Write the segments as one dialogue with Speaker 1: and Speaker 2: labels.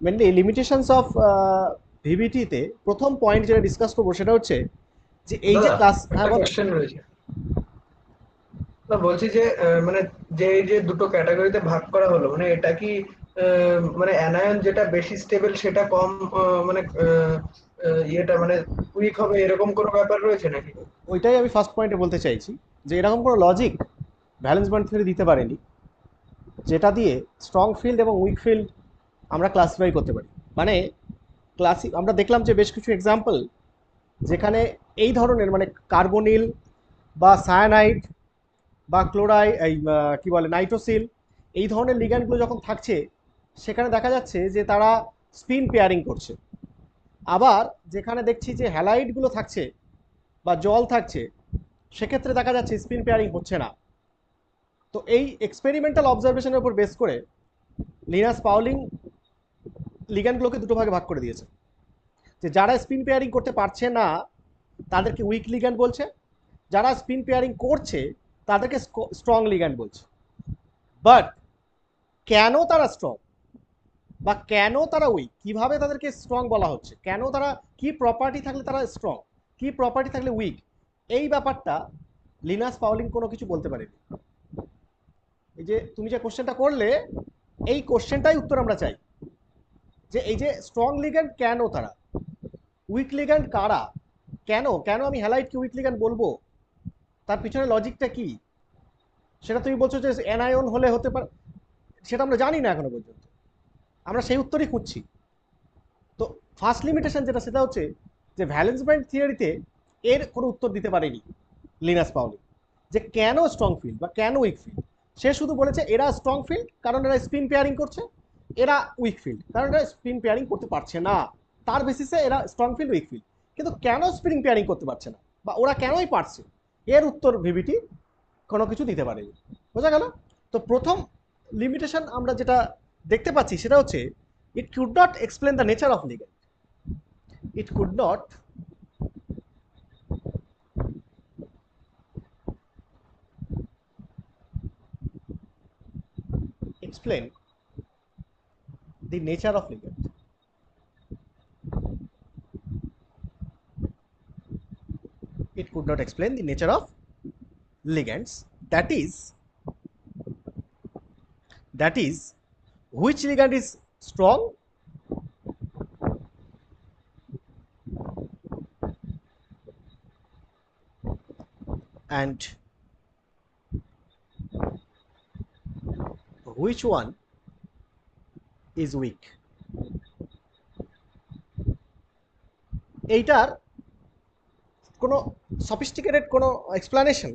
Speaker 1: Mainly limitations of VVT তে প্রথম point যেটা ডিসকাস করবো সেটা হচ্ছে যে এই যে
Speaker 2: দাদা,
Speaker 1: ক্লাস, হ্যাঁ
Speaker 2: একটা
Speaker 1: বলো।
Speaker 2: কোশ্চেন রয়েছে। না, বলছি যে মানে যে এই যে দুটো ক্যাটাগরিতে ভাগ করা হলো, মানে এটা কি মানে অ্যানায়ন যেটা বেশি স্টেবল সেটা কম মানে ইয়েটা মানে উইক হবে, এরকম কোনো ব্যাপার রয়েছে নাকি?
Speaker 1: ওইটাই আমি ফার্স্ট পয়েন্টে বলতে চাইছি, যে এরকম কোনো লজিক ভ্যালেন্স বন্ড থিওরি দিতে পারেনি যেটা দিয়ে স্ট্রং ফিল্ড এবং উইক ফিল্ড আমরা ক্লাসিফাই করতে পারি। মানে আমরা দেখলাম যে বেশ কিছু এক্সাম্পল যেখানে এই ধরনের মানে কার্বনিল বা সায়ানাইড বা ক্লোরাই এই কি বলে নাইট্রোসিল, এই ধরনের লিগ্যান্ডগুলো যখন থাকছে সেখানে দেখা যাচ্ছে যে তারা স্পিন পেয়ারিং করছে। আবার যেখানে দেখছি যে হ্যালাইডগুলো থাকছে বা জল থাকছে সেক্ষেত্রে দেখা যাচ্ছে স্পিন পেয়ারিং হচ্ছে না। তো এই এক্সপেরিমেন্টাল অবজারভেশনের উপর বেস করে লিনাস পাউলিং লিগ্যান্ডগুলোকে দুটো ভাগে ভাগ করে দিয়েছে, যে যারা স্পিন পেয়ারিং করতে পারছে না তাদেরকে উইক লিগ্যান্ড বলছে, যারা স্পিন পেয়ারিং করছে তাদেরকে স্ট্রং লিগ্যান্ড বলছে। বাট কেন তারা স্ট্রং বা কেন তারা উইক, কিভাবে তাদেরকে স্ট্রং বলা হচ্ছে, কেন তারা, কি প্রপার্টি থাকলে তারা স্ট্রং, কি প্রপার্টি থাকলে উইক, এই ব্যাপারটা লিনাস পাউলিং কোনো কিছু বলতে পারেনি। এই যে তুমি যে কোশ্চেনটা করলে, এই কোশ্চেনটাই উত্তর আমরা চাই, যে এই যে স্ট্রং লিগ্যান্ড কেন তারা, উইক লিগ্যান্ড কারা, কেন কেন আমি হ্যালাইটকে উইক লিগ্যান্ড বলবো, তার পিছনে লজিকটা কি, সেটা তুমি বলছো যে অ্যানায়ন হলে হতে পারে, সেটা আমরা জানি না এখনো পর্যন্ত, আমরা সেই উত্তরই খুঁজছি। তো ফার্স্ট লিমিটেশন যেটা সেটা হচ্ছে যে ভ্যালেন্স ব্যান্ড থিওরিতে এর কোনো উত্তর দিতে পারেনি লিনাস পাউলি, যে কেন স্ট্রং ফিল্ড বা কেন উইক ফিল্ড। সে শুধু বলেছে এরা স্ট্রং ফিল্ড কারণ এরা স্পিন পেয়ারিং করছে, এরা উইক ফিল্ড কারণ এরা স্পিন পেয়ারিং করতে পারছে না, তার বেসিসে এরা স্ট্রং ফিল্ড উইক ফিল্ড। কিন্তু কেন স্পিন পেয়ারিং করতে পারছে না বা ওরা কেনই পারছে, এর উত্তর ভিভিটি কোনো কিছু দিতে পারেনি। বোঝা গেল? তো প্রথম লিমিটেশন আমরা যেটা দেখতে পাচ্ছি সেটা হচ্ছে it could not explain the nature of ligand, it could not explain the nature of ligand. It could not explain the nature of ligands. That is which ligand is strong and which one is weak. এইটার কোনো sophisticated কোনো explanation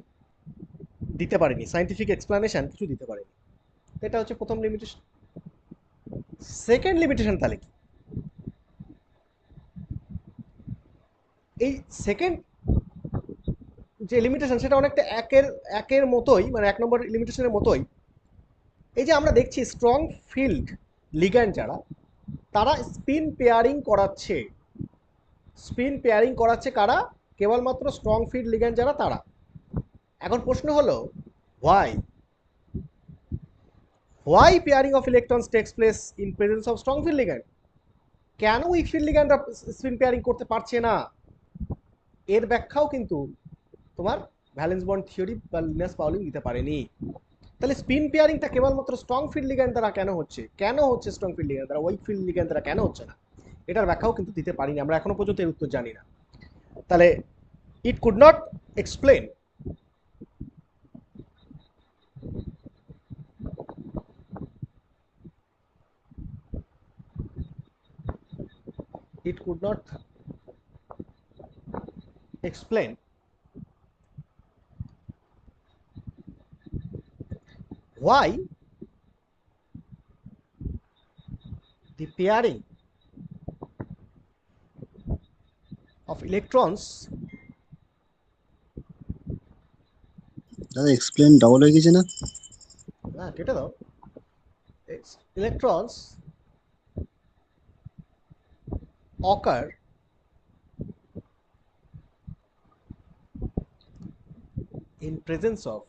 Speaker 1: দিতে পারেনি, scientific explanation কিছু দিতে পারেনি। এটা হচ্ছে প্রথম লিমিটেশন। সেকেন্ড লিমিটেশন তাহলে কি? এই সেকেন্ড যে লিমিটেশন সেটা অনেকটা একের একের মতোই, মানে এক নম্বর লিমিটেশনের মতোই। এই যে আমরা দেখছি স্ট্রং ফিল্ড লিগ্যান্ড যারা, তারা স্পিন পেয়ারিং করাচ্ছে, স্পিন পেয়ারিং করাচ্ছে কারা, কেবলমাত্র স্ট্রং ফিল্ড লিগ্যান্ড যারা তারা। এখন প্রশ্ন হলো why, why pairing of electrons takes place in presence of strong field ligand, কেন উইক ফিল্ড লিগ্যান্ডরা স্পিন পেয়ারিং করতে পারছে না, এর ব্যাখ্যাও কিন্তু তোমার ভ্যালেন্স বন্ড থিওরি বা লিনাস পাউলিং দিতে পারেনি। তাহলে স্পিন পেয়ারিংটা কেবলমাত্র স্ট্রং ফিল্ড লিগ্যান্ড দ্বারা কেন হচ্ছে, কেন হচ্ছে স্ট্রং ফিল্ড লিগ্যান্ড দ্বারা, উইক ফিল্ড লিগ্যান্ড দ্বারা কেন হচ্ছে না, এটার ব্যাখ্যাও কিন্তু দিতে পারিনি, আমরা এখনো পর্যন্ত এর উত্তর জানি না। তাহলে it could not explain, it could not explain why the pairing of electrons,
Speaker 3: দাদা এক্সপ্লেন ডাবল হয়ে গেছে না?
Speaker 1: কেটে দাও, electrons occur in presence of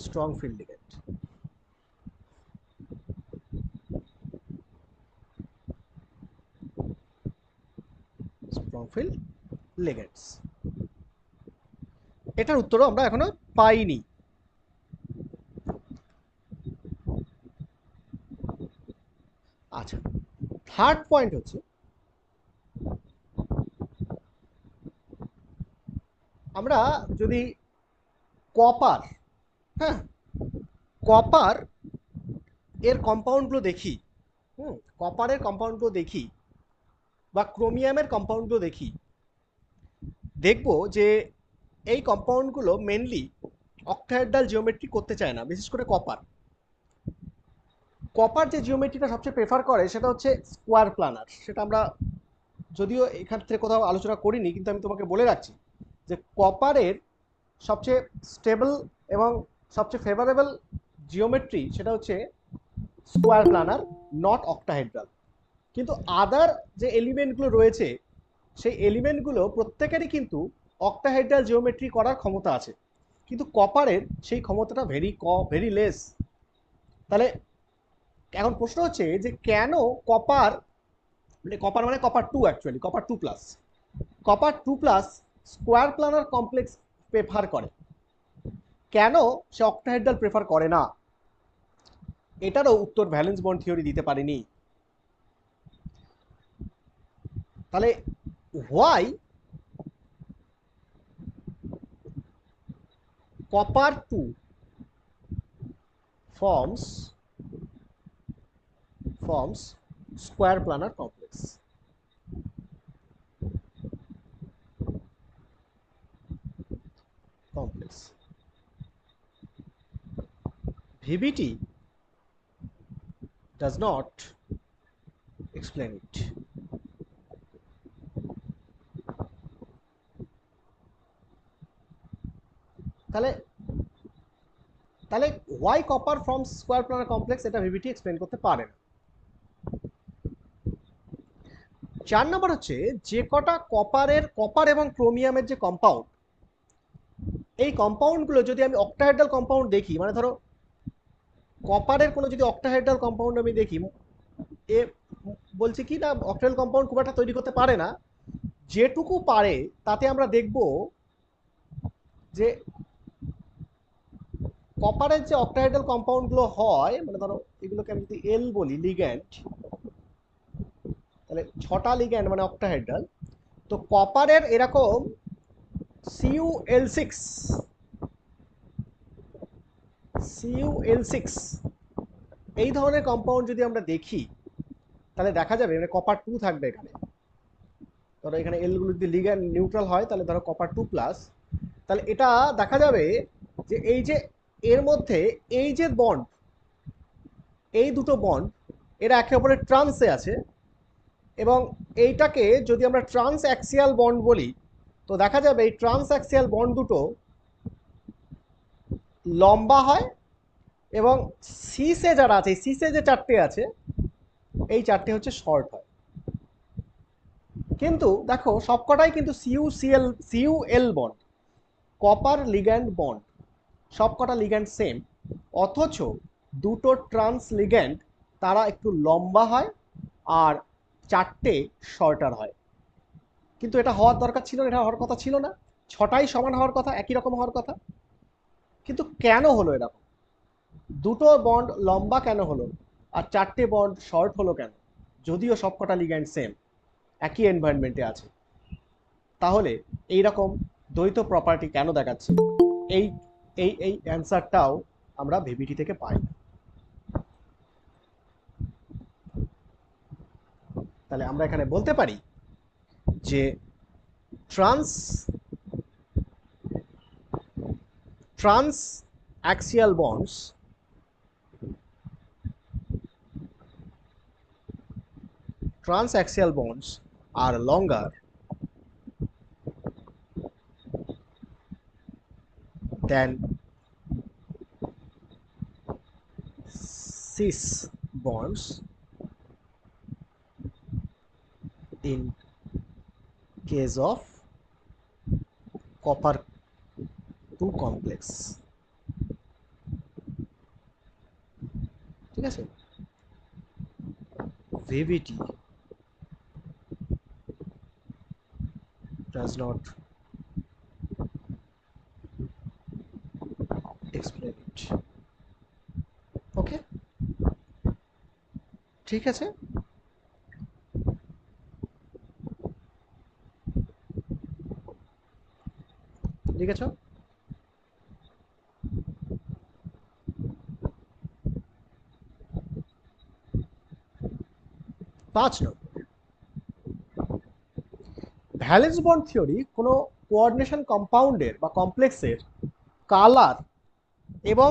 Speaker 1: strong field ligand. Strong field ligands, এটার উত্তরও আমরা এখনো পাইনি। আচ্ছা, থার্ড পয়েন্ট হচ্ছে আমরা যদি কপার, হ্যাঁ, কপার এর কম্পাউন্ডগুলো দেখি, কপারের কম্পাউন্ডগুলো দেখি বা ক্রোমিয়ামের কম্পাউন্ডগুলো দেখি, দেখব যে এই কম্পাউন্ডগুলো মেনলি অক্টাহেড্রাল জিওমেট্রি করতে চায় না, বিশেষ করে কপার। কপার যে জিওমেট্রিটা সবচেয়ে প্রেফার করে সেটা হচ্ছে স্কোয়ার প্ল্যানার। সেটা আমরা যদিও এখান থেকে কোথাও আলোচনা করিনি, কিন্তু আমি তোমাকে বলে রাখছি যে কপারের সবচেয়ে স্টেবল এবং সবচেয়ে ফেভারেবল জিওমেট্রি সেটা হচ্ছে স্কোয়ার প্ল্যানার, নট অক্টাহেড্রাল। কিন্তু আদার যে এলিমেন্টগুলো রয়েছে সেই এলিমেন্টগুলো প্রত্যেকেরই কিন্তু অক্টাহেড্রাল জিওমেট্রি করার ক্ষমতা আছে, কিন্তু কপারের সেই ক্ষমতাটা ভেরি লেস। তাহলে এখন প্রশ্ন হচ্ছে যে কেন কপার, কপার মানে copper two, actually copper two plus, copper two plus square planar complex prefer করে, কেন সে অক্টাহেড্রাল প্রেফার করে না? এটারও উত্তর ভ্যালেন্স বন্ড থিওরি দিতে পারেনি। তাহলে why copper 2 forms square planar complex. VBT does not explain it. তাহলে তাহলে why copper forms square planar complex, এটা VBT এক্সপ্লেন করতে পারে না। 4 নম্বর হচ্ছে যে কটা কপার এবং ক্রোমিয়ামের যে কম্পাউন্ড, এই কম্পাউন্ডগুলো যদি আমি অক্টাহেড্রাল কম্পাউন্ড দেখি, মানে ধরো কপারের কোনো যদি অক্টাহেড্রাল কম্পাউন্ড আমি দেখি, এ বলছি কি না অক্টাহেড্রাল কম্পাউন্ড খুব একটা তৈরি করতে পারে না, যেটুকু পারে তাতে আমরা দেখব যে কপারের যে অক্টাহেড্রাল কম্পাউন্ডগুলো হয়, মানে ধরো এগুলোকে আমি যদি এল বলি লিগ্যান্ড, তাহলে 6টা লিগ্যান্ড মানে অক্টাহেড্রাল। তো কপারের এরকম CuL6 এই ধরনের কম্পাউন্ড যদি আমরা দেখি, তাহলে দেখা যাবে মানে কপার টু থাকবে এখানে। ধরো এখানে এলগুলো যদি লিগ্যান্ড নিউট্রাল হয় তাহলে ধরো কপার টু প্লাস, তাহলে এটা দেখা যাবে যে এই যে এর মধ্যে এই যে বন্ড, এই দুটো বন্ড এরা একে অপরের ট্রান্সে আছে, এবং এইটাকে যদি আমরা ট্রান্স অ্যাক্সিয়াল বন্ড বলি, তো দেখা যাবে এই ট্রান্স অ্যাক্সিয়াল বন্ড দুটো লম্বা হয়, এবং সিসে যারা আছে, সিসে যে চারটে আছে এই চারটে হচ্ছে শর্ট হয়। কিন্তু দেখো সবকটাই কিন্তু সিইউএল বন্ড, কপার লিগ্যান্ড বন্ড, সবকটা লিগ্যান্ড সেম, অথচ দুটো ট্রান্স লিগ্যান্ড তারা একটু লম্বা হয় আর চারটে শর্টার হয়। কিন্তু এটা হওয়ার দরকার ছিল না, এটা হওয়ার কথা ছিল না, 6টাই সমান হওয়ার কথা, একই রকম হওয়ার কথা। কিন্তু কেন হলো এরকম? দুটো বন্ড লম্বা কেন হলো আর চারটে বন্ড শর্ট হলো কেন, যদিও সবকটা লিগ্যান্ড সেম, একই এনভায়রনমেন্টে আছে? তাহলে এই রকম দ্বৈত প্রপার্টি কেন দেখাচ্ছে? এই এই এই অ্যান্সারটাও আমরা ভিবিটি থেকে পাই না। তাহলে আমরা এখানে বলতে পারি যে trans axial bonds are longer than cis bonds in case of copper 2 complex. ঠিক আছে, VVT does not explain it. ওকে, ঠিক আছে। লিখেছ? 5 নম্বর, ভ্যালেন্স বন্ড থিওরি কোনো কোঅর্ডিনেশন কম্পাউন্ডের বা কমপ্লেক্সের কালার এবং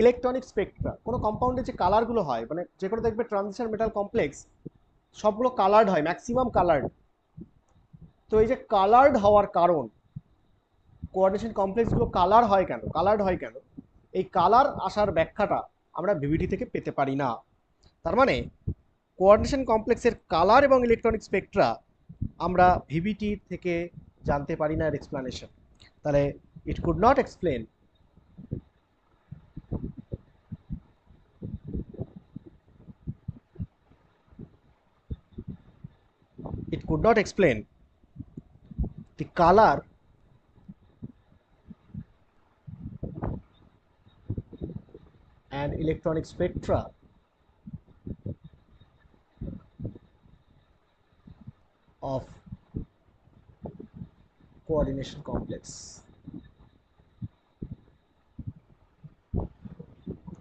Speaker 1: ইলেকট্রনিক স্পেকট্রা, কোনো কম্পাউন্ডের যে কালারগুলো হয়, মানে যে কোনো দেখবে ট্রানজিশন মেটাল কমপ্লেক্স সবগুলো কালার্ড হয়, ম্যাক্সিমাম কালার্ড। তো এই যে কালার্ড হওয়ার কারণ, কোঅর্ডিনেশন কমপ্লেক্সগুলো কালার হয় কেন, কালার্ড হয় কেন, এই কালার আসার ব্যাখ্যাটা আমরা ভিভিটি থেকে পেতে পারি না। তার মানে কোঅর্ডিনেশন কমপ্লেক্সের কালার এবং ইলেকট্রনিক স্পেকট্রা আমরা ভিভিটি থেকে জানতে পারি না এর এক্সপ্লানেশন। তাহলে it could not explain it could not explain the color and electronic spectra of coordination complex.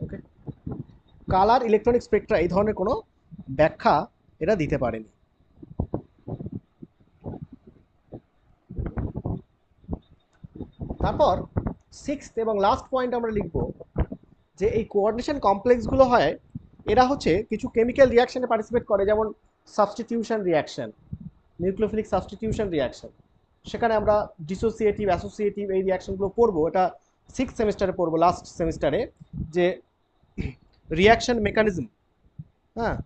Speaker 1: Okay, colour electronic Spectra এই ধরনের কোনো ব্যাখ্যা এরা দিতে পারেনি। তারপর সিক্সথ এবং লাস্ট পয়েন্ট আমরা লিখব যে এই কোঅর্ডিনেশন কমপ্লেক্সগুলো হয়, এরা হচ্ছে কিছু কেমিক্যাল রিয়াকশনে পার্টিসিপেট করে, যেমন substitution reaction, nucleophilic substitution reaction. সেখানে আমরা ডিসোসিয়েটিভ, অ্যাসোসিয়েটিভ এই রিয়াকশনগুলো পড়বো, এটা সিক্স সেমিস্টারে পড়বো, লাস্ট সেমিস্টারে, যে রিয়াকশন মেকানিজম, হ্যাঁ,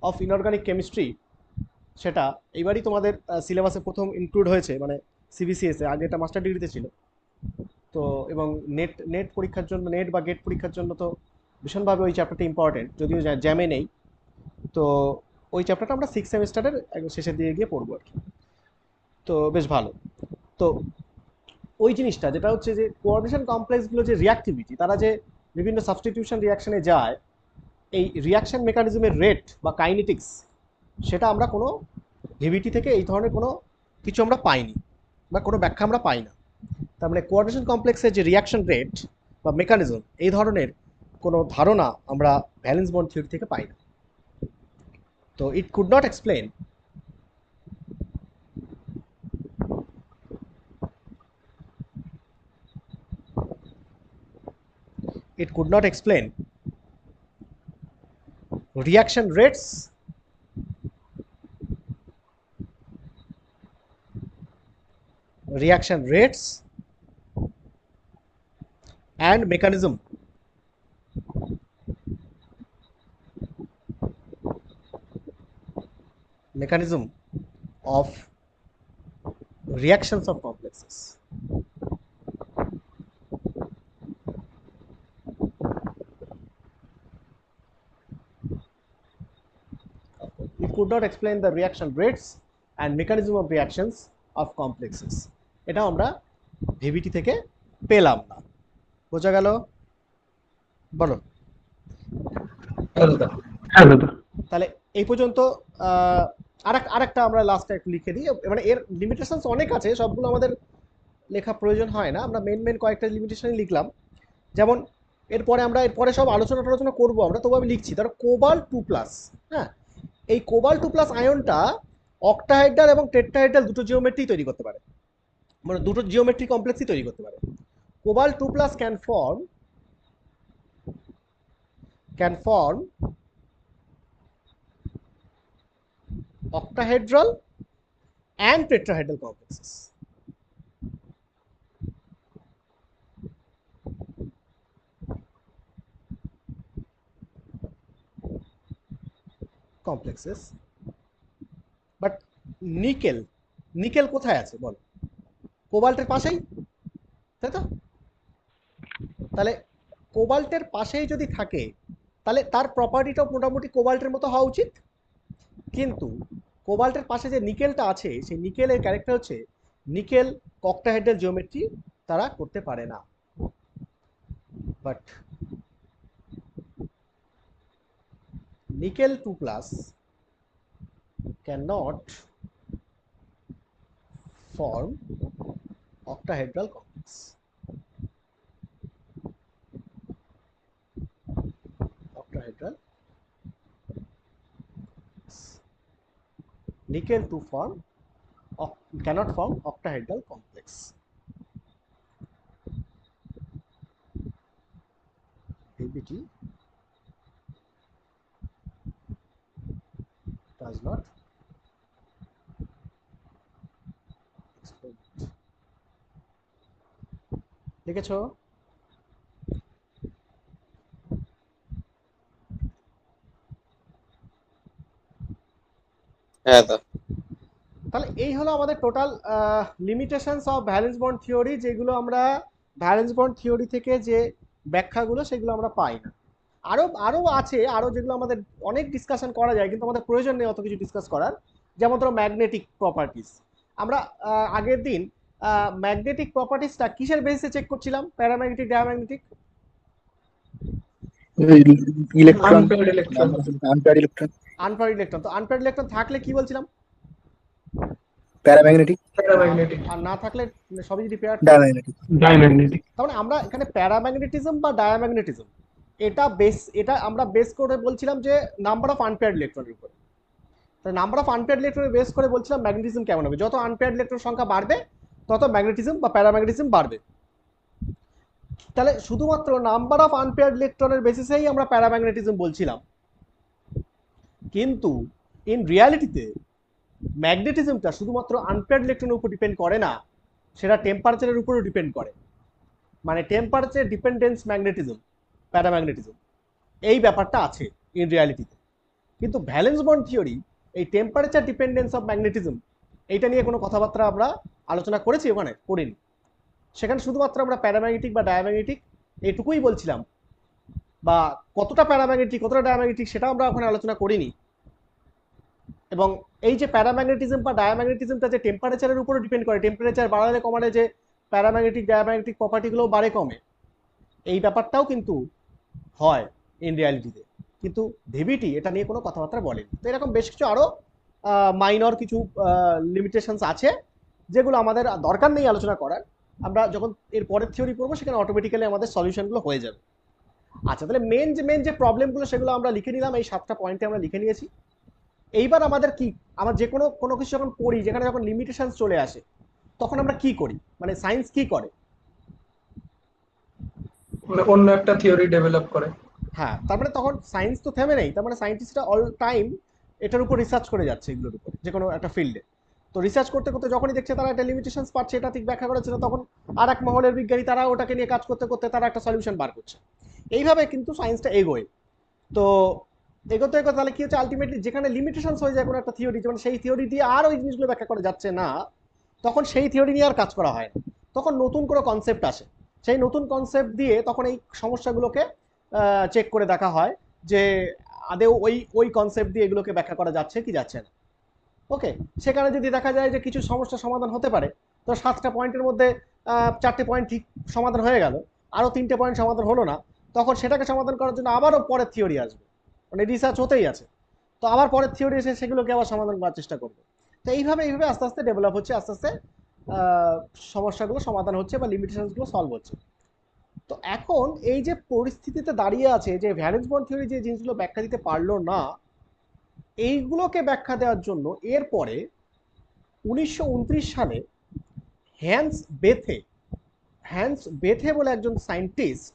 Speaker 1: অফ ইনঅর্গানিক কেমিস্ট্রি, সেটা এইবারই তোমাদের সিলেবাসে প্রথম ইনক্লুড হয়েছে, মানে সিবিসিএসে, আগে এটা মাস্টার ডিগ্রিতে ছিল। তো এবং নেট নেট পরীক্ষার জন্য, নেট বা গেট পরীক্ষার জন্য তো ভীষণভাবে ওই চ্যাপ্টারটা ইম্পর্টেন্ট, যদিও জ্যামে নেই। তো ওই চ্যাপ্টারটা আমরা সিক্স সেমিস্টারের শেষের দিকে গিয়ে পড়বো আর কি। তো বেশ ভালো। তো ওই জিনিসটা যেটা হচ্ছে যে কোঅর্ডিনেশন কমপ্লেক্সগুলো যে রিয়াক্টিভিটি, তারা যে বিভিন্ন সাবস্টিটিউশন রিয়াকশনে যায়, এই রিয়াকশন মেকানিজমের রেট বা কাইনেটিক্স, সেটা আমরা কোনো ভিভিটি থেকে এই ধরনের কোনো কিছু আমরা পাইনি বা কোনো ব্যাখ্যা আমরা পাই না। তার মানে কোঅর্ডিনেশন কমপ্লেক্সের যে রিয়াকশন রেট বা মেকানিজম, এই ধরনের কোনো ধারণা আমরা ভ্যালেন্স বন্ড থিওরি থেকে পাই না। তো it could not explain reaction rates and mechanism of reactions of complexes. It could not explain the reaction rates and mechanism of reactions of complexes. এটা আমরা ভিভিটি থেকে পেলাম না। বোঝা গেল? বলো। তাহলে এই পর্যন্ত আরেকটা আমরা লাস্টে একটু লিখে দিই, মানে এর লিমিটেশনস অনেক আছে, সবগুলো আমাদের লেখা প্রয়োজন হয় না, আমরা মেন কয়েকটা লিমিটেশনই লিখলাম। যেমন এরপরে সব আলোচনা করবো আমরা, তবু আমি লিখছি। ধরো কোবাল্ট 2+, হ্যাঁ, এই কোবাল্ট 2+ আয়নটা অক্টাহাইড্রাল এবং টেট্রাহাইড্রাল দুটো জিওমেট্রি তৈরি করতে পারে, মানে দুটো জিওমেট্রি কমপ্লেক্সই তৈরি করতে পারে। Cobalt 2+ can form octahedral and tetrahedral complexes. But nickel কোথায় আছে বল? কোবাল্টের পাশেই, তাই তো? তাহলে কোবাল্টের পাশেই যদি থাকে, তাহলে তার প্রপার্টিটাও মোটামুটি কোবাল্টের মতো হওয়া উচিত। কিন্তু কোবাল্টের পাশে যে নিকেলটা আছে সেই নিকেলের ক্যারেক্টার হচ্ছে নিকেল অক্টাহেড্রাল জিওমেট্রি তারা করতে পারে না। But nickel 2 plus cannot form octahedral complex. Octahedral nickel to form cannot form octahedral complex. DBT does not explain it. লিখেছো?
Speaker 4: হ্যাঁ দা।
Speaker 1: তাহলে এই হলো আমাদের total limitations of valence bond theory, যেগুলো আমরা ভ্যালেন্স বন্ড থিওরি থেকে যে ব্যাখ্যাগুলো সেগুলো আমরা পাই না। আরও আরও আছে, আরও যেগুলো আমাদের অনেক ডিসকাশন করা যায়, কিন্তু আমাদের প্রয়োজন নেই অত কিছু ডিসকাস করার। যেমন ধরো ম্যাগনেটিক প্রপার্টিস, আমরা আগের দিন ম্যাগনেটিক প্রপার্টিসটা কিসের বেসিসে চেক করছিলাম? Paramagnetic, diamagnetic,
Speaker 3: electron,
Speaker 2: unpaired electron.
Speaker 3: Unpaired electron,
Speaker 1: unpaired electron. তো আনপেয়ার্ড ইলেকট্রন থাকলে কি বলছিলাম?
Speaker 3: Paramagnetic,
Speaker 2: paramagnetic.
Speaker 1: আর না থাকলে সবই যদি পেয়ার,
Speaker 3: ডায়াম্যাগনেটিক।
Speaker 2: ডাইম্যাগনেটিক।
Speaker 1: তার মানে আমরা এখানে প্যারাম্যাগনেটিজম বা ডায়াম্যাগনেটিজম এটা আমরা বেস করে বলছিলাম যে নাম্বার অফ আনপেয়ার্ড ইলেকট্রনের উপরে। তাই নাম্বার অফ আনপেয়ার্ড ইলেকট্রনের বেস করে বলছিলাম ম্যাগনেটিজম কেমন হবে। যত আনপেয়ার্ড ইলেকট্রন সংখ্যা বাড়বে তত ম্যাগনেটিজম বা প্যারাম্যাগনেটিজম বাড়বে। তাহলে শুধুমাত্র নাম্বার অফ আনপেয়ার্ড ইলেকট্রনের বেসিসেই আমরা প্যারাম্যাগনেটিজম বলছিলাম, কিন্তু ইন রিয়ালিটিতে ম্যাগনেটিজমটা শুধুমাত্র আনপেয়ার্ড ইলেকট্রনের উপর ডিপেন্ড করে না, সেটা টেম্পারেচারের উপরও ডিপেন্ড করে। মানে টেম্পারেচার ডিপেন্ডেন্স ম্যাগনেটিজম, প্যারাম্যাগনেটিজম, এই ব্যাপারটা আছে ইন রিয়ালিটিতে। কিন্তু ভ্যালেন্স বন্ড থিওরি এই টেম্পারেচার ডিপেন্ডেন্স অফ ম্যাগনেটিজম এইটা নিয়ে কোনো কথাবার্তা আমরা আলোচনা করেছি? ওখানে করিনি। সেখানে শুধুমাত্র আমরা প্যারাম্যাগনেটিক বা ডায়াম্যাগনেটিক এইটুকুই বলছিলাম, বা কতটা প্যারাম্যাগনেটিক কতটা ডায়াম্যাগনেটিক সেটা আমরা ওখানে আলোচনা করিনি। এবং এই যে প্যারাম্যাগনেটিজম বা ডায়াম্যাগনেটিজমটা যে টেম্পারেচারের উপরে ডিপেন্ড করে, টেম্পারেচার বাড়ালে কমালে যে প্যারাম্যাগনেটিক ডায়াম্যাগনেটিক প্রপার্টিগুলো বাড়ে কমে, এই ব্যাপারটাও কিন্তু হয় ইন রিয়ালিটিতে। কিন্তু ভিভিটি এটা নিয়ে কোনো কথাবার্তা বলেনি। তো এরকম বেশ কিছু আরও মাইনর কিছু লিমিটেশনস আছে যেগুলো আমাদের দরকার নেই আলোচনা করার। আমরা যখন এর পরের থিওরি পড়বো সেখানে অটোমেটিক্যালি আমাদের সলিউশনগুলো হয়ে যাবে। আচ্ছা, তাহলে মেন যে প্রবলেমগুলো সেগুলো আমরা লিখে নিলাম, এই 7টা পয়েন্টে আমরা লিখে নিয়েছি। এইবার আমাদের কি, আমরা যে কোনো কিছু যখন পড়ি, যেখানে যখন লিমিটেশনস চলে আসে, তখন আমরা কি করি? মানে সায়েন্স কি করে?
Speaker 2: মানে অন্য একটা থিওরি ডেভেলপ করে।
Speaker 1: হ্যাঁ, তার মানে তখন সায়েন্স তো থেমে নেই, তার মানে সায়েন্টিস্টরা অল টাইম এটার উপর রিসার্চ করে যাচ্ছে, এগুলোর উপর, যে কোনো একটা ফিল্ডে। তো রিসার্চ করতে করতে যখনই দেখছে তারা একটা লিমিটেশনস পাচ্ছে, এটা ঠিক ব্যাখ্যা করাচ্ছে না, তখন আর এক মহলের বিজ্ঞানী তারা ওটাকে নিয়ে কাজ করতে করতে তারা একটা সলিউশন বার করছে। এইভাবে কিন্তু সায়েন্সটা এগোয়। তো এগোতে এগোতে তাহলে কি হচ্ছে, আলটিমেটলি যেখানে লিমিটেশনস হয়ে যায় কোনো একটা থিওরি, যেমন সেই থিওরি দিয়ে আর ওই জিনিসগুলো ব্যাখ্যা করা যাচ্ছে না, তখন সেই থিওরি নিয়ে আর কাজ করা হয় না। তখন নতুন কোনো কনসেপ্ট আসে, সেই নতুন কনসেপ্ট দিয়ে তখন এই সমস্যাগুলোকে চেক করে দেখা হয় যে আদেও ওই কনসেপ্ট দিয়ে এগুলোকে ব্যাখ্যা করা যাচ্ছে কি যাচ্ছে না। ওকে, সেখানে যদি দেখা যায় যে কিছু সমস্যার সমাধান হতে পারে, তো 7টা পয়েন্টের মধ্যে 4টে পয়েন্ট ঠিক সমাধান হয়ে গেল, আরও 3টে পয়েন্ট সমাধান হলো না, তখন সেটাকে সমাধান করার জন্য আবারও পরের থিওরি আসবে, মানে রিসার্চ হতেই আছে। তো আবার পরের থিওরি এসে সেগুলোকে আবার সমাধান করার চেষ্টা করবে। তো এইভাবে আস্তে আস্তে ডেভেলপ হচ্ছে, আস্তে আস্তে সমস্যাগুলো সমাধান হচ্ছে বা লিমিটেশনসগুলো সলভ হচ্ছে। তো এখন এই যে পরিস্থিতিতে দাঁড়িয়ে আছে, যে ভ্যালেন্স বন্ড থিওরি যে জিনিসগুলো ব্যাখ্যা দিতে পারলো না, এইগুলোকে ব্যাখ্যা দেওয়ার জন্য এরপরে 1929 সালে হ্যান্স বেথে বলে একজন সায়েন্টিস্ট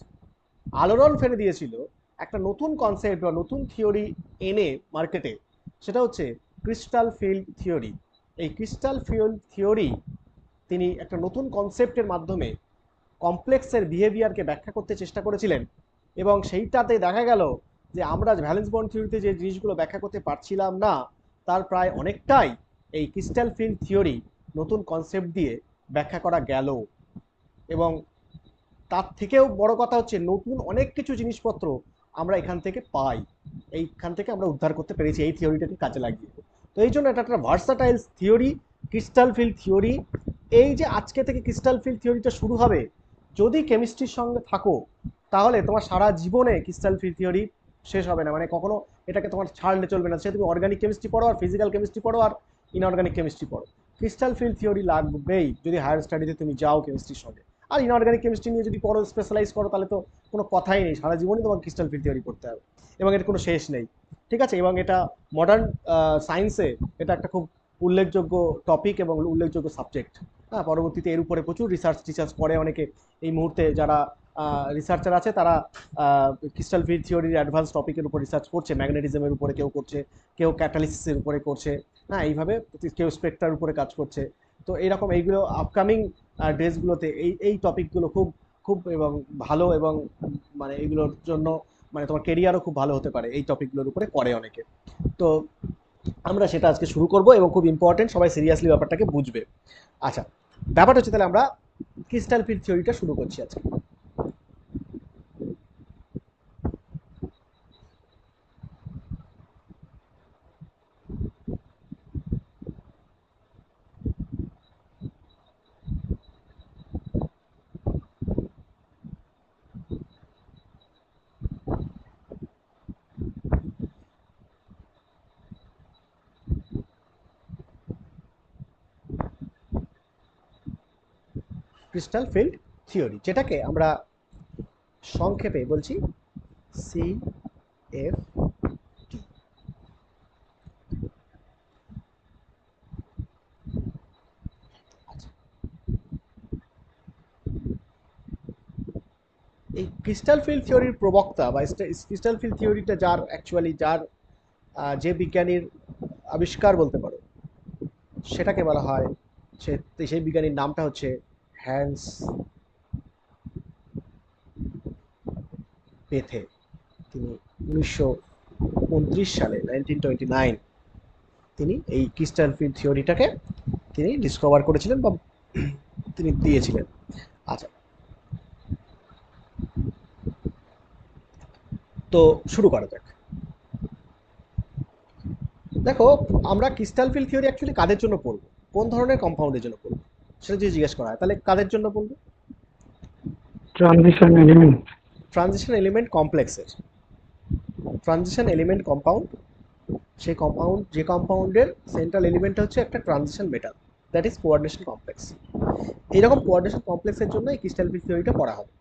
Speaker 1: আলোড়ন ফেলে দিয়েছিল একটা নতুন কনসেপ্ট বা নতুন থিওরি এনে মার্কেটে, সেটা হচ্ছে ক্রিস্টাল ফিল্ড থিওরি। এই ক্রিস্টাল ফিল্ড থিওরি তিনি একটা নতুন কনসেপ্টের মাধ্যমে কমপ্লেক্সের বিহেভিয়ারকে ব্যাখ্যা করতে চেষ্টা করেছিলেন, এবং সেইটাতে দেখা গেল যে আমরা ভ্যালেন্স বন্ড থিওরিতে যে জিনিসগুলো ব্যাখ্যা করতে পারছিলাম না, তার প্রায় অনেকটাই এই ক্রিস্টাল ফিল্ড থিওরি নতুন কনসেপ্ট দিয়ে ব্যাখ্যা করা গেল। এবং তার থেকেও বড় কথা হচ্ছে নতুন অনেক কিছু জিনিসপত্র আমরা এখান থেকে পাই, এইখান থেকে আমরা উদ্ধার করতে পেরেছি এই থিওরিটাকে কাজে লাগিয়ে। তো এই জন্য এটা একটা versatile theory, crystal field theory. এই যে আজকে থেকে ক্রিস্টাল ফিল্ড থিওরিটা শুরু হবে, যদি কেমিস্ট্রির সঙ্গে থাকো তাহলে তোমার সারা জীবনে ক্রিস্টাল ফিল্ড থিওরি শেষ হবে না, মানে কখনো এটাকে তোমার ছাড়লে চলবে না। সে তুমি অর্গানিক কেমিস্ট্রি পড়ো আর ফিজিক্যাল কেমিস্ট্রি পড়ো আর ইনঅর্গানিক কেমিস্ট্রি পড়ো, ক্রিস্টাল ফিল্ড থিওরি লাগবেই যদি হায়ার স্টাডিতে তুমি যাও কেমিস্ট্রির সঙ্গে। আর ইনঅর্গানিক কেমিস্ট্রি নিয়ে যদি পড়ো, স্পেশালাইজ করো, তাহলে তো কোনো কথাই নেই, সারা জীবনই তোমার ক্রিস্টাল ফিল্ড থিওরি পড়তে হবে এবং এর কোনো শেষ নেই। ঠিক আছে, এবং এটা মডার্ন সায়েন্সে এটা একটা খুব উল্লেখযোগ্য টপিক এবং উল্লেখযোগ্য সাবজেক্ট। হ্যাঁ, পরবর্তীতে এর উপরে প্রচুর রিসার্চ করে অনেকে। এই মুহূর্তে যারা রিসার্চার আছে তারা ক্রিস্টাল ফিল্ড থিওরির অ্যাডভান্স টপিকের উপর রিসার্চ করছে, ম্যাগনেটিজমের উপরে কেউ করছে, কেউ ক্যাটালিসিসের উপরে করছে, হ্যাঁ এইভাবে কেউ স্পেকট্রার উপরে কাজ করছে। তো এইরকম এইগুলো আপকামিং ডেজগুলোতে এই টপিকগুলো খুব খুব এবং ভালো, এবং মানে এইগুলোর জন্য মানে তোমার কেরিয়ারও খুব ভালো হতে পারে, এই টপিকগুলোর উপরে করে অনেকে। তো আমরা সেটা আজকে শুরু করব এবং খুব ইম্পর্টেন্ট, সবাই সিরিয়াসলি ব্যাপারটাকে বুঝবে। আচ্ছা, ব্যাপারটা হচ্ছে তাহলে আমরা ক্রিস্টাল ফিল্ড থিওরিটা শুরু করছি আজকে। ক্রিস্টাল ফিল্ড থিওরি, যেটাকে আমরা সংক্ষেপে বলছি CFT। এই ক্রিস্টাল ফিল্ড থিওরির প্রবক্তা বা ক্রিস্টাল ফিল্ড থিওরিটা যার অ্যাকচুয়ালি যার যে বিজ্ঞানীর আবিষ্কার বলতে পারো, সেটাকে বলা হয়, সেই বিজ্ঞানীর নামটা হচ্ছে হ্যান্স বেথে। তিনি 1929 সালে 1929 তিনি এই ক্রিস্টাল ফিল্ড থিওরিটাকে তিনি ডিসকভার করেছিলেন বা তিনি দিয়েছিলেন। আচ্ছা, তো শুরু করা যাক। দেখো, আমরা ক্রিস্টাল ফিল্ড থিওরি অ্যাকচুয়ালি কাদের জন্য পড়বো, কোন ধরনের কম্পাউন্ডের জন্য পড়বো, সেটা যদি জিজ্ঞেস করা হয় তাহলে কাদের জন্য পড়বো?
Speaker 3: Transition element.
Speaker 1: ট্রানজিশন এলিমেন্ট কমপ্লেক্সের, ট্রানজিশন এলিমেন্ট কম্পাউন্ড, সেই কম্পাউন্ড যে কম্পাউন্ডের সেন্ট্রাল এলিমেন্টটা হচ্ছে একটা transition metal, that is coordination complex. এইরকম কোঅর্ডিনেশন কমপ্লেক্সের জন্য এই ক্রিস্টাল ফিল্ড থিওরিটা পড়া হবে।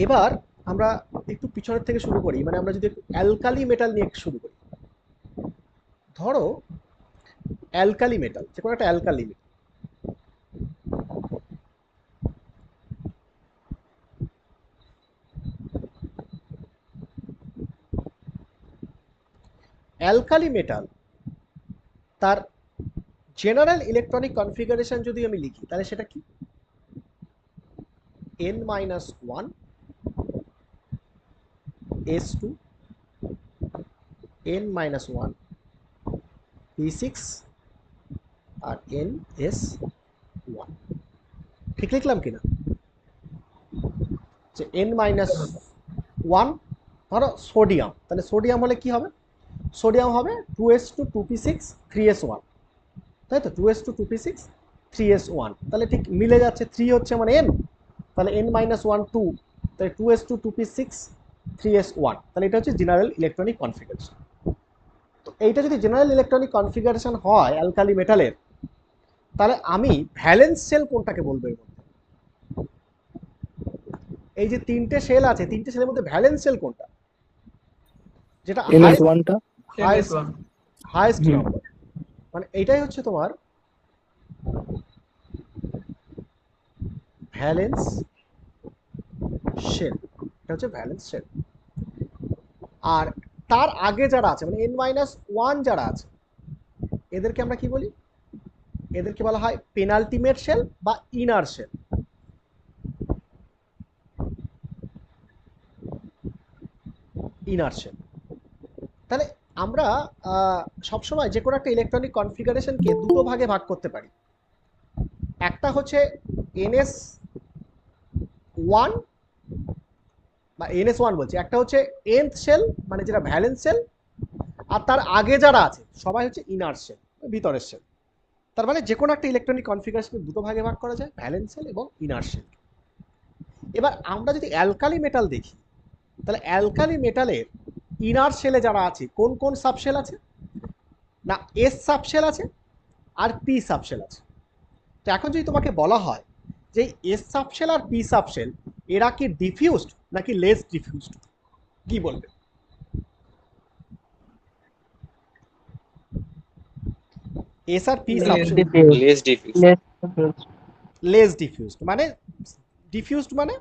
Speaker 1: এবার আমরা একটু পিছনের থেকে শুরু করি, মানে আমরা যদি একটু অ্যালকালি মেটাল নিয়ে শুরু করি। ধরো অ্যালকালি মেটাল, যে কোনো একটা অ্যালকালি মেটাল, অ্যালকালি মেটাল তার জেনারেল ইলেকট্রনিক কনফিগারেশন যদি আমি লিখি তাহলে সেটা কি? N-1 S2 N-1 P6 আর NS1। ঠিক লিখলাম কিনা? যে N-1 ধরো সোডিয়াম, তাহলে সোডিয়াম হলে কি হবে? সোডিয়াম হবে 2S2 2P6 3S1, তাই তো? 2S2 2P6 3S1, তাহলে ঠিক মিলে যাচ্ছে। 3 হচ্ছে মানে N, তাহলে N-1 2, তাহলে 2S2 2P6 3S1, তাহলে এটা হচ্ছে জেনারেল ইলেকট্রনিক কনফিগারেশন। তো এইটা যদি জেনারেল ইলেকট্রনিক কনফিগারেশন হয় অ্যালকালি মেটালের, তাহলে আমি ভ্যালেন্স সেল কোনটাকে বলবো এর মধ্যে? এই যে তিনটে সেল আছে, তিনটে সেলের মধ্যে ভ্যালেন্স সেল কোনটা, যেটা
Speaker 3: NS1টা
Speaker 1: হাইয়েস্ট নাম্বার, মানে এইটাই হচ্ছে তোমার ভ্যালেন্স শেল। এটা হচ্ছে ভ্যালেন্স শেল। আর তার আগে যারা আছে মানে N-1 যারা আছে, এদেরকে আমরা কি বলি? এদেরকে বলা হয় পেনাল্টিমেট শেল বা ইনার শেল। Inner shell. তাহলে আমরা সবসময় যে কোনো একটা ইলেকট্রনিক কনফিগারেশনকে দুটো ভাগে ভাগ করতে পারি। একটা হচ্ছে NS1 বা NS1 বলছি, একটা হচ্ছে nth শেল মানে যেটা ভ্যালেন্স শেল, আর তার আগে যারা আছে সবাই হচ্ছে ইনার শেল, ভিতরের শেল। তার মানে যে কোনো একটা ইলেকট্রনিক কনফিগারেশন দুটো ভাগে ভাগ করা যায়, ভ্যালেন্স শেল এবং ইনার শেল। এবার আমরা যদি অ্যালকালি মেটাল দেখি, তাহলে অ্যালকালি মেটালের ইনার শেলে যারা আছে কোন কোন সাবশেল আছে না, এস সাবশেল আছে আর পি সাবশেল আছে। তো এখন যদি তোমাকে বলা হয় যে এস সাবশেল আর পি সাবশেল এরা কি ডিফিউজড নাকি লেস ডিফিউজড, কি বলবে? এস আর P subshell
Speaker 4: less diffuse.
Speaker 1: Less diffused মানে, ডিফিউজড মানে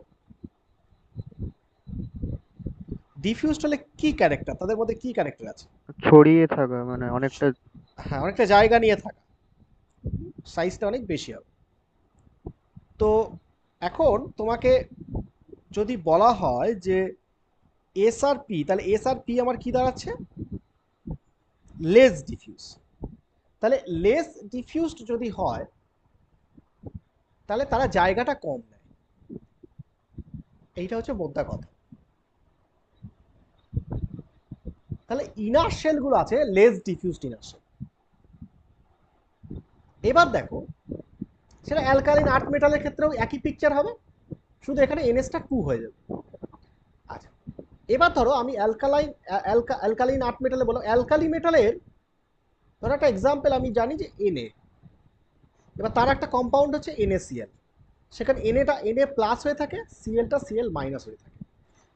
Speaker 1: ডিফিউজড হলে কি ক্যারেক্টার, তাদের মধ্যে কি ক্যারেক্টার আছে?
Speaker 5: ছড়িয়ে থাকা, মানে অনেকটা।
Speaker 1: হ্যাঁ, অনেকটা জায়গা নিয়ে থাকা, সাইজটা অনেক বেশি হবে। তো এখন তোমাকে যদি বলা হয় যে এস আর পি, তাহলে এস আর পি আমার কি দাঁড়াচ্ছে? Less diffuse. তাহলে লেস ডিফিউজড যদি হয় তাহলে তারা জায়গাটা কম নেয়, এইটা হচ্ছে মোদ্দা কথা। তাহলে ইনার শেলগুলো আছে লেস ডিফিউজড ইনার শেল। এবার দেখো সেটা অ্যালকালিন আর্থ মেটালের ক্ষেত্রেও একই পিকচার হবে, শুধু এখানে এনএসটা 2 হয়ে যাবে। আচ্ছা, এবার ধরো আমি অ্যালকালিন আর্থ মেটালে বলো, অ্যালকালি মেটালের ধরো একটা এক্সাম্পল আমি জানি যে Na, এবার তার একটা কম্পাউন্ড হচ্ছে NaCl, সেখানে Na প্লাস হয়ে থাকে, Clটা Cl মাইনাস হয়ে থাকে,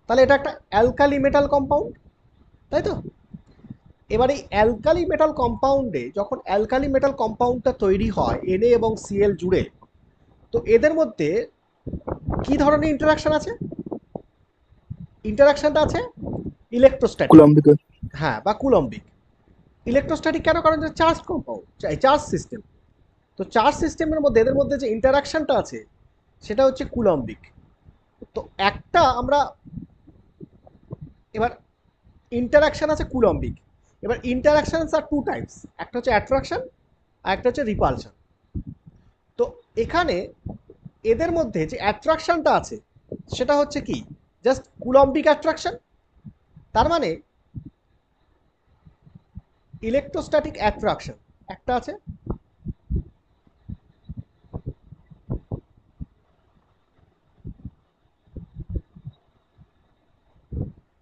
Speaker 1: তাহলে এটা একটা অ্যালকালি মেটাল কম্পাউন্ড, তাই তো? এবার এই অ্যালকালি মেটাল কম্পাউন্ডে যখন অ্যালকালি মেটাল কম্পাউন্ডটা তৈরি হয় Na এবং Cl জুড়ে, তো এদের মধ্যে কি ধরনের ইন্টারাকশন আছে? ইন্টারাকশনটা আছে ইলেকট্রোস্ট্যাটিক,
Speaker 3: কুলম্বিক।
Speaker 1: হ্যাঁ, বা কুলম্বিক। ইলেকট্রোস্ট্যাটিক কেন? কারণ এটা চার্জ কম্পাউন্ড, চার্জ সিস্টেম। তো চার্জ সিস্টেমের মধ্যে এদের মধ্যে যে ইন্টারাকশনটা আছে সেটা হচ্ছে কুলম্বিক। তো একটা আমরা এবার ইন্টারাকশন আছে কুলম্বিক। এবার ইন্টারাকশনস আর টু টাইপস, একটা হচ্ছে অ্যাট্রাকশন আর একটা হচ্ছে রিপালশন। তো এখানে এদের মধ্যে যে অ্যাট্রাকশনটা আছে সেটা হচ্ছে কি, জাস্ট কুলম্বিক অ্যাট্রাকশন। তার মানে ইলেকট্রোস্ট্যাটিক অ্যাট্রাকশন একটা আছে,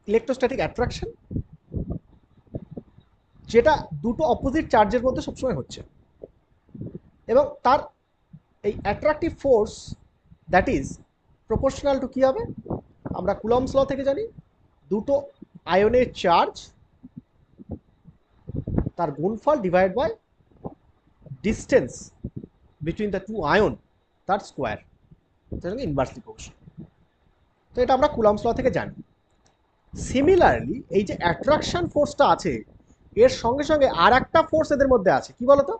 Speaker 1: ইলেকট্রোস্ট্যাটিক অ্যাট্রাকশন যেটা দুটো অপোজিট চার্জের মধ্যে সবসময় হচ্ছে, এবং তার এই attractive force that is proportional to কি হবে, আমরা কুলম্বস ল থেকে জানি, দুটো আয়নের চার্জ তার গুণফল divide by distance between the two আয়ন, তার স্কোয়ার, সেটা ইনভার্সলি প্রপোর্শনাল। তো এটা আমরা কুলম্বস ল থেকে জানি। সিমিলারলি এই যে অ্যাট্রাকশন ফোর্সটা আছে এর সঙ্গে সঙ্গে আর একটা ফোর্স এদের মধ্যে আছে, কি বলতো?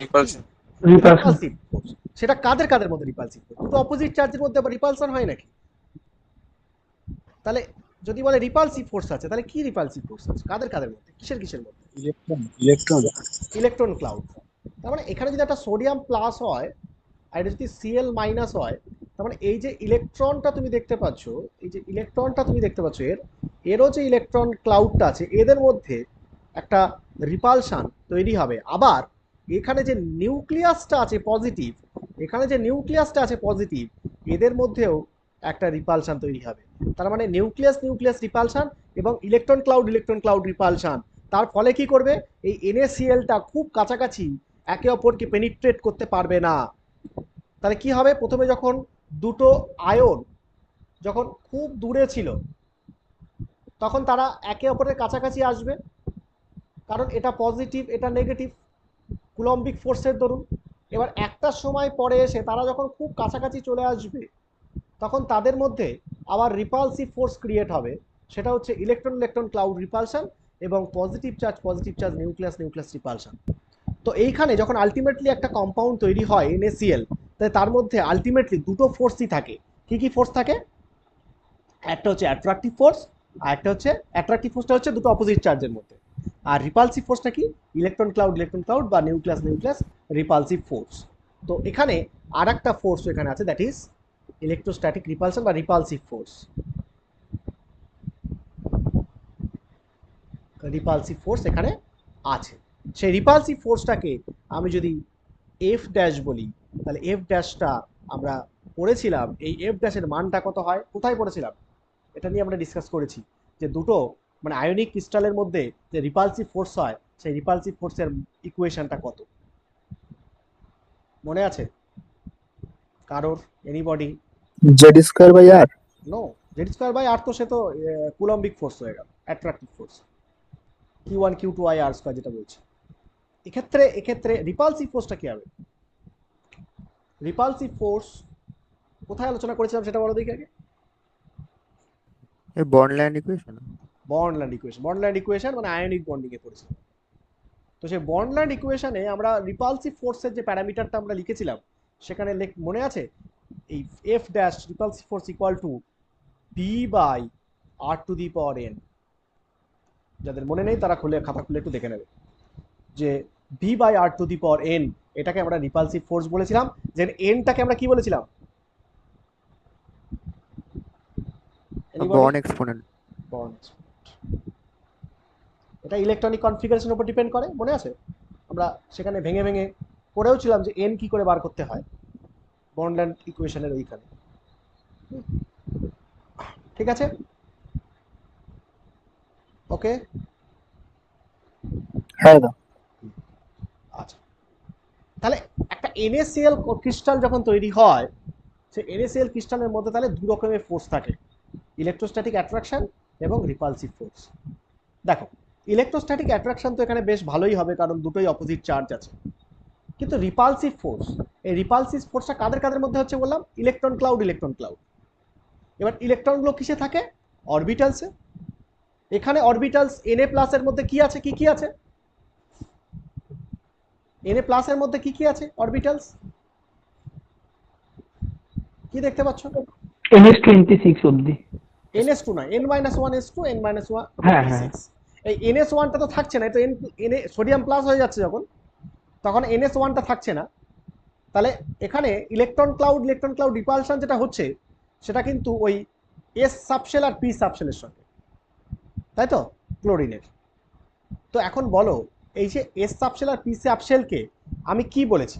Speaker 4: রিপালশন।
Speaker 1: Repulsive force. সেটা কাদের কাদের মধ্যে রিপালসিভ ফোর্স? দুটো অপোজিট চার্জের মধ্যে আবার রিপালশন হয় নাকি? তাহলে যদি বলে রিপালসিভ ফোর্স আছে, তাহলে কি রিপালসিভ ফোর্স আছে কাদের কাদের মধ্যে, কিসের কিসের মধ্যে?
Speaker 3: ইলেকট্রন।
Speaker 1: Electron cloud. তার মানে এখানে যদি একটা সোডিয়াম প্লাস হয় আর এটা যদি Cl মাইনাস হয়, তার মানে এই যে ইলেকট্রনটা তুমি দেখতে পাচ্ছ, এই যে ইলেকট্রনটা তুমি দেখতে পাচ্ছ এরও যে ইলেকট্রন ক্লাউডটা আছে এদের মধ্যে একটা রিপালশন তৈরি হবে। আবার এখানে যে নিউক্লিয়াসটা আছে পজিটিভ, এখানে যে নিউক্লিয়াসটা আছে পজিটিভ, এদের মধ্যেও একটা রিপালশন তৈরি হবে। তার মানে নিউক্লিয়াস নিউক্লিয়াস রিপালশন এবং ইলেকট্রন ক্লাউড রিপালশন। তার ফলে কি করবে, এই NaClটা খুব কাছাকাছি একে অপরকে পেনিট্রেট করতে পারবে না। তাহলে কি হবে, প্রথমে যখন দুটো আয়ন যখন খুব দূরে ছিল তখন তারা একে অপরের কাছাকাছি আসবে, কারণ এটা পজিটিভ এটা নেগেটিভ কুলম্বিক ফোর্সের দরুন। এবার একটা সময় পরে এসে তারা যখন খুব কাছাকাছি চলে আসবে তখন তাদের মধ্যে আবার রিপালসিভ ফোর্স ক্রিয়েট হবে, সেটা হচ্ছে ইলেকট্রন ইলেকট্রন ক্লাউড রিপালশন এবং positive charge nucleus nucleus repulsion. তো এইখানে যখন আলটিমেটলি একটা কম্পাউন্ড তৈরি হয় NaCl, তাই তার মধ্যে আলটিমেটলি দুটো ফোর্সই থাকে। কি কি ফোর্স থাকে? একটা হচ্ছে অ্যাট্রাকটিভ ফোর্স, আর একটা হচ্ছে অ্যাট্রাকটিভ ফোর্সটা হচ্ছে দুটো অপোজিট চার্জের মধ্যে, আর রিপালসিভ ফোর্সটা কি, ইলেকট্রন ক্লাউড বা নিউক্লিয়াস নিউক্লিয়াস রিপালসিভ ফোর্স। তো এখানে আর একটা ফোর্স এখানে আছে, দ্যাট ইজ ইলেকট্রোস্ট্যাটিক রিপালশন বা রিপালসিভ ফোর্স। রিপালসিভ ফোর্স এখানে আছে। সেই রিপালসিভ ফোর্সটাকে আমি যদি এফ ড্যাশ বলি, তাহলে এফ ড্যাশটা আমরা পড়েছিলাম, এই এফ ড্যাশের মানটা কত হয়, কোথায় পড়েছিলাম, এটা নিয়ে আমরা ডিসকাস করেছি যে দুটো মানে আয়নিক ক্রিস্টালের মধ্যে যে রিপালসিভ ফোর্স হয়, সেই রিপালসিভ ফোর্সের ইকুয়েশনটা কত মনে আছে কারোর? Anybody?
Speaker 3: Z square by R.
Speaker 1: No, Z square by R তো সে তো কুলম্বিক ফোর্স হয়ে গেল, attractive force, Q1 Q2 I R square যেটা বলছি। এক্ষেত্রে রিপালসিভ ফোর্সটা কি হবে? রিপালসিভ ফোর্স কোথায় আলোচনা করেছিলাম সেটা বলো দেখি আগে।
Speaker 5: এই বন্ডল্যান্ড ইকুয়েশন।
Speaker 1: বন্ডল্যান্ড ইকুয়েশন মানে আয়নিক বন্ডিং এ পড়েছিলাম। তো সেই বন্ডল্যান্ড ইকুয়েশনে আমরা রিপালসিভ ফোর্সের যে প্যারামিটারটা আমরা লিখেছিলাম, সেখানে মনে আছে এই F dash repulsive force equal to B by R to the power n. যাদের মনে নেই তারা খাতা খুলে একটু দেখে নেবে যে B by R to the power n, এটাকে আমরা রিপালসিভ ফোর্স বলেছিলাম। যে এনটাকে আমরা কি বলেছিলাম?
Speaker 5: Bond exponent.
Speaker 1: এটা ইলেকট্রনিক কনফিগারেশনের উপর ডিপেন্ড করে, মনে আছে? আমরা সেখানে ভেঙে ভেঙে পড়েও ছিলাম যে এন কি করে বার করতে হয় বন্ডল্যান্ড ইকুয়েশনের ওইখানে। ঠিক আছে, ওকে।
Speaker 3: হ্যাঁ দাদা।
Speaker 1: আচ্ছা, তাহলে একটা NaCl ক্রিস্টাল যখন তৈরি হয়, সেই NaCl ক্রিস্টালের মধ্যে তাহলে দু রকমের ফোর্স থাকে, ইলেকট্রোস্ট্যাটিক অ্যাট্রাকশন এবং রিপালসিভ ফোর্স। দেখো, ইলেকট্রোস্ট্যাটিক অ্যাট্রাকশন তো এখানে বেশ ভালোই হবে, কারণ দুটোই অপোজিট চার্জ আছে। কিন্তু রিপালসিভ ফোর্স, এই রিপালসিভ ফোর্সটা কাদের কাদের মধ্যে হচ্ছে বললাম? Electron cloud. এবার ইলেকট্রনগুলো কিসে থাকে? অরবিটালসে। এখানে অরবিটালস Na+ এর মধ্যে কি আছে, কি আছে? Na+ এর মধ্যে কি আছে অরবিটালস? কি দেখতে পাচ্ছ?
Speaker 6: NS26 অবধি।
Speaker 1: NS2 না, N-1s2 N-1
Speaker 6: হ্যাঁ হ্যাঁ।
Speaker 1: এই NS1টা তো থাকছে না, তো সোডিয়াম প্লাস হয়ে যাচ্ছে যখন, তখন NS1টা থাকছে না। তাহলে এখানে ইলেকট্রন ক্লাউড রিপালশন যেটা হচ্ছে, সেটা কিন্তু ওই S সাবশেল আর P সাবশেলের সঙ্গে, তাই তো, ক্লোরিনের। তো এখন বলো, এই যে S সাবশেল আর P সাবশেলকে আমি কি বলেছি,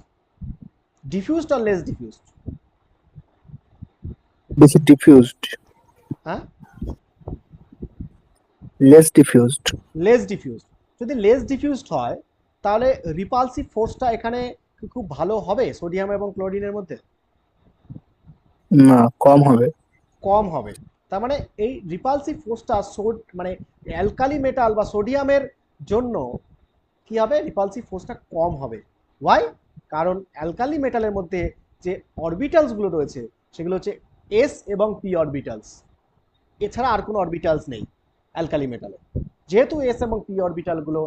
Speaker 1: ডিফিউজড আর লেস ডিফিউজড?
Speaker 3: বেশি ডিফিউজড।
Speaker 1: হ্যাঁ,
Speaker 3: লেস ডিফিউজড।
Speaker 1: Less diffused. যদি লেস ডিফিউজড হয়, তাহলে রিপালসিভ ফোর্সটা এখানে খুব ভালো হবে সোডিয়াম এবং ক্লোরিনের মধ্যে?
Speaker 3: না, কম হবে।
Speaker 1: কম হবে। তার মানে এই রিপালসিভ ফোর্সটা মানে অ্যালকালি মেটাল বা সোডিয়ামের জন্য কি হবে? রিপালসিভ ফোর্সটা কম হবে। ওয়াই? কারণ অ্যালকালি মেটালের মধ্যে যে অরবিটালসগুলো রয়েছে, সেগুলো হচ্ছে S এবং P অরবিটালস, এছাড়া আর কোনো অরবিটালস নেই অ্যালকালি মেটালে। যেহেতু S এবং P অরবিটালগুলো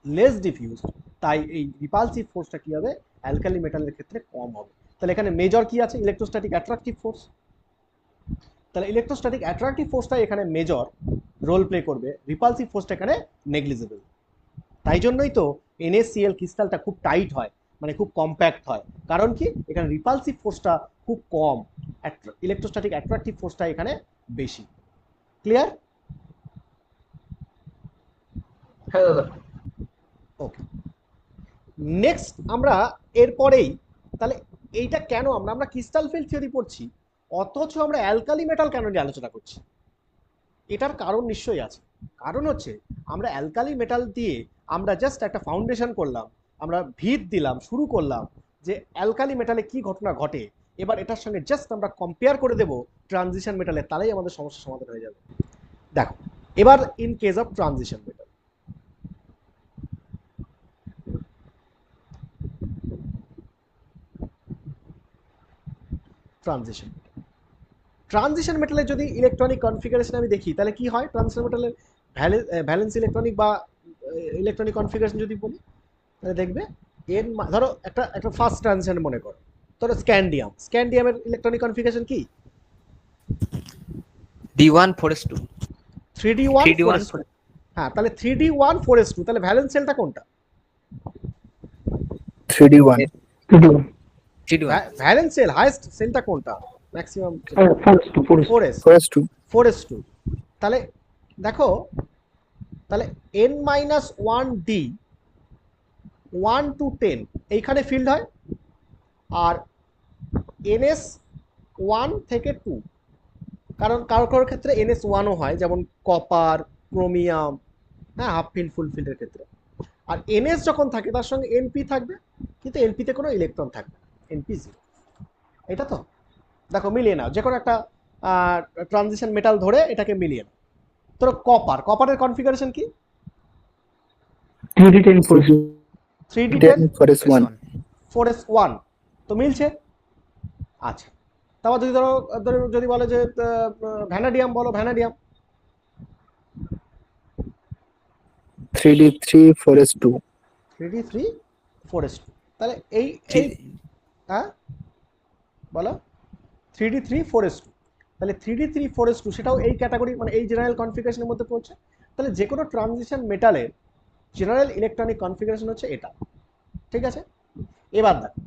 Speaker 1: লেস ডিফিউজড, তাই এই রিপালসিভ ফোর্সটা কি হবে? অ্যালকালি মেটালের ক্ষেত্রে কম হবে। তাহলে এখানে মেজর কি আছে? Electrostatic attractive force. তাহলে ইলেকট্রোস্ট্যাটিক অ্যাট্রাকটিভ ফোর্সটা এখানে মেজর রোল প্লে করবে, রিপালসিভ ফোর্সটা এখানে নেগলিজেবল। তাই জন্যই তো NaCl ক্রিস্টালটা খুব টাইট হয়, মানে খুব কম্প্যাক্ট হয়। কারণ কি? এখানে রিপালসিভ ফোর্সটা খুব কম, ইলেকট্রোস্ট্যাটিক অ্যাট্রাকটিভ ফোর্সটা এখানে বেশি। ক্লিয়ার?
Speaker 2: হ্যাঁ দাদা।
Speaker 1: ওকে, নেক্সট আমরা এরপরেই তাহলে এইটা কেন আমরা ক্রিস্টাল ফিল্ড থিওরি পড়ছি, অথচ আমরা অ্যালকালি মেটাল কেন নিয়ে আলোচনা করছি? এটার কারণ নিশ্চয়ই আছে। কারণ হচ্ছে আমরা অ্যালকালি মেটাল দিয়ে আমরা জাস্ট একটা ফাউন্ডেশন করলাম, আমরা ভিত দিলাম, শুরু করলাম যে অ্যালকালি মেটালে কি ঘটনা ঘটে, এবার এটার সঙ্গে জাস্ট আমরা কম্পেয়ার করে দেব ট্রানজিশন মেটালে, তাহলেই আমাদের সমস্যার সমাধান হয়ে যাবে। দেখো, এবার in case of transition metal, transition মেটালে যদি ইলেকট্রনিক কনফিগারেশন আমি দেখি, তাহলে কি হয়? ট্রানজিশন মেটালের ভ্যালেন্স ইলেকট্রনিক বা ইলেকট্রনিক কনফিগারেশন যদি বলি, তাহলে দেখবে এর ধরো একটা ফার্স্ট ট্রানজিশন মনে করো, ধরো স্ক্যান্ডিয়ামের ইলেকট্রনিক কনফিগারেশন কি?
Speaker 7: D1 4s2
Speaker 1: 3D1 4s2। হ্যাঁ, তাহলে 3D1 4s2, তাহলে ভ্যালেন্স শেলটা কোনটা?
Speaker 3: 3D1।
Speaker 1: ভ্যালেন্স সেল হাইয়েস্ট সেলটা কোনটা maximum
Speaker 6: Forest 2, Forest
Speaker 1: 4s
Speaker 3: Forest 2.
Speaker 1: 4s2 তাহলে দেখো তাহলে n মাইনাস 1d 1 to 10 এইখানে ফিল্ড হয় আর ns 1 থেকে 2 কারণ কারো কারোর ক্ষেত্রে ns 1ও হয় যেমন কপার ক্রোমিয়াম হ্যাঁ হাফ ফিল্ড ফুল ফিল্ডের ক্ষেত্রে আর ns যখন থাকে তার সঙ্গে np থাকবে কিন্তু np তে কোনো ইলেকট্রন থাকবে np 0 এটা তো দেখো মিলিয়ে নাও যে কোনো একটা ট্রানজিশন মেটাল ধরে এটাকে মিলিয়ে নাও ধরো কপারের কনফিগারেশন কি
Speaker 6: 3d10 Forest
Speaker 1: 3d10
Speaker 3: Forest 1.
Speaker 1: 4s1 তো মিলছে আচ্ছা তারপর যদি ধরো যদি বলে যে ভ্যানাডিয়াম বলো vanadium
Speaker 3: 3D3 Forest 2.
Speaker 1: 3d3 4s2 তাহলে এই হ্যাঁ বলো 3d3 4s2 তাহলে 3d3 4s2 সেটাও এই ক্যাটাগরি মানে এই জেনারেল কনফিগারেশনের মধ্যে পড়ছে তাহলে যে কোনো ট্রানজিশন মেটালের জেনারেল ইলেকট্রনিক কনফিগারেশন হচ্ছে এটা ঠিক আছে এবার দেখো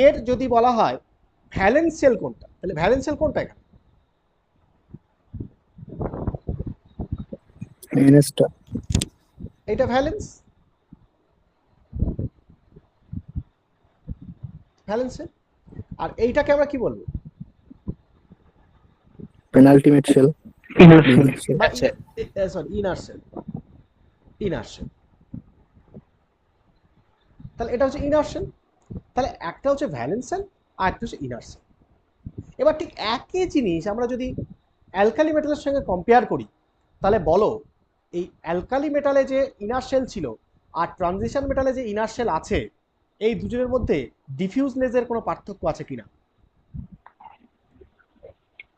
Speaker 1: এর যদি বলা হয় ভ্যালেন্স সেল কোনটা তাহলে ভ্যালেন্স সেল কোনটা এখানে
Speaker 3: NS টা.
Speaker 1: এটা ভ্যালেন্স সেল আর এইটাকে আমরা কি বলবো
Speaker 3: Penultimate shell.
Speaker 6: inner shell.
Speaker 3: Inner shell.
Speaker 1: Sorry inner sell তাহলে এটা হচ্ছে ইনার সেল তাহলে একটা হচ্ছে ভ্যালেন্স সেল আর একটা হচ্ছে ইনার সেল এবার ঠিক একই জিনিস আমরা যদি অ্যালকালি মেটালের সঙ্গে কম্পেয়ার করি তাহলে বলো এই অ্যালকালি মেটালে যে ইনার সেল ছিল আর ট্রানজিশন মেটালে যে ইনার সেল আছে এই দুজনের মধ্যে ডিফিউজনেসের কোনো পার্থক্য আছে কিনা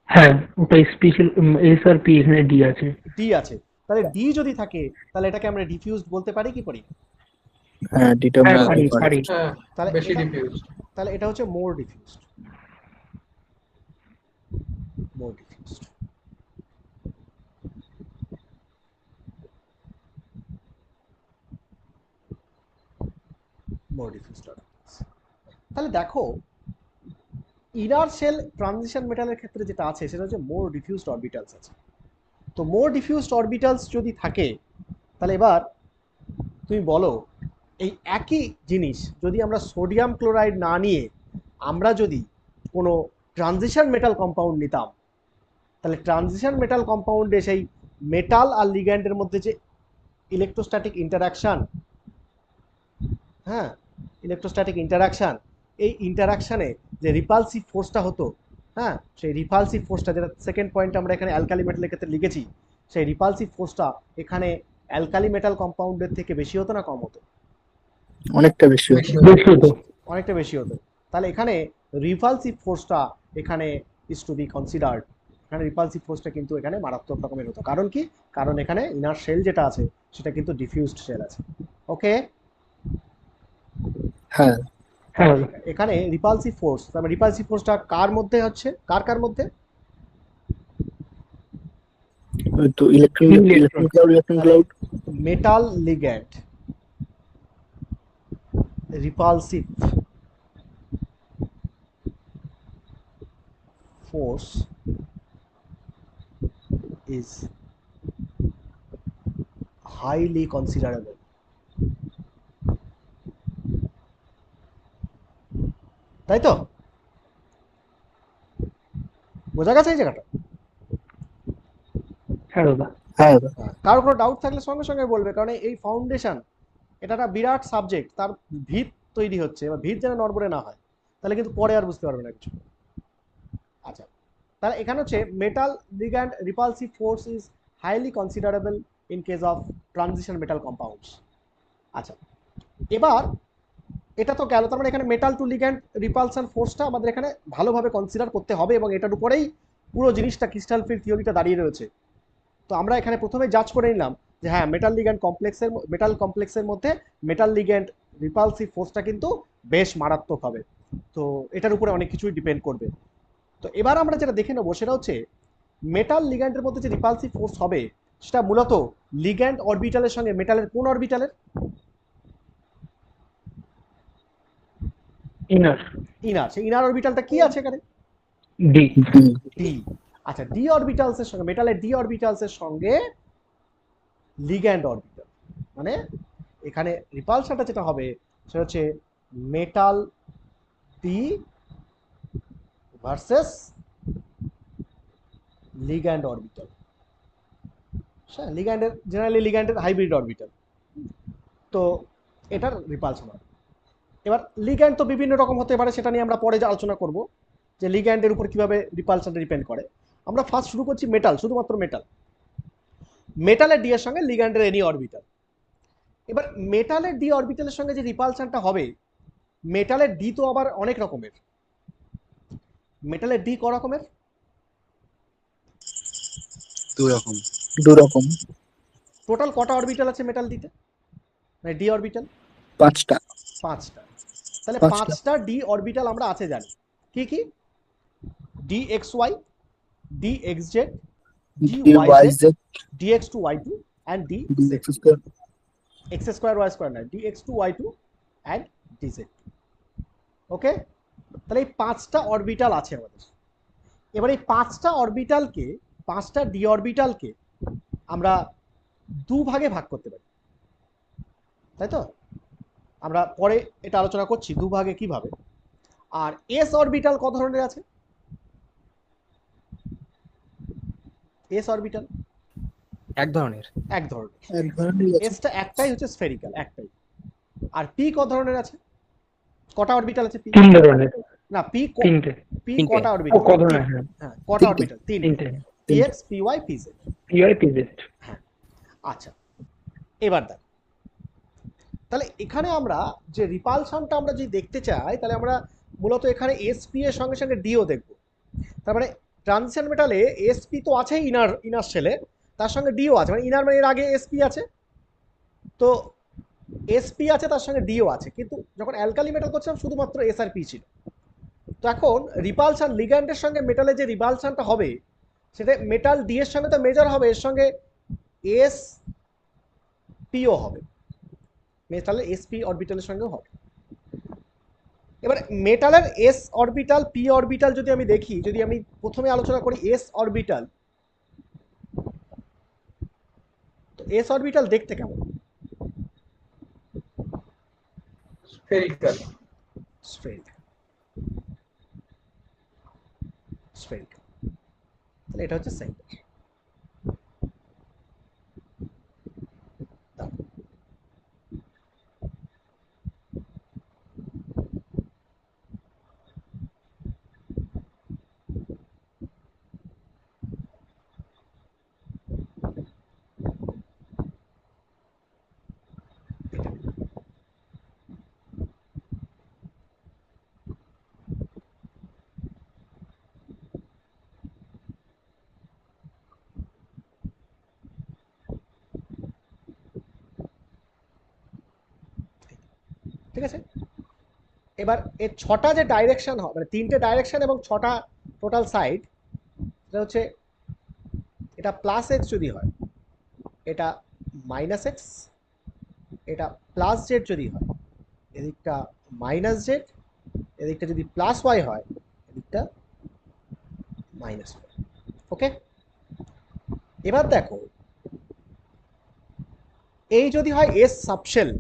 Speaker 6: হ্যাঁ ওটা স্পেশাল এস আর পি এখানে ডি আছে
Speaker 1: ডি আছে তাহলে ডি যদি থাকে তাহলে এটাকে আমরা ডিফিউজড বলতে পারি কি পারি
Speaker 3: হ্যাঁ determine
Speaker 6: হ্যাঁ,
Speaker 3: করতে
Speaker 6: পারি,
Speaker 3: পারি।
Speaker 6: পারি।
Speaker 2: হ্যাঁ
Speaker 1: তাহলে
Speaker 2: বেশি
Speaker 1: এটা-
Speaker 2: ডিফিউজড
Speaker 1: তাহলে এটা হচ্ছে মোর ডিফিউজড তাহলে দেখো ইনার সেল ট্রানজিশন মেটালের ক্ষেত্রে যেটা আছে সেটা হচ্ছে মোর ডিফিউজড অরবিটালস আছে তো মোর ডিফিউজড অরবিটালস যদি থাকে তাহলে এবার তুমি বলো এই একই জিনিস যদি আমরা সোডিয়াম ক্লোরাইড না নিয়ে আমরা যদি কোনো ট্রানজিশন মেটাল কম্পাউন্ড নিতাম তাহলে ট্রানজিশন মেটাল কম্পাউন্ডে সেই মেটাল আর লিগ্যান্ডের মধ্যে যে ইলেকট্রোস্ট্যাটিক ইন্টারাকশন হ্যাঁ ইলেকট্রোস্ট্যাটিক ইন্টারাকশন এই ইন্টারাকশনে যে রিপালসিভ ফোর্সটা হতো হ্যাঁ সেই রিপালসিভ ফোর্সটা যেটা সেকেন্ড পয়েন্ট আমরা এখানে অ্যালকালি মেটালের ক্ষেত্রে লিখেছি সেই রিপালসিভ ফোর্সটা এখানে অ্যালকালি মেটাল কম্পাউন্ডের থেকে বেশি হতো না কম হতো
Speaker 3: অনেকটা বেশি হতো।
Speaker 6: বেশি হতো
Speaker 1: অনেকটা বেশি হতো তাহলে এখানে রিপালসিভ ফোর্সটা এখানে ইজ টু বি কনসিডার্ড এখানে রিপালসিভ ফোর্সটা কিন্তু এখানে মারাত্মক রকমের হতো কারণ কি কারণ এখানে ইনার শেল যেটা আছে সেটা কিন্তু ডিফিউজড শেল আছে ওকে
Speaker 3: হ্যাঁ
Speaker 6: হ্যাঁ
Speaker 1: এখানে রিপালসিভ ফোর্স তারপরে রিপালসিভ ফোর্সটা কার মধ্যে হচ্ছে কার মধ্যে
Speaker 3: ওই তো electron cloud
Speaker 1: metal ligand repulsive force is highly considerable তাই তো বোঝা গেছে এই জায়গাটা
Speaker 6: হ্যাঁ দাদা
Speaker 3: হ্যাঁ
Speaker 1: কারোর কোনো ডাউট থাকলে সঙ্গে সঙ্গে বলবে কারণ এই ফাউন্ডেশন এটা একটা বিরাট সাবজেক্ট তার ভিত তৈরি হচ্ছে এবার ভিত যেন নড়বড়ে না হয় তাহলে কিন্তু পরে আর বুঝতে পারবে না কিছু আচ্ছা তাহলে এখানে হচ্ছে metal ligand repulsive force is highly considerable in case of transition metal compounds আচ্ছা এবার এটা তো গেল তার মানে এখানে মেটাল টু লিগ্যান্ড রিপালশন ফোর্সটা আমাদের এখানে ভালোভাবে কনসিডার করতে হবে এবং এটার উপরেই পুরো জিনিসটা ক্রিস্টাল ফিল্ড থিওরিটা দাঁড়িয়ে রয়েছে তো আমরা এখানে প্রথমে জাজ করে নিলাম যে হ্যাঁ মেটাল কমপ্লেক্সের মধ্যে মেটাল লিগ্যান্ড রিপালসিভ ফোর্সটা কিন্তু বেশ মারাত্মক হবে তো এটার উপরে অনেক কিছুই ডিপেন্ড করবে তো এবার আমরা যেটা দেখে নেবো সেটা হচ্ছে মেটাল লিগ্যান্ডের মধ্যে যে রিপালসিভ ফোর্স হবে সেটা মূলত লিগ্যান্ড অরবিটালের সঙ্গে মেটালের কোন অরবিটালের
Speaker 6: ইনার
Speaker 1: ইনার, সেই ইনার অরবিটালটা কি আছে এখানে?
Speaker 6: ডি।
Speaker 1: ডি। আচ্ছা, ডি অরবিটালস এর সঙ্গে, মেটালের ডি অরবিটালস এর সঙ্গে লিগ্যান্ড অরবিটাল, মানে এখানে রিপালশনটা যেটা হবে সেটা হচ্ছে metal D versus ligand orbital. হ্যাঁ, লিগ্যান্ডের জেনারেলি লিগ্যান্ডের হাইব্রিড অরবিটাল, তো এটার রিপালশন হবে। এবার লিগ্যান্ড তো বিভিন্ন রকম হতে পারে, সেটা নিয়ে আমরা পরে আলোচনা করব যে লিগ্যান্ডের উপর কিভাবে রিপালশনটা ডিপেন্ড করে। আমরা ফার্স্ট শুরু করছি মেটাল, শুধুমাত্র মেটাল। মেটালের ডি এর সঙ্গে লিগ্যান্ডের এনি অরবিটাল। এবার মেটালের ডি অরবিটালের সঙ্গে যে রিপালশনটা হবে, মেটালের ডি তো আবার অনেক রকমের। মেটালের ডি ক রকমের?
Speaker 3: দু রকম।
Speaker 1: টোটাল কটা অরবিটাল আছে মেটাল ডিতে, মানে ডি অরবিটাল?
Speaker 3: 5টা।
Speaker 1: 5টা। তাহলে
Speaker 3: 5টা।
Speaker 1: 5টা ডি অরবিটাল আমরা আছে জানি, কি কি? D X Y, D X Z, D Y
Speaker 3: DYZ,
Speaker 1: Z, D X two Y two and D Z.
Speaker 3: DX square।
Speaker 1: X square Y square নয়, D X two Y two and D Z. Okay, তাহলে এই 5টা orbital আছে আমাদের। এবার এই 5টা অরবিটালকে, 5টা ডি অরবিটালকে আমরা দুভাগে ভাগ করতে পারি, তাই তো? আমরা পরে এটা আলোচনা করছি দুভাগে কিভাবে। আর এস অরবিটাল কত ধরনের আছে? এস অরবিটাল
Speaker 7: এক ধরনের।
Speaker 1: এক ধরনের।
Speaker 3: এক ধরনের আছে।
Speaker 1: এসটা একটাই হচ্ছে স্ফেরিক্যাল, একটাই। আর পি কত ধরনের আছে? কটা অরবিটাল আছে পি?
Speaker 6: 3 ধরনের।
Speaker 1: না, পি
Speaker 6: তিনটে।
Speaker 1: পি
Speaker 7: তিনটে।
Speaker 1: কটা
Speaker 6: ও
Speaker 1: অরবিটাল?
Speaker 6: কত ধরনের? হ্যাঁ,
Speaker 1: হ্যাঁ, কটা
Speaker 3: তিনটে।
Speaker 1: অরবিটাল? তিনটে।
Speaker 6: তিনটে।
Speaker 1: P x, p y, p z.
Speaker 6: Pi p z.
Speaker 1: হ্যাঁ, আচ্ছা। এবার দেখ, তাহলে এখানে আমরা যে রিপালশনটা আমরা যদি দেখতে চাই, তাহলে আমরা মূলত এখানে এসপি এর সঙ্গে সঙ্গে ডিও দেখব। তার মানে ট্রানজিশন মেটালে এসপি তো আছেই ইনার ইনার শেলে, তার সঙ্গে ডিও আছে, মানে ইনার মানে এর আগে এসপি আছে, তো এসপি আছে তার সঙ্গে ডিও আছে। কিন্তু যখন অ্যালকালি মেটাল করছিলাম শুধুমাত্র এস আর পি ছিল। তো এখন রিপালশন লিগ্যান্ডের সঙ্গে মেটালে যে রিপালশনটা হবে, সেটা মেটাল ডি এর সঙ্গে তো মেজর হবে, এর সঙ্গে এস পিও হবে, মেটালের এসপি অরবিটালের সঙ্গেও হবে। এবার মেটালের এস অরবিটাল পি অরবিটাল যদি আমি দেখি, যদি আমি প্রথমে আলোচনা করি এস অরবিটাল, তো এস অরবিটাল দেখতে কেমন?
Speaker 2: স্ফেরিক্যাল।
Speaker 1: স্ফেরিক্যাল। স্ফেরিক্যাল, তাহলে এটা হচ্ছে সেন্টার। ঠিক আছে, এবার এর 6টা যে ডাইরেকশন হয়, মানে 3টে ডাইরেকশন এবং 6টা টোটাল সাইড, এটা হচ্ছে, এটা প্লাস এক্স যদি হয়, এটা মাইনাস এক্স, এটা প্লাস জেড যদি হয়, এদিকটা মাইনাস জেড, এদিকটা যদি প্লাস ওয়াই হয়, এদিকটা মাইনাস ওয়াই। ওকে, এবার দেখো, এই যদি হয় এস সাবশেল,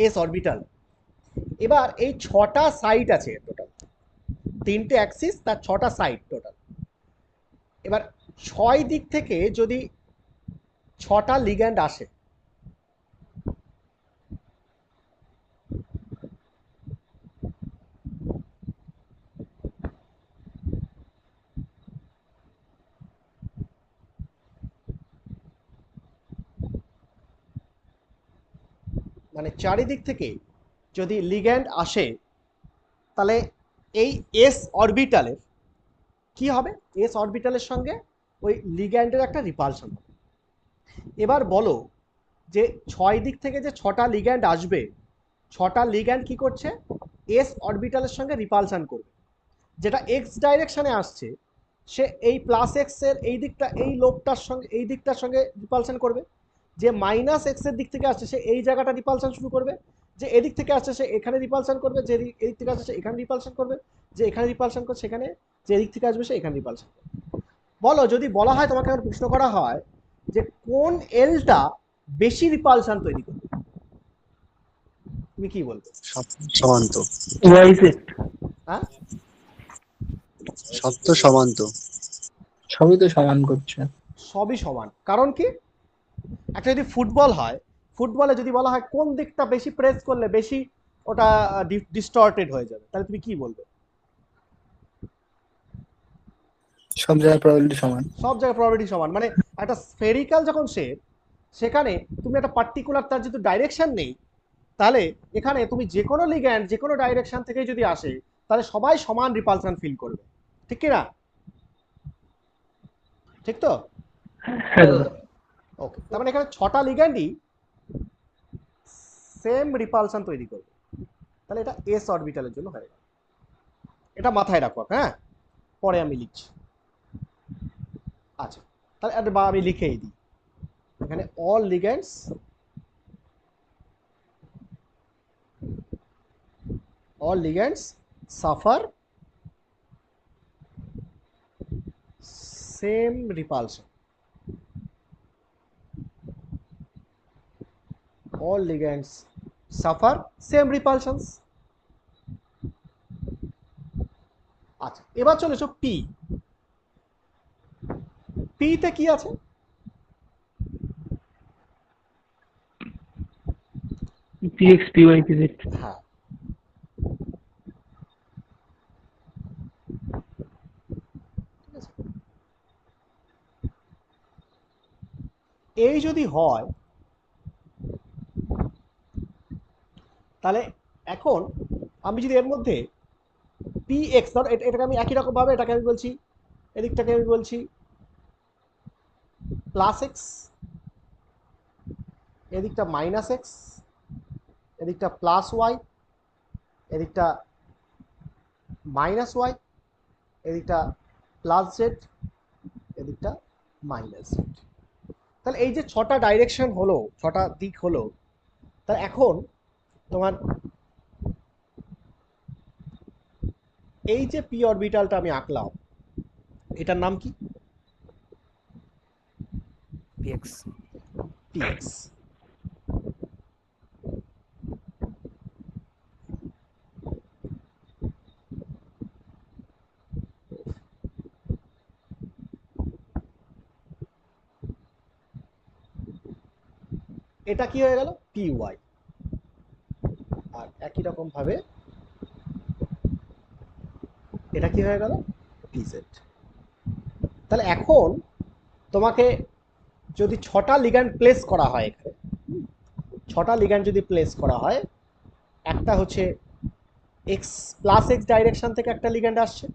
Speaker 1: এস অরবিটাল, এবার এই 6টা সাইড আছে টোটাল, 3টে অ্যাক্সিস তার 6টা সাইড টোটাল। এবার 6 দিক থেকে যদি 6টা লিগ্যান্ড আসে, মানে চারিদিক থেকে যদি লিগ্যান্ড আসে, তাহলে এই এস অরবিটালের কি হবে? এস অরবিটালের সঙ্গে ওই লিগ্যান্ডের একটা রিপালশন হবে। এবার বলো যে 6 দিক থেকে যে 6টা লিগ্যান্ড আসবে, 6টা লিগ্যান্ড কি করছে? এস অরবিটালের সঙ্গে রিপালশন করবে। যেটা এক্স ডাইরেকশনে আসছে, সে এই প্লাস এক্স এর এই দিকটা, এই লোকটার সঙ্গে, এই দিকটার সঙ্গে রিপালশন করবে। যে মাইনাস এক্স এর দিক থেকে আসছে, সে এই জায়গাটা রিপালশন শুরু করবে। যে এদিক থেকে আসছে সে এখানে রিপালশন করবে, যে এদিক থেকে আসছে সে এখানে রিপালশন করবে, যে এখানে রিপালশন করছে সেখানে, যে এদিক থেকে আসবে সে এখানে রিপালশন করবে। বলো যদি বলা হয় তোমাকে এখন প্রশ্ন করা হয় যে কোন এলটা বেশি রিপালশন তৈরি করবে, তুমি কি বলবে?
Speaker 3: সব সমান তো,
Speaker 6: ওয়াই জেড।
Speaker 1: হ্যাঁ,
Speaker 3: সব তো সমান তো।
Speaker 5: সবই তো সমান করছে।
Speaker 1: সবই সমান। কারণ কি, একটা যদি ফুটবল হয়, ফুটবলে যদি বলা হয় কোন দিকটা বেশি প্রেস করলে বেশি ওটা ডিস্টর্টেড হয়ে যাবে, তাহলে তুমি কি বলবে?
Speaker 3: সব জায়গায় প্রবাবিলিটি সমান।
Speaker 1: সব জায়গায় প্রবাবিলিটি সমান। মানে একটা স্ফেরিক্যাল যখন শেপ, সেখানে তুমি একটা পার্টিকুলার তার যদি ডাইরেকশন নেই, তাহলে এখানে তুমি যে কোনো লিগ্যান্ড যে কোনো ডাইরেকশন থেকে যদি আসে তাহলে সবাই সমান রিপালশন ফিল করবে, ঠিক কি না? ঠিক তো?
Speaker 6: হ্যাঁ দাদা।
Speaker 1: ওকে, তার মানে এখানে 6টা লিগ্যান্ডই সেম রিপালশন তৈরি করবে, তাহলে এটা এস অরবিটালের জন্য হয়ে গেল। এটা মাথায় রাখো, হ্যাঁ, পরে আমি লিখছি। আচ্ছা, তাহলে বা আমি লিখেই দিই এখানে all লিগ্যান্ডস suffer same repulsion. All ligands suffer same repulsions. আচ্ছা, এবার চলে এসো পি। পি তে কি আছে?
Speaker 6: PX PY PZ.
Speaker 1: হ্যাঁ, এই যদি হয় তাহলে এখন আমি যদি এর মধ্যে পি এক্স, ধর এটাকে আমি একই রকম ভাবে এটাকে আমি বলছি, এদিকটাকে আমি বলছি প্লাস এক্স, এদিকটা মাইনাস এক্স, এদিকটা প্লাস ওয়াই, এদিকটা মাইনাস ওয়াই, এদিকটা প্লাস জেড, এদিকটা মাইনাস জেড। তাহলে এই যে 6টা ডাইরেকশন হলো, 6টা দিক হলো, তাহলে এখন তোমার এই যে পি অরবিটালটা আমি আঁকলাম এটার নাম কি?
Speaker 7: পিএক্স।
Speaker 1: পিএক্স। এটা কি হয়ে গেল? P Y. আর একই রকম ভাবে এটা কি হয়ে গেল? P Z. তাহলে এখন তোমাকে যদি 6টা লিগ্যান্ড প্লেস করা হয় এখানে, 6টা লিগ্যান্ড যদি প্লেস করা হয়, একটা হচ্ছে এক্স প্লাস এক্স ডাইরেকশন থেকে একটা লিগ্যান্ড আসছে,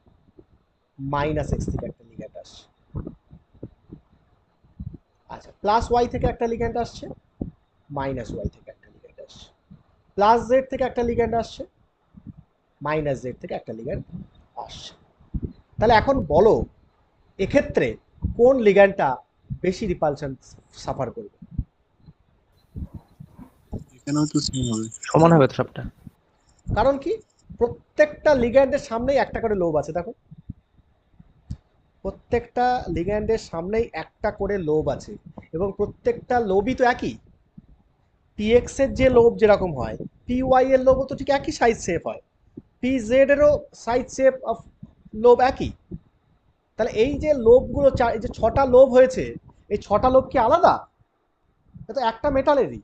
Speaker 1: মাইনাস এক্স থেকে একটা লিগ্যান্ড আসছে, আচ্ছা প্লাস ওয়াই থেকে একটা লিগ্যান্ড আসছে, মাইনাস ওয়াই থেকে একটা লিগ্যান্ড আসছে, প্লাস জেড থেকে একটা লিগ্যান্ড আসছে, মাইনাস জেড থেকে একটা লিগ্যান্ড আসছে। তাহলে এখন বলো এক্ষেত্রে কোন লিগ্যান্ডটা বেশি রিপালশন সাফার করবে?
Speaker 3: এখানেও তো সেম হবে।
Speaker 7: সমান হবে তো সবটা।
Speaker 1: কারণ কি, প্রত্যেকটা লিগ্যান্ডের সামনেই একটা করে লোব আছে, দেখো প্রত্যেকটা লিগ্যান্ডের সামনেই একটা করে লোব আছে, এবং প্রত্যেকটা লোবই তো একই। পিএক্স এর যে লোব যেরকম হয়, পি ওয়াই এর লোবও তো ঠিক একই সাইজ শেপ হয়, পি জেড এরও সাইজ শেপ অফ লোব একই। তাহলে এই যে লোবগুলো, এই যে 6টা লোব হয়েছে, এই 6টা লোব কি আলাদা? এটা তো একটা মেটালেরই,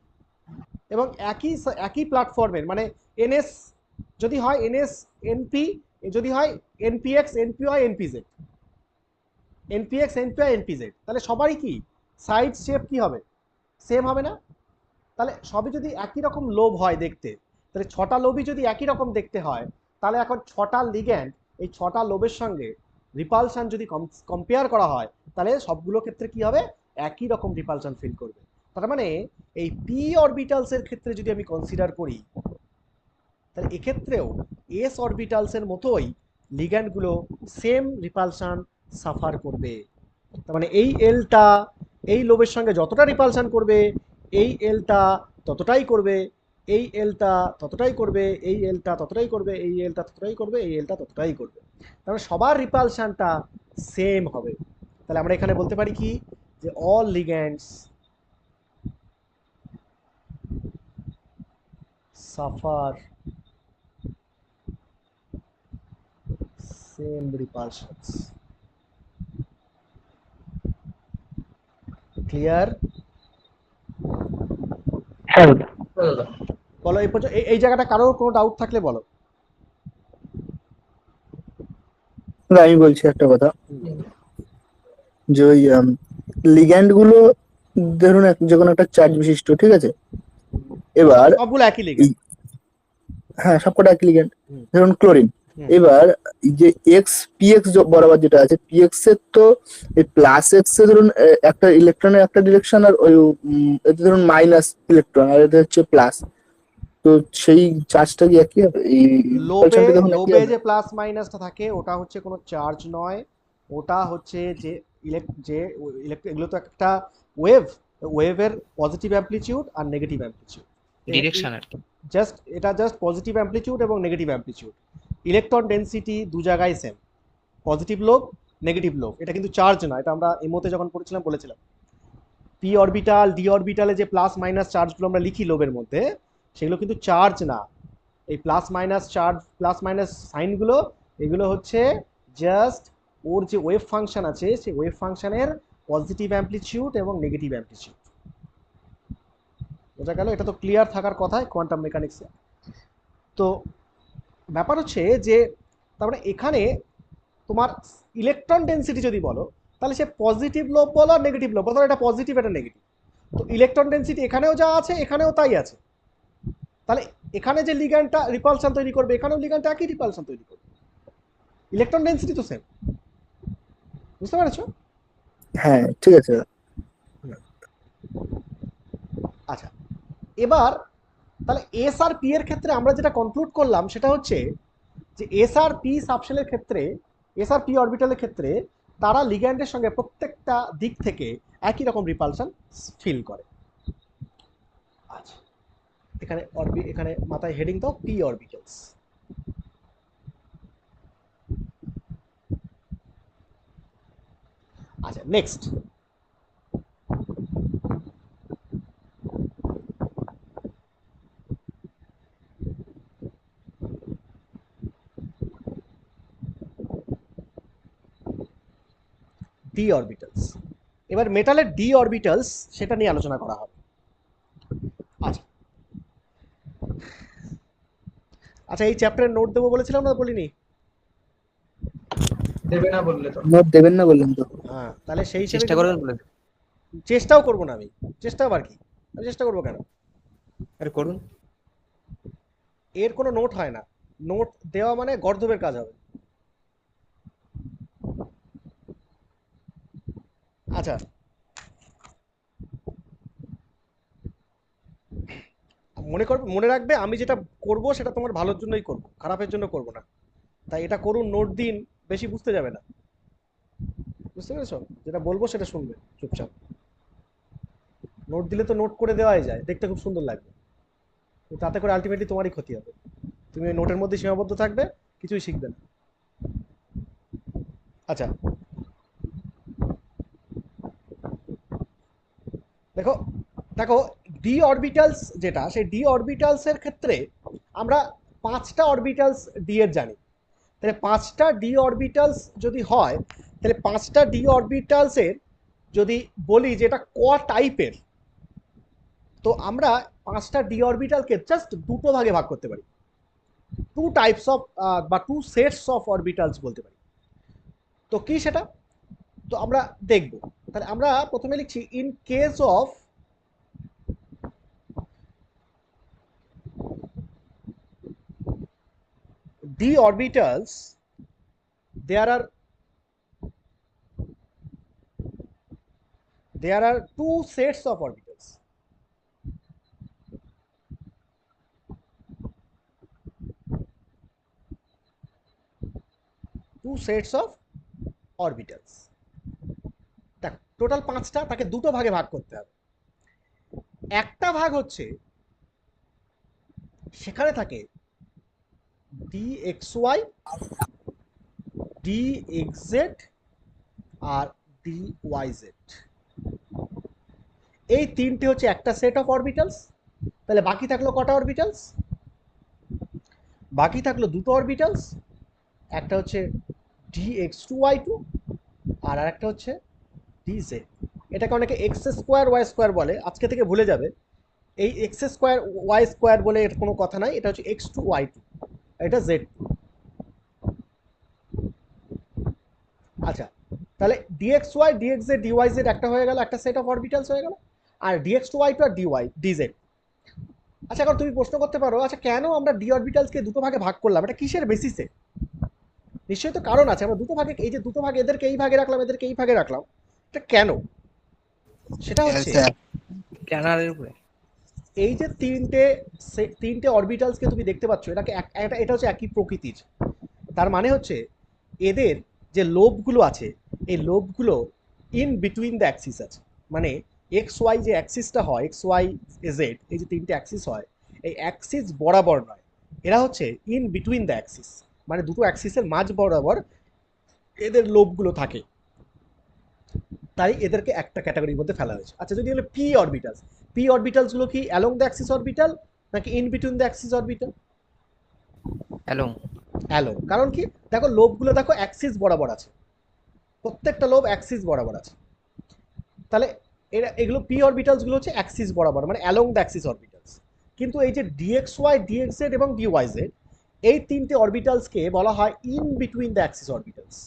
Speaker 1: এবং একই একই প্ল্যাটফর্মের, মানে এনএস যদি হয় এনএস এনপি, যদি হয় এনপিএক্স এনপিওয়াই এনপিজেড, এনপিএক্স এনপিওয়াই এনপিজেড, তাহলে সবারই কি সাইড শেপ কি হবে? সেম হবে না? তাহলে সবই যদি একই রকম লোব হয় দেখতে, তাহলে 6টা লোবই যদি একই রকম দেখতে হয়, তাহলে এখন 6টা লিগ্যান্ড এই 6টা লোবের সঙ্গে রিপালশন যদি কম্পেয়ার করা হয়, তাহলে সবগুলো ক্ষেত্রে কি হবে? একই রকম রিপালশন ফিল করবে। তার মানে এই পি অরবিটালসের ক্ষেত্রে যদি আমি কনসিডার করি, তাহলে এক্ষেত্রেও এস অরবিটালসের মতোই লিগ্যান্ডগুলো সেম রিপালশন সাফার করবে। তার মানে এই এলটা এই লোবের সঙ্গে যতটা রিপালশন করবে, এই এলটা ততটাই করবে এই এলটা ততটাই করবে, এই এলটা ততটাই করবে, এই এলটা ততটাই করবে, এই এলটা ততটাই করবে। তাহলে সবার রিপালশনটা সেম হবে। তাহলে আমরা এখানে বলতে পারি কি, যে all ligands suffer same repulsions. Clear?
Speaker 6: হ্যাঁ দাদা।
Speaker 2: দাদা
Speaker 1: বলো এই পর্যন্ত, এই জায়গাটা কারোর কোনো ডাউট থাকলে বলো।
Speaker 3: না, আমি বলছি একটা কথা,
Speaker 2: হুম,
Speaker 3: যে ওই লিগ্যান্ড গুলো ধরুন যে কোনো একটা চার্জ বিশিষ্ট, ঠিক আছে? এবার
Speaker 1: সবগুলো একই লিগ্যান্ড।
Speaker 3: হ্যাঁ, সবকটা এক লিগ্যান্ড।
Speaker 1: হুম।
Speaker 3: ধরুন ক্লোরিন।
Speaker 1: হুম।
Speaker 3: এবার এই যে এক্স পিএক্স বরাবর যেটা আছে, পিএক্স এর তো এই প্লাস এক্স এ ধরুন একটা ইলেকট্রনের একটা ডিরেকশন, আর ওই এতে ধরুন মাইনাস ইলেকট্রন, আর এটা হচ্ছে প্লাস। তো সেই চার্জটা কি একই হবে? এই
Speaker 1: লোবে
Speaker 3: repulsion টা তখন একই
Speaker 1: লোবে
Speaker 3: হবে?
Speaker 1: যে প্লাস মাইনাসটা থাকে ওটা হচ্ছে কোনো চার্জ নয়, ওটা হচ্ছে যে এগুলো তো একটা ওয়েভ, ওয়েভের পজিটিভ অ্যামপ্লিটিউড আর নেগেটিভ অ্যামপ্লিটিউড।
Speaker 7: ডিরেকশন আর কি।
Speaker 1: জাস্ট এটা জাস্ট পজিটিভ অ্যামপ্লিটিউড এবং নেগেটিভ অ্যামপ্লিটিউড। ইলেকট্রন ডেনসিটি দু জায়গায় same, positive lobe negative lobe. এটা কিন্তু চার্জ না, এটা আমরা এমোতে যখন পড়েছিলাম বলেছিলাম। পি অরবিটাল ডি অরবিটালে যে প্লাস মাইনাস চার্জগুলো আমরা লিখি লোবের মধ্যে, সেগুলো কিন্তু চার্জ না। এই plus minus charge, plus minus সাইনগুলো, এগুলো হচ্ছে জাস্ট ওর যে ওয়েভ ফাংশন আছে সেই ওয়েভ ফাংশনের পজিটিভ অ্যামপ্লিটিউড এবং নেগেটিভ অ্যামপ্লিটিউড। বোঝা গেল? এটা তো ক্লিয়ার থাকার কথাই কোয়ান্টাম মেকানিক্সে। তো ব্যাপার হচ্ছে যে তার মানে এখানে তোমার ইলেকট্রন ডেন্সিটি যদি বলো, তাহলে সে পজিটিভ লোব বলো আর নেগেটিভ লোব বলো, এটা পজিটিভ এটা নেগেটিভ। তো ইলেকট্রন ডেন্সিটি এখানেও যা আছে এখানেও তাই আছে। তাহলে এখানে যে লিগ্যান্ডটা রিপালশন তৈরি করবে, এখানেও লিগ্যান্ডটা একই রিপালশন তৈরি করবে। ইলেকট্রন ডেন্সিটি তো সেম। বুঝতে পেরেছো?
Speaker 3: হ্যাঁ, ঠিক আছে।
Speaker 1: আচ্ছা, এবার তাহলে এস আর পি এর ক্ষেত্রে আমরা যেটা কনক্লুড করলাম সেটা হচ্ছে যে এস আর পি সাবশেলের ক্ষেত্রে, এস আর পি অরবিটালের ক্ষেত্রে তারা লিগ্যান্ডের সঙ্গে প্রত্যেকটা দিক থেকে একই রকম রিপালশন ফিল করে। আচ্ছা, এখানে এখানে মাথায় হেডিং দাও পি অরবিটালস। আচ্ছা, নেক্সট ডি অরবিটালস। এবার মেটালের ডি অরবিটালস সেটা নিয়ে আলোচনা করা হবে। আচ্ছা আচ্ছা, এই চ্যাপ্টারের নোট দেবো বলেছিলাম না, বলিনি?
Speaker 2: দেবে না বললে তো।
Speaker 3: নোট দেবেন না বললেন তো?
Speaker 1: হ্যাঁ, তাহলে সেই হিসেবে
Speaker 7: চেষ্টা করবেন বলে।
Speaker 1: চেষ্টাও করবো না আমি। চেষ্টা আবার কি, আমি চেষ্টা করবো কেন?
Speaker 7: আরে করুন।
Speaker 1: এর কোনো নোট হয় না। নোট দেওয়া মানে গর্ধবের কাজ হবে। আচ্ছা, মনে রাখবে আমি যেটা করব সেটা তোমার ভালোর জন্যই করব, খারাপের জন্য করব না। তাই এটা করুন, নোট দিন, বেশি বুঝতে যাবে না। বুঝতে পেরেছো? যেটা বলবো সেটা শুনবে চুপচাপ। নোট দিলে তো নোট করে দেওয়াই যায়, দেখতে খুব সুন্দর লাগবে, কিন্তু তাতে করে আলটিমেটলি তোমারই ক্ষতি হবে। তুমি ওই নোটের মধ্যে সীমাবদ্ধ থাকবে, কিছুই শিখবে না। আচ্ছা, দেখো দেখো ডি অরবিটালস যেটা, সেই ডি অরবিটালসের ক্ষেত্রে আমরা 5টা অরবিটালস ডি এর জানি। তাহলে 5টা ডি অরবিটালস যদি হয়, তাহলে 5টা ডি অরবিটালসের যদি বলি যে এটা ক টাইপের, তো আমরা 5টা ডি অরবিটালকে জাস্ট দুটো ভাগে ভাগ করতে পারি। টু টাইপস অফ বা টু সেটস অফ অরবিটালস বলতে পারি। তো কি সেটা? তো আমরা দেখব। তাহলে আমরা প্রথমে লিখছি in case of d orbitals there are two sets of orbitals. Two sets of orbitals. দেখ, টোটাল 5টা, তাকে দুটো ভাগে ভাগ করতে হবে। একটা ভাগ হচ্ছে সেখানে থাকে dxy, dxz আর dyz। এই তিনটে হচ্ছে একটা সেট অফ অরবিটালস। তাহলে বাকি থাকলো কটা অরবিটালস? বাকি থাকলো দুটো অরবিটালস, একটা হচ্ছে dx2y2 আর আরেকটা হচ্ছে dz। এটাকে অনেকে এক্স স্কোয়ার ওয়াই স্কোয়ার বলে, আজকে থেকে ভুলে যাবে। এই এক্স স্কোয়ার ওয়াই স্কোয়ার বলে এর কোনো কথা নাই, এটা হচ্ছে x2y2, এটা z। আচ্ছা, তাহলে dxy dxz dyz একটা হয়ে গেল, একটা সেট অফ অরবিটালস হয়ে গেল। আর dx2y2 আর dz। আচ্ছা, এখন তুমি প্রশ্ন করতে পারো, আচ্ছা কেন আমরা ডি অরবিটালসকে দুটো ভাগে ভাগ করলাম, এটা কিসের বেসিসে? নিশ্চয়ই তো কারণ আছে। আমরা দুটো ভাগে, এই যে দুটো ভাগে, এদেরকে এই ভাগে রাখলাম, এদেরকে এই ভাগে রাখলাম, এটা কেন? সেটা হচ্ছে
Speaker 7: ক্যানারের উপরে।
Speaker 1: এই যে তিনটে অরবিটালসকে তুমি দেখতে পাচ্ছ, এটা হচ্ছে একই প্রকৃতির। তার মানে হচ্ছে এদের যে লোবগুলো আছে, এই লোবগুলো ইন বিটুইন দ্য অ্যাক্সিস আছে। মানে এক্স ওয়াই যে অ্যাক্সিসটা হয়, এক্স ওয়াই জেড, এই যে তিনটে অ্যাক্সিস হয়, এই অ্যাক্সিস বরাবর নয়, এরা হচ্ছে ইন বিটুইন দ্য অ্যাক্সিস, মানে দুটো অ্যাক্সিসের মাঝ বরাবর এদের লোবগুলো থাকে। তাই এদেরকে একটা ক্যাটাগরির মধ্যে ফেলা হয়েছে। আচ্ছা, যদি হলো পি অরবিটালস গুলো কি অ্যালং দ্য অ্যাক্সিস অরবিটাল নাকি in between the Axis orbital?
Speaker 7: Along.
Speaker 1: Along. কারণ কি? দেখো লোবগুলো দেখো অ্যাক্সিস বরাবর আছে, প্রত্যেকটা লোব অ্যাক্সিস বরাবর আছে। তাহলে এগুলো পি অরবিটালস গুলো হচ্ছে অ্যাক্সিস বরাবর, মানে অ্যালং দ্য অ্যাক্সিস অরবিটালস। কিন্তু এই যে ডিএক্সওয়াই ডিএক্সজেড এবং ডিওয়াইজেড, এই তিনটে অরবিটালসকে বলা হয় in between the axis orbitals.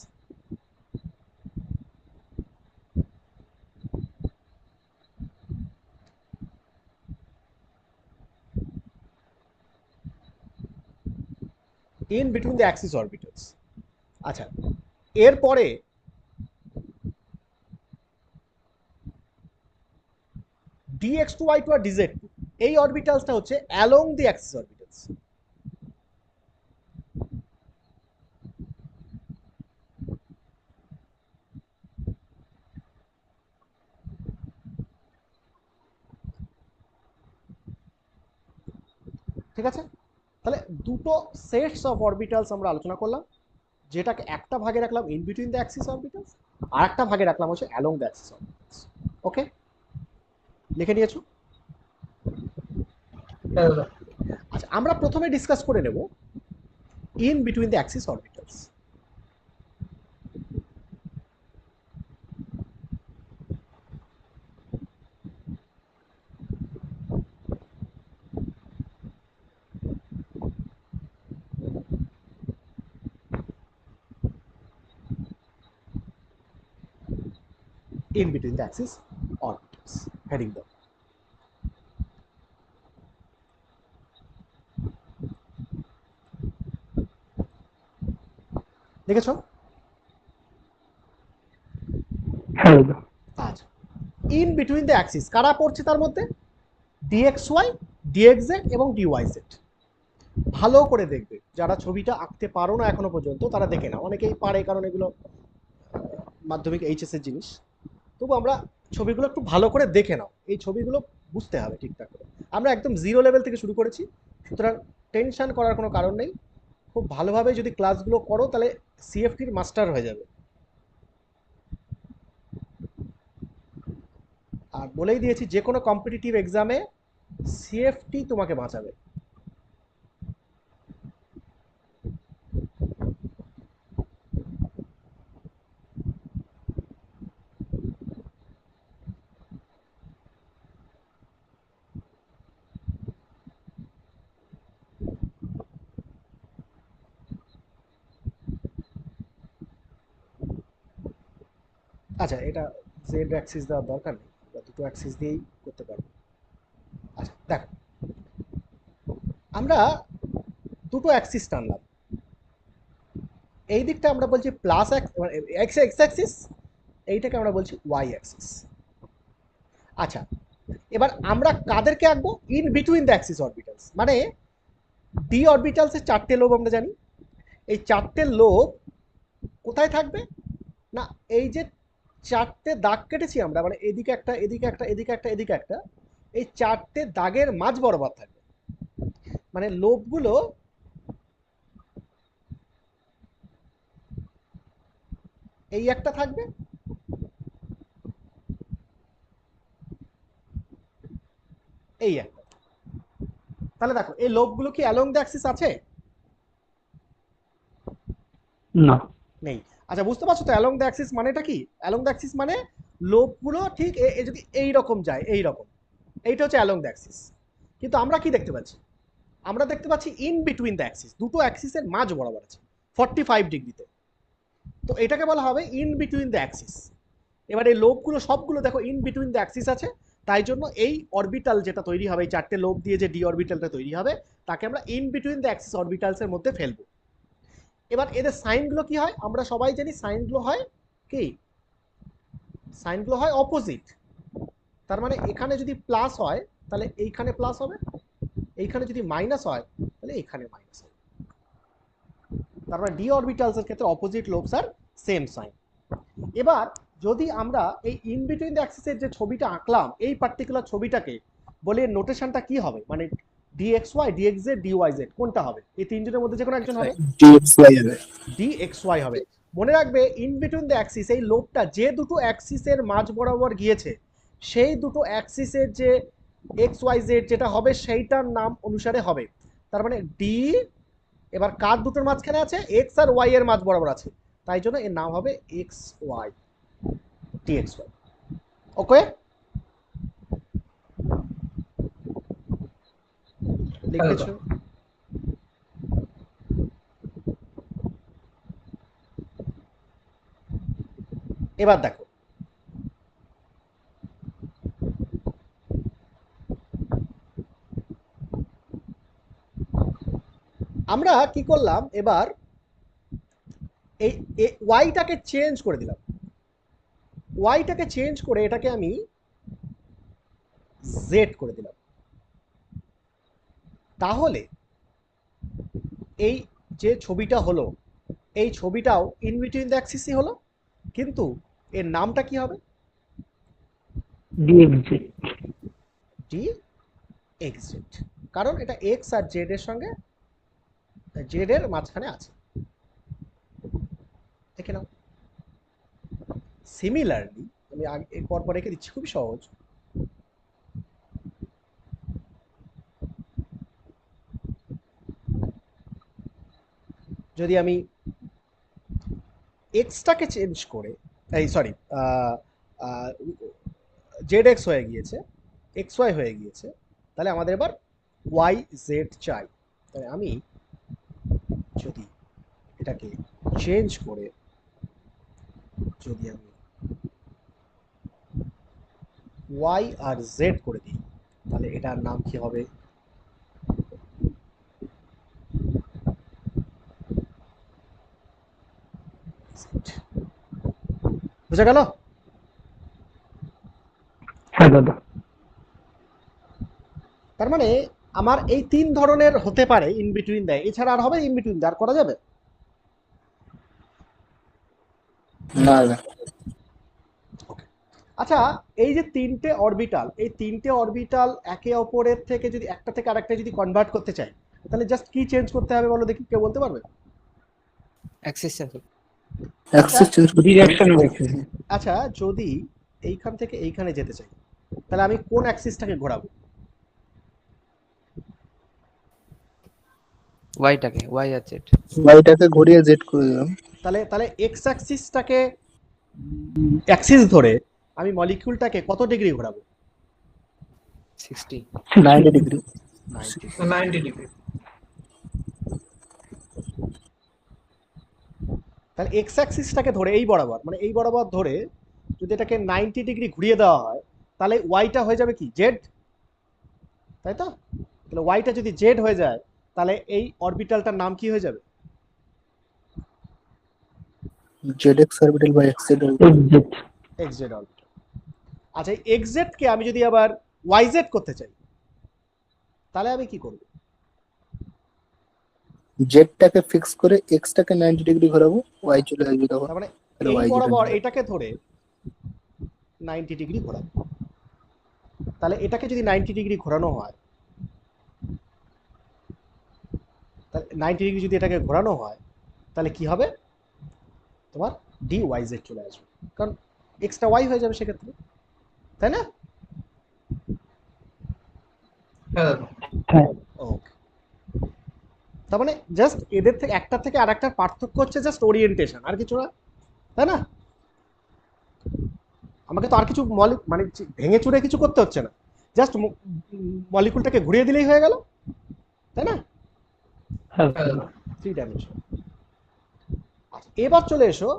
Speaker 1: In between the axis orbitals. আচ্ছা, এরপরে dx2y2 আর dz2, এই অরবিটালসটা হচ্ছে অ্যালং দি অ্যাক্সিস অরবিটালস। ঠিক আছে? তাহলে দুটো সেটস অফ অরবিটালস আমরা আলোচনা করলাম, যেটাকে একটা ভাগে রাখলাম in between the axis orbitals, আর একটা ভাগে রাখলাম হচ্ছে along the axis orbitals. Okay, লিখে নিয়েছো?
Speaker 2: হ্যাঁ দাদা।
Speaker 1: আচ্ছা, আমরা প্রথমে ডিসকাস করে নেব in between the axis orbitals. In between the axis orbitals, heading দাও। দেখেছো?
Speaker 6: হ্যাঁ দাদা।
Speaker 1: আচ্ছা, ইন বিটুইন দ্য অ্যাক্সিস কারা পড়ছে তার মধ্যে? ডিএক্সওয়াই, ডিএক্সজেড এবং ডিওয়াইজেড। ভালো করে দেখবে, যারা ছবিটা আঁকতে পারো না এখনো পর্যন্ত তারা দেখে নাও। অনেকেই পারে, কারণ এগুলো মাধ্যমিক এইচএস এর জিনিস। তবু আমরা ছবিগুলো একটু ভালো করে দেখে নাও, এই ছবিগুলো বুঝতে হবে ঠিকঠাক করে। আমরা একদম জিরো লেভেল থেকে শুরু করেছি, সুতরাং টেনশন করার কোনো কারণ নেই। খুব ভালোভাবে যদি ক্লাসগুলো করো তাহলে সিএফটির মাস্টার হয়ে যাবে। আর বলেই দিয়েছি, যে কোনো কম্পিটিটিভ এক্সামে সিএফটি তোমাকে বাঁচাবে। আচ্ছা, এটা জেড অ্যাক্সিস দেওয়ার দরকার নেই, আমরা দুটো অ্যাক্সিস দিয়েই করতে পারবো। আচ্ছা দেখো, আমরা দুটো অ্যাক্সিস টানলাম। এই দিকটা আমরা বলছি প্লাস এক্স এক্স অ্যাক্সিস, এইটাকে আমরা বলছি ওয়াই অ্যাক্সিস। আচ্ছা, এবার আমরা কাদেরকে আঁকবো? In between the axis orbitals. মানে ডি অরবিটালসের চারটে লোব আমরা জানি। এই চারটে লোব কোথায় থাকবে না, এই যে চারটে দাগ কেটেছি আমরা, মানে এদিকে একটা, এদিকে একটা, এদিকে একটা, এদিকে একটা, এই চারটে দাগের মাঝ বরাবর থাকবে। মানে লোবগুলো এই একটা থাকবে, এই একটা। তাহলে দেখো এই লোবগুলো কি অ্যালং দ্য অ্যাক্সিস আছে?
Speaker 6: না।
Speaker 1: নেই। আচ্ছা বুঝতে পারছো তো অ্যালং দ্য অ্যাক্সিস মানেটা কি? অ্যালং দ্য অ্যাক্সিস মানে লোবগুলো ঠিক যদি এই রকম যায়, এই রকম, এইটা হচ্ছে অ্যালং দ্য অ্যাক্সিস। কিন্তু আমরা কি দেখতে পাচ্ছি? আমরা দেখতে পাচ্ছি ইন বিটুইন দ্য অ্যাক্সিস, দুটো অ্যাক্সিসের মাঝ বরাবর আছে 45 ডিগ্রিতে। তো এটাকে বলা হবে ইন বিটুইন দ্য অ্যাক্সিস। এবার এই লোবগুলো সবগুলো দেখো ইন বিটুইন দ্য অ্যাক্সিস আছে, তাই জন্য এই অরবিটাল যেটা তৈরি হবে, এই চারটে লোব দিয়ে যে ডি অরবিটালটা তৈরি হবে, তাকে আমরা ইন বিটুইন দ্য অ্যাক্সিস অরবিটালসের মধ্যে ফেলবো। এবার এদের সাইনগুলো কি হয়? আমরা সবাই জানি সাইনগুলো হয় কি? সাইনগুলো হয় অপোজিট। তার মানে এখানে যদি প্লাস হয় তাহলে এইখানে প্লাস হবে, এইখানে যদি মাইনাস হয় তাহলে এখানে মাইনাস হবে। তার মানে ডি অরবিটালসের ক্ষেত্রে অপোজিট লোবস আর সেম সাইন। এবার যদি আমরা এই ইন বিটুইন দ্য অ্যাক্সিসের যে ছবিটা আঁকলাম, এই পার্টিকুলার ছবিটাকে বলে নোটেশনটা কি হবে? মানে dxy, dxz, dyz কোনটা হবে? এই তিনজনের মধ্যে যে কোনো একজন হবে,
Speaker 3: dxy হবে।
Speaker 1: dxy হবে। মনে রাখবে ইন বিটুইন দ্য অ্যাক্সিস, এই লোবটা যে দুটো অ্যাক্সিসের মাঝ বরাবর গিয়েছে, সেই দুটো অ্যাক্সিসের যে xyz যেটা হবে সেইটার নাম অনুসারে হবে। তার মানে ডি এবার কার দুটোর মাঝখানে আছে? এক্স আর ওয়াই এর মাঝ বরাবর আছে, তাই জন্য এর নাম হবে এক্স ওয়াই, dxy। ওকে, লিখেছো? এবার দেখো আমরা কি করলাম, এবার এই ওয়াইটাকে চেঞ্জ করে দিলাম। ওয়াইটাকে চেঞ্জ করে এটাকে আমি জেড করে দিলাম। তাহলে এই যে ছবিটা হলো, এই ছবিটাও ইন বিটুইন দ্য অ্যাক্সিসই হলো, কিন্তু এর নামটা কি হবে?
Speaker 6: ডিএক্সজেড।
Speaker 1: ডি এক্স জেড, কারণ এটা এক্স আর জেড এর সঙ্গে জেড এর মাঝখানে আছে। দেখে নাও। সিমিলারলি আমি এরপর পর রেখে দিচ্ছি, খুবই সহজ। যদি আমি এক্সটাকে চেঞ্জ করে, এই সরি, জেড এক্স হয়ে গিয়েছে, এক্স ওয়াই হয়ে গিয়েছে, তাহলে আমাদের এবার ওয়াই জেড চাই। তাহলে আমি যদি এটাকে চেঞ্জ করে যদি আমি ওয়াই আর জেড করে দিই, তাহলে এটার নাম কি হবে? বুঝা গেল?
Speaker 6: হ্যাঁ দাদা।
Speaker 1: তার মানে আমার এই তিন ধরনের হতে পারে ইন বিটুইন দেয়, এছাড়া আর হবে ইন বিটুইন দেয় আর করা যাবে?
Speaker 3: না না।
Speaker 1: আচ্ছা, এই যে তিনটে অরবিটাল, এই তিনটে অরবিটাল একে অপরের থেকে যদি একটা থেকে আরেকটা যদি কনভার্ট করতে চাই, তাহলে জাস্ট কি চেঞ্জ করতে হবে বলো দেখি, কেউ বলতে পারবে?
Speaker 7: অ্যাক্সিস চেঞ্জ
Speaker 3: অ্যাক্সিস চেঞ্জ করতে হবে।
Speaker 6: Direction Axis.
Speaker 1: আচ্ছা, যদি এইখান থেকে এইখানে যেতে চাই, তাহলে আমি কোন অ্যাক্সিসটাকে ঘোরাবো?
Speaker 7: ওয়াইটাকে, ওয়াই আর জেড।
Speaker 3: ওয়াইটাকে ঘুরিয়ে জেড করে দিলাম।
Speaker 1: তাহলে তাহলে এক্স অ্যাক্সিসটাকে অ্যাক্সিস ধরে আমি মলিকিউলটাকে কত ডিগ্রি ঘোরাবো?
Speaker 7: 60।
Speaker 3: 90 ডিগ্রি।
Speaker 2: 90 ডিগ্রি।
Speaker 1: তাহলে এক্স অ্যাক্সিসটাকে ধরে এই বরাবর, মানে এই বরাবর ধরে যদি এটাকে 90 ডিগ্রি ঘুরিয়ে দেওয়া হয়, তাহলে ওয়াইটা হয়ে যাবে কি? জেড, তাই তো? তাহলে ওয়াইটা যদি জেড হয়ে যায়, তাহলে এই অরবিটালটার নাম কি হয়ে যাবে?
Speaker 3: Z x orbital by x Z orbital.
Speaker 6: XZ.
Speaker 1: X Z orbital. আচ্ছা, এক্স জেডকে আমি যদি আবার ওয়াই জেড করতে চাই, তাহলে আমি কি করব?
Speaker 3: জেডটাকে ফিক্স করে এক্সটাকে 90 ডিগ্রি ঘোরাবো, ওয়াই চলে আসবে তখন।
Speaker 1: তার মানে
Speaker 3: তাহলে
Speaker 1: এই
Speaker 3: ওয়াই
Speaker 1: বরাবর এটাকে ধরে 90 ডিগ্রি ঘোরাবো। তাহলে এটাকে যদি 90 ডিগ্রি ঘোরানো হয়, 90 ডিগ্রি যদি এটাকে ঘোরানো হয় তাহলে কি হবে, তোমার ডি ওয়াই জেড চলে আসবে, কারণ এক্সটা ওয়াই হয়ে যাবে সেক্ষেত্রে, তাই না?
Speaker 2: হ্যাঁ দাদা।
Speaker 6: হ্যাঁ
Speaker 1: ওকে, তার মানে জাস্ট এদের থেকে একটা থেকে আরেকটার পার্থক্য হচ্ছে জাস্ট ওরিয়েন্টেশন, আর কিছু না, তাই না? আমাকে তো আর কিছু মানে ভেঙে চুরে কিছু করতে হচ্ছে না, জাস্ট মলিকুলটাকে ঘুরিয়ে দিলেই হয়ে গেল, তাই না?
Speaker 6: হ্যাঁ
Speaker 2: হ্যাঁ দাদা।
Speaker 1: 3 ডাইমেনশন। এবার চলে এসো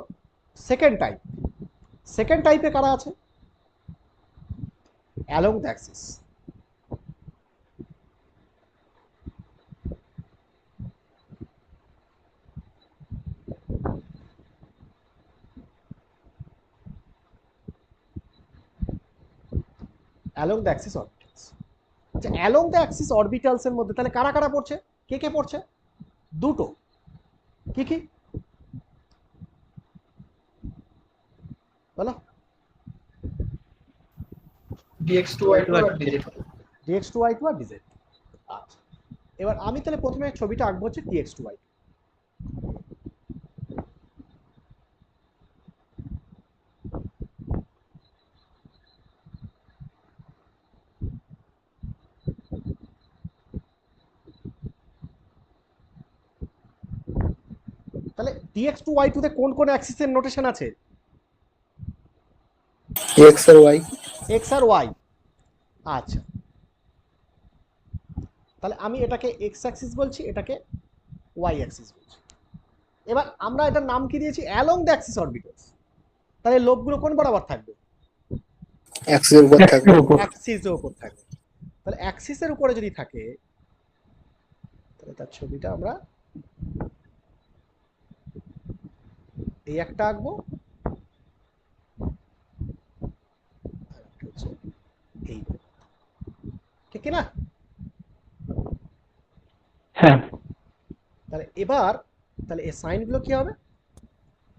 Speaker 1: সেকেন্ড টাইপ। সেকেন্ড টাইপে কারা আছে? Along the Axis. Along the axis orbitals. আচ্ছা, অ্যালং দ্য অ্যাক্সিস অরবিটালস এর মধ্যে তাহলে কারা কারা পড়ছে, কে কে পড়ছে? দুটো, কি কি বলো?
Speaker 2: dx2y2 আর dz2।
Speaker 1: dx2y2 আর dz। আচ্ছা, এবার আমি তাহলে প্রথমে ছবিটা আঁকবো হচ্ছে dx2y। তাহলে dx2y2 তে কোন কোন অ্যাক্সিসের নোটেশন আছে?
Speaker 3: এক্স আর ওয়াই।
Speaker 1: এক্স আর ওয়াই। আচ্ছা, তাহলে আমি এটাকে এক্স অ্যাক্সিস বলছি, এটাকে ওয়াই অ্যাক্সিস বলছি। এবার আমরা এটার নাম কি দিয়েছি? Along the axis orbitals. তাহলে লোকগুলো কোন বরাবর থাকবে?
Speaker 3: অ্যাক্সিসের উপর থাকবে।
Speaker 6: এর উপর।
Speaker 1: অ্যাক্সিসের উপর থাকবে। তাহলে অ্যাক্সিসের উপরে যদি থাকে তাহলে তার ছবিটা আমরা এই একটা আঁকবো, আর একটা হচ্ছে এই, ঠিক না?
Speaker 6: হ্যাঁ
Speaker 1: তাহলে এবার তাহলে এই সাইনগুলো কি হবে?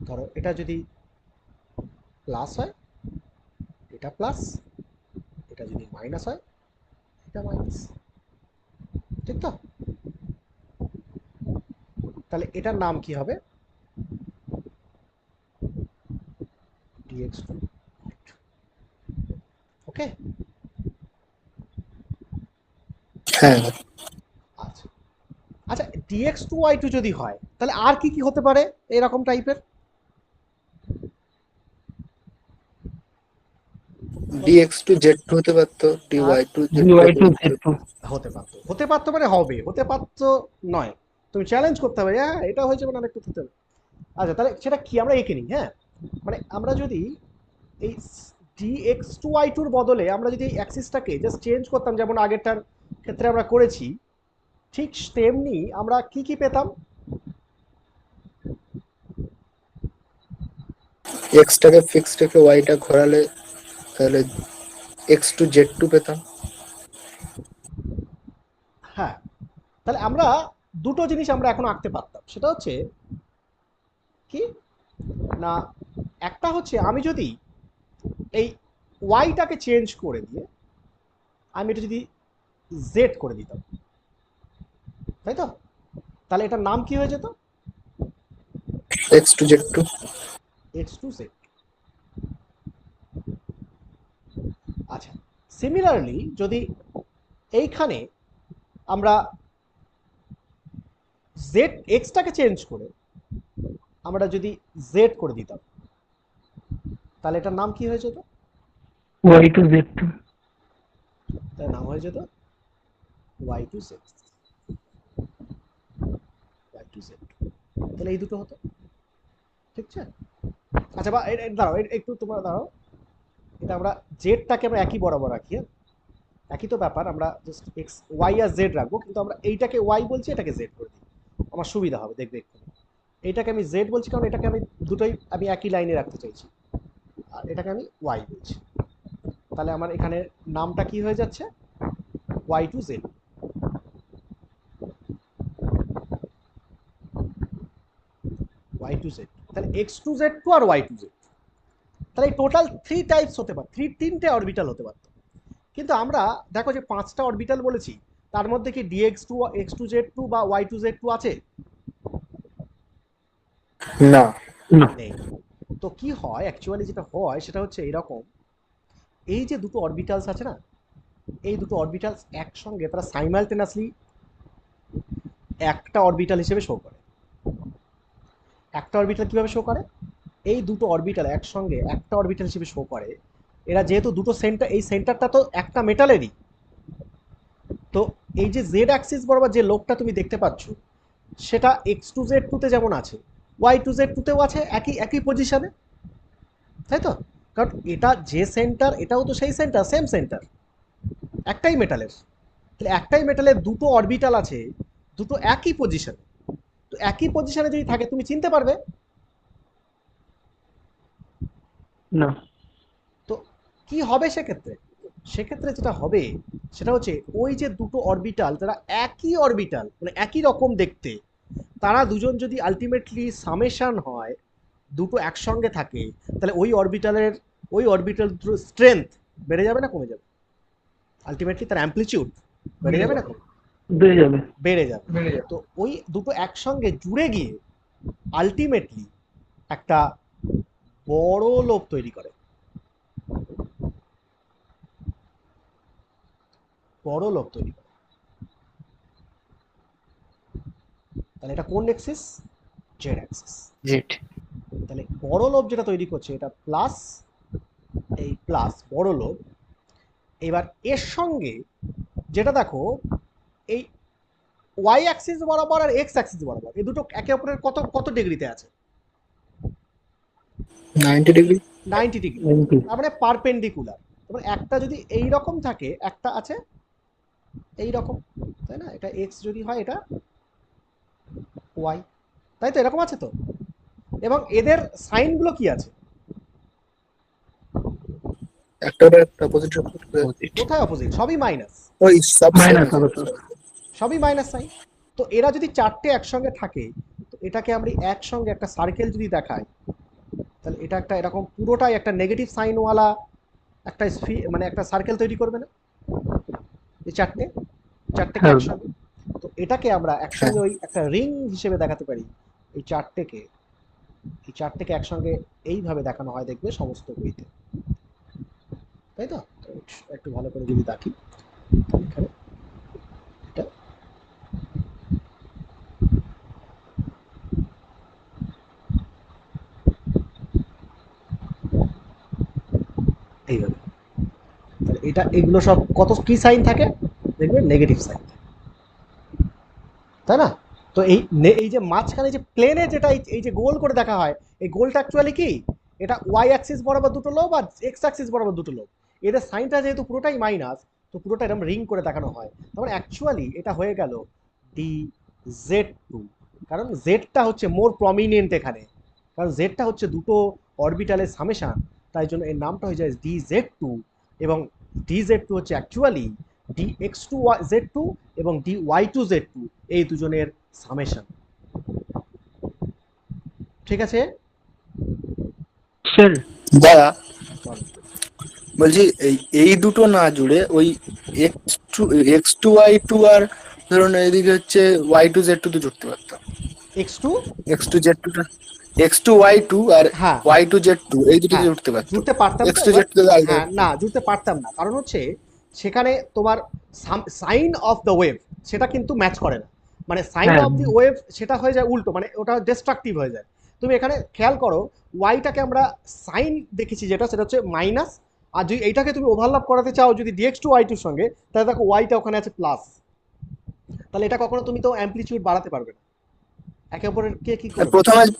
Speaker 1: ধরো এটা যদি প্লাস হয় এটা প্লাস, এটা যদি মাইনাস হয় এটা মাইনাস, ঠিক তো? তাহলে এটার নাম কি হবে? dx2। ওকে,
Speaker 3: হ্যাঁ
Speaker 1: আচ্ছা আচ্ছা, dx2y2 যদি হয় তাহলে আর কি কি হতে পারে এরকম টাইপের?
Speaker 3: ডিএক্স টু জেড টু হতে পারতো, dy to Z two
Speaker 6: y2 z2
Speaker 1: হতে পারতো, হতে পারতো মানে হবে, হতে পারতো নয়, তুমি চ্যালেঞ্জ করতে হবে, হ্যাঁ এটা হয়েছে মানে আরেকটু হতে হবে। আচ্ছা, তাহলে সেটা কি আমরা এঁকে নিই। হ্যাঁ, মানে আমরা যদি এই dx2y2 বদলে আমরা যদি এই অ্যাক্সিসটাকে জাস্ট চেঞ্জ করতাম, যেমন আগেরটার ক্ষেত্রে আমরা করেছি, ঠিক তেমনি আমরা কি কি পেতাম?
Speaker 3: এক্সটাকে ফিক্সড রেখে ওয়াইটা ঘোরালে তাহলে এক্স টু জেড টু পেতাম।
Speaker 1: হ্যাঁ, তাহলে আমরা দুটো জিনিস আমরা এখন আঁকতে পারতাম, সেটা হচ্ছে কি না, একটা হচ্ছে আমি যদি এই ওয়াইটাকে চেঞ্জ করে দিয়ে আমি এটা যদি জেড করে দিতাম, তাই তো? তাহলে এটার নাম কি হয়ে যেত?
Speaker 3: X two Z two.
Speaker 1: X two z. আচ্ছা, সিমিলারলি যদি এইখানে আমরা জেড এক্সটাকে চেঞ্জ করে আমরা যদি জেড করে দিতাম তাহলে এটার নাম কি হয়ে যেত?
Speaker 6: y2 z2
Speaker 1: তার নাম হয়ে যেত y two z. Y two z, তাহলে এই দুটো হতো, ঠিক আছে? আচ্ছা, বা দাঁড়াও একটু তোমরা দাঁড়াও, এটা আমরা জেডটাকে আমরা একই বরাবর রাখি, হ্যাঁ একই তো ব্যাপার, আমরা জাস্ট এক্স ওয়াই আর জেড রাখবো, কিন্তু আমরা এইটাকে ওয়াই বলছি, এটাকে জেড করে দিই, আমার সুবিধা হবে, দেখবে একটু। এইটাকে আমি জেড বলছি কারণ এটাকে আমি দুটোই আমি একই লাইনে রাখতে চাইছি, আর এটাকে আমি ওয়াই বলছি। তাহলে আমার এখানে নামটা কি হয়ে যাচ্ছে? Y two z. Y two z, তাহলে এক্স টু জেড টু আর ওয়াই টু জেড, তাহলে টোটাল 3 টাইপস হতে পারে, তিনটে অরবিটাল হতে পারতো। কিন্তু আমরা দেখো যে 5টা অরবিটাল বলেছি, তার মধ্যে কি dx2 x2z2 বা y2z2 আছে?
Speaker 3: না।
Speaker 6: না।
Speaker 1: নেই। তো কি হয় অ্যাকচুয়ালি, যেটা হয় সেটা হচ্ছে এরকম, এই যে দুটো অরবিটালস আছে না, এই দুটো অরবিটালস একসঙ্গে তারা সাইমালটেনাসলি একটা অরবিটাল হিসেবে শো করে। একটা অরবিটাল কিভাবে শো করে? এই দুটো অরবিটাল একসঙ্গে একটা অরবিটাল হিসেবে শো করে। এরা যেহেতু দুটো সেন্টার, এই সেন্টারটা তো একটা মেটালেরই, তো এই যে জেড অ্যাক্সিস বরাবর যে লোকটা তুমি দেখতে পাচ্ছ, সেটা x2z2-তে যেমন আছে, y2z2-তেও আছে একই একই পজিশনে, তাই তো? কারণ এটা যে সেন্টার, এটাও তো সেই সেন্টার, সেম সেন্টার, একটাই মেটালের। তাহলে একটাই মেটালের দুটো অরবিটাল আছে, দুটো একই পজিশনে। তো একই পজিশনে যদি থাকে তুমি চিনতে পারবে?
Speaker 6: না।
Speaker 1: তো কি হবে সেক্ষেত্রে? সেক্ষেত্রে যেটা হবে সেটা হচ্ছে ওই যে দুটো অরবিটাল, তারা একই অরবিটাল, মানে একই রকম দেখতে, তারা দুজন যদি আলটিমেটলি সামেশন হয়, দুটো একসঙ্গে থাকে, তাহলে ওই অরবিটাল স্ট্রেংথ বেড়ে যাবে না কমে যাবে? আলটিমেটলি তার অ্যাম্পলিটিউড বেড়ে যাবে না কমে?
Speaker 6: বেড়ে যাবে।
Speaker 1: বেড়ে যাবে।
Speaker 2: বেড়ে যাবে।
Speaker 1: তো ওই দুটো একসঙ্গে জুড়ে গিয়ে আলটিমেটলি একটা বড় লোব তৈরি করে। বড় লোব তৈরি করে। তাহলে এটা কোন অ্যাক্সিস? Z Axis.
Speaker 7: জেড।
Speaker 1: তাহলে বড় লোব যেটা তৈরি করছে এটা প্লাস, এই প্লাস বড় লোব। এবার এর সঙ্গে যেটা দেখো, এই ওয়াই অ্যাক্সিস বরাবর আর এক্স অ্যাক্সিস বরাবর এই দুটো একে অপরের কত কত ডিগ্রিতে আছে?
Speaker 3: 90 ডিগ্রি।
Speaker 1: 90 ডিগ্রি। তার মানে পারপেন্ডিকুলার। তারপর একটা যদি এই রকম থাকে, একটা আছে এই রকম, তাই না? এটা এক্স যদি হয়, এটা ওয়াই, তাই তো? এরকম আছে তো। এবং এদের সাইনগুলো কি আছে?
Speaker 3: একটা একটা অপোজিট।
Speaker 1: কোথায় অপোজিট? সবই মাইনাস,
Speaker 3: ওই সব
Speaker 6: মাইনাস হবে তো।
Speaker 1: সবই মাইনাস সাইন। তো এরা যদি চারটে একসঙ্গে থাকে, তো এটাকে আমরা একসঙ্গে একটা সার্কেল যদি দেখাই, তাহলে এটা একটা এরকম পুরোটাই একটা নেগেটিভ সাইনওয়ালা একটা মানে একটা সার্কেল তৈরি করবে না? এই চারটেকে
Speaker 6: হ্যাঁ।
Speaker 1: একসঙ্গে। তো এটাকে আমরা একসঙ্গে ওই একটা রিং হিসেবে দেখাতে পারি। এই চারটেকে একসঙ্গে এইভাবে দেখানো হয়, দেখবে সমস্ত বইতে, তাই তো? তো একটু ভালো করে যদি দেখি, তাহলে এখানে এটা এইভাবে, তাহলে এটা এগুলো সব কত কি সাইন থাকে দেখবে? নেগেটিভ সাইন, তাই না? তো এই যে মাঝখানে যে প্লেনে যেটা এই যে গোল করে দেখা হয়, এই গোলটা অ্যাকচুয়ালি কি? এটা ওয়াই অ্যাক্সিস বরাবর দুটো লোব আর এক্স অ্যাক্সিস বরাবর দুটো লোব। এদের সাইনটা যেহেতু পুরোটাই মাইনাস, তো পুরোটা এরকম রিং করে দেখানো হয়। তারপর অ্যাকচুয়ালি এটা হয়ে গেল ডি জেড টু, কারণ জেডটা হচ্ছে মোর প্রমিনেন্ট এখানে, কারণ জেডটা হচ্ছে দুটো অরবিটালের সামেশান, তাই জন্য এর নামটা হয়ে যায় ডি জেড টু। এবং ডি জেড টু হচ্ছে actually D X two Z two এবং D Y two Z two, এই দুজনের সামেশন। ঠিক আছে?
Speaker 6: স্যার
Speaker 3: দাদা বলছি এই দুটো না জুড়ে ওই x2 y2 আর ধরুন এইদিকে হচ্ছে y2z2 তো জুড়তে পারতাম।
Speaker 1: x2
Speaker 3: টা x2y2 আর
Speaker 1: হ্যাঁ
Speaker 3: y2z2 এই দুটোকে
Speaker 1: হ্যাঁ
Speaker 3: জুড়তে পারতাম।
Speaker 1: জুড়তে পারতাম তো। এবার
Speaker 3: x2z2 আলাদা।
Speaker 1: হ্যাঁ, না জুড়তে পারতাম না, কারণ হচ্ছে সেখানে তোমার সাইন অফ দ্য ওয়েভ সেটা কিন্তু ম্যাচ করে না। মানে সাইন
Speaker 6: হ্যাঁ।
Speaker 1: অফ দি ওয়েভ সেটা হয়ে যায় উল্টো, মানে ওটা ডিস্ট্রাকটিভ হয়ে যায়। তুমি এখানে খেয়াল করো, ওয়াইটাকে আমরা সাইন দেখেছি যেটা, সেটা হচ্ছে মাইনাস। আর যদি এইটাকে তুমি ওভারল্যাপ করাতে চাও যদি ডিএক্স টু ওয়াই টুর সঙ্গে, তাহলে দেখো ওয়াইটা ওখানে আছে প্লাস। তাহলে এটা কখনো তুমি তো অ্যাম্পলিটিউড বাড়াতে পারবে না, একে অপরের কে কি করবে?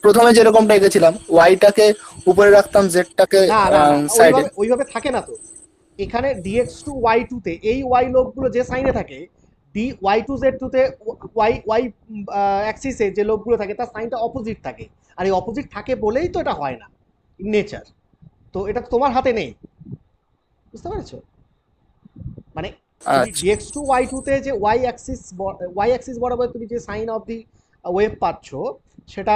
Speaker 3: প্রথমে যেরকমটা এঁকেছিলাম ওয়াইটাকে উপরে রাখতাম, জেডটাকে
Speaker 1: না না না,
Speaker 3: সাইডে।
Speaker 1: ওইভাবে থাকে না তো। এখানে ডিএক্স টু ওয়াই টুতে এই ওয়াই লোবগুলো যে সাইনে থাকে, ডি ওয়াই টু জেড টুতে ওয়াই অ্যাক্সিসে যে লোবগুলো থাকে তার সাইনটা অপোজিট থাকে। আর এই অপোজিট থাকে বলেই তো এটা হয় না, নেচার। তো এটা তো তোমার হাতে নেই, বুঝতে পেরেছো? মানে
Speaker 3: আচ্ছা
Speaker 1: ডিএক্স টু ওয়াই টুতে যে ওয়াই অ্যাক্সিস বরাবর তুমি যে সাইন অফ দি ওয়েভ পাচ্ছ, সেটা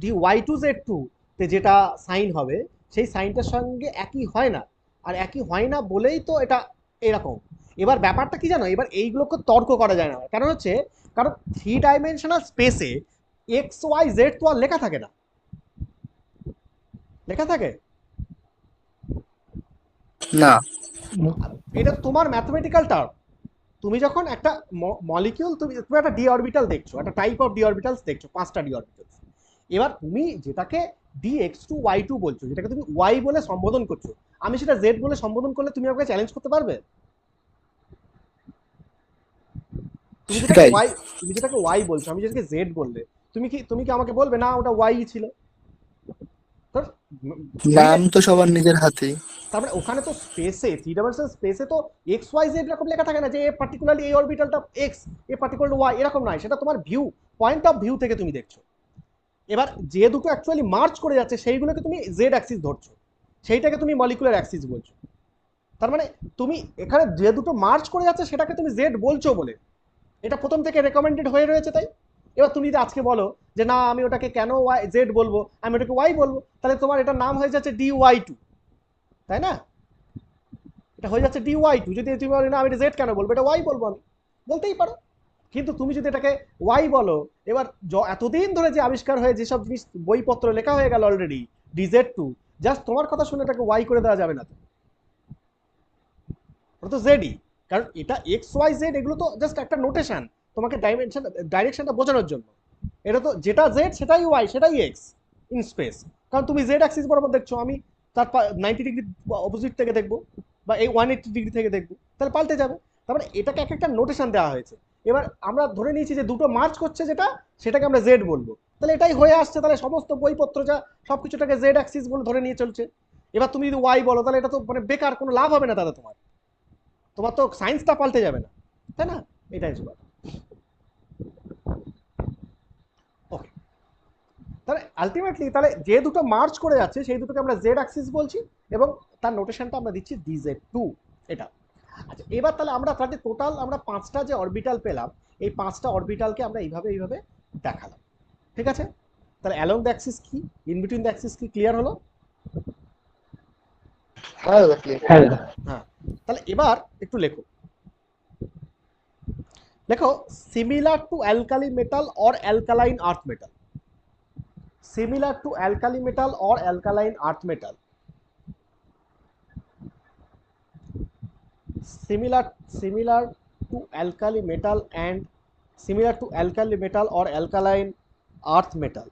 Speaker 1: d Y two Z two তে যেটা সাইন হবে সেই সাইনটার সঙ্গে একই হয় না। আর একই হয় না বলেই তো এটা এরকম। এবার ব্যাপারটা কি জানো, এবার এইগুলোকে তর্ক করা যায় না, কারণ হচ্ছে কারণ 3 ডাইমেনশনাল স্পেসে এক্স ওয়াই জেড তো আর লেখা থাকে না, লেখা থাকে?
Speaker 3: না।
Speaker 1: এটা তোমার ম্যাথমেটিক্যাল টার্ম। তুমি যখন একটা মলিকিউল, তুমি একটা ডি অরবিটাল দেখছো, একটা টাইপ অফ ডি অরবিটালস দেখছো, 5টা ডি অরবিটালস। এবার তুমি যেটাকে dx2y2 বলছো, যেটাকে তুমি ওয়াই বলে সম্বোধন করছো, আমি সেটা জেড বলে সম্বোধন করলে তুমি আমাকে চ্যালেঞ্জ করতে পারবে? তুমি যেটাকে
Speaker 3: সেটাই।
Speaker 1: ওয়াই, তুমি যেটাকে ওয়াই বলছো, আমি যেটাকে জেড বললে তুমি কি আমাকে বলবে না ওটা ওয়াই ছিল? তো
Speaker 3: নাম তো সবার নিজের হাতেই।
Speaker 1: তার মানে ওখানে তো স্পেসে, 3 ডাইমেনশনাল স্পেসে তো এক্স ওয়াই জেড এরকম লেখা থাকে না যে এ পার্টিকুলারলি এই অরবিটালটা এক্স, এ পার্টিকুলার ওয়াই, এরকম নয়। সেটা তোমার ভিউ, পয়েন্ট অফ ভিউ থেকে তুমি দেখছো। এবার যে দুটো অ্যাকচুয়ালি মার্চ করে যাচ্ছে সেইগুলোকে তুমি জেড অ্যাক্সিস ধরছো, সেইটাকে তুমি মলিকুলার অ্যাক্সিস বলছো। তার মানে তুমি এখানে যে দুটো মার্চ করে যাচ্ছে সেটাকে তুমি জেড বলছো বলে এটা প্রথম থেকে রেকমেন্ডেড হয়ে রয়েছে। তাই এবার তুমি যদি আজকে বলো যে না আমি ওটাকে কেন ওয়াই জেড বলবো, আমি ওটাকে ওয়াই বলবো, তাহলে তোমার এটার নাম হয়ে যাচ্ছে DY2, তাই না? এটা হয়ে যাচ্ছে DY2। যদি তুমি বলো না আমি এটা জেড কেন বলবো, এটা ওয়াই বলবো, আমি বলতেই পারো। কিন্তু তুমি যদি এটাকে ওয়াই বলো, এবার এতদিন ধরে যে আবিষ্কার হয়ে যেসব জিনিস বইপত্র লেখা হয়ে গেল অলরেডি DZ2, জাস্ট তোমার কথা শুনে এটাকে ওয়াই করে দেওয়া যাবে না তো, ওটা তো জেডই। কারণ এটা এক্স ওয়াই জেড এগুলো তো জাস্ট একটা নোটেশন তোমাকে ডাইমেনশন ডাইরেকশনটা বোঝানোর জন্য। এটা তো যেটা জেড সেটাই ওয়াই সেটাই এক্স ইন স্পেস। কারণ তুমি জেড অ্যাক্সিস বরাবর দেখছো, আমি তার 90 ডিগ্রি অপোজিট থেকে দেখবো বা এই 180 ডিগ্রি থেকে দেখবো, তাহলে পাল্টে যাবে। তার মানে এটাকে এক একটা নোটেশন দেওয়া হয়েছে। এবার আমরা ধরে নিয়েছি যে দুটো মার্চ করছে যেটা, সেটাকে আমরা জেড বলবো, তাহলে এটাই হয়ে আসছে। তাহলে সমস্ত বইপত্র যা সবকিছুটাকে জেড অ্যাক্সিস বলে ধরে নিয়ে চলছে। এবার তুমি যদি ওয়াই বলো তাহলে এটা তো মানে বেকার, কোনো লাভ হবে না দাদা, তোমার তোমার তো সায়েন্সটা পাল্টে যাবে না, তাই না? এটাই হচ্ছে ব্যাপার। ওকে, তাহলে আলটিমেটলি তাহলে যে দুটো মার্চ করে যাচ্ছে সেই দুটোকে আমরা জেড অ্যাক্সিস বলছি এবং তার নোটেশনটা আমরা দিচ্ছি DZ2, এটা। আচ্ছা, এবার তাহলে আমরা তাহলে টোটাল আমরা 5টা যে অরবিটাল পেলাম, এই 5টা অরবিটালকে আমরা এইভাবে দেখালাম, ঠিক আছে? তাহলে অ্যালং দ্য অ্যাক্সিস কি, ইন বিটুইন দ্য অ্যাক্সিস কি, ক্লিয়ার হলো?
Speaker 5: হ্যাঁ দাদা clear।
Speaker 6: হ্যাঁ দাদা।
Speaker 1: হ্যাঁ, তাহলে এবার একটু লেখো, লেখো similar to alkali metal or alkaline earth metal, similar to alkali metal or alkaline earth metal, similar to alkali metal and similar to alkali metal or alkaline earth metal।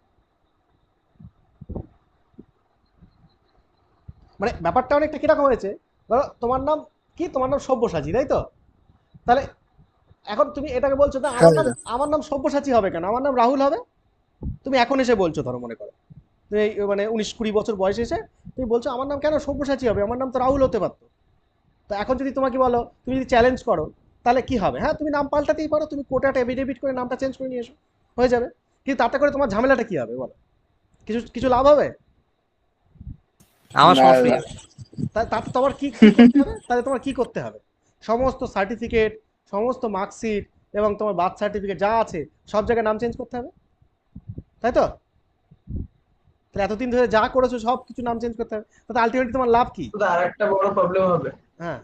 Speaker 1: মানে ব্যাপারটা অনেকটা কিরকম হয়েছে, ধরো তোমার নাম কি, তোমার নাম সব্যসাচী, তাই তো? তাহলে এখন তুমি এটাকে বলছো না
Speaker 3: হ্যাঁ
Speaker 1: আমার নাম,
Speaker 3: দাদা।
Speaker 1: আমার নাম সব্যসাচী হবে কেন, আমার নাম রাহুল হবে। তুমি এখন এসে বলছো, ধরো মনে করো তুমি মানে 19-20 বছর বয়সে এসে তুমি বলছো আমার নাম কেন সব্যসাচী হবে, আমার নাম তো রাহুল হতে পারতো। তো এখন যদি তোমাকে বলো, তুমি যদি চ্যালেঞ্জ করো, তাহলে কি হবে? হ্যাঁ তুমি নাম পাল্টাতেই পারো, তুমি কোর্টে এফিডেভিট করে নামটা চেঞ্জ করে নিয়ে এসো, হয়ে যাবে। কিন্তু তাতে করে তোমার ঝামেলাটা কি হবে বলো? কিছু কিছু লাভ হবে?
Speaker 7: আমার
Speaker 3: না
Speaker 7: সমস্যা
Speaker 3: দাদা।
Speaker 1: তাতে তোমার কি কি করতে হবে, তাহলে তোমার কি করতে হবে? সমস্ত সার্টিফিকেট, সমস্ত মার্কশিট এবং তোমার বার্থ সার্টিফিকেট যা আছে সব জায়গায় নাম চেঞ্জ করতে হবে, তাই তো? তাহলে এতদিন ধরে যা করেছো সব কিছু নাম চেঞ্জ করতে হবে, তাতে আলটিমেটলি তোমার লাভ কি?
Speaker 2: তো আর একটা বড় প্রবলেম হবে,
Speaker 1: হ্যাঁ,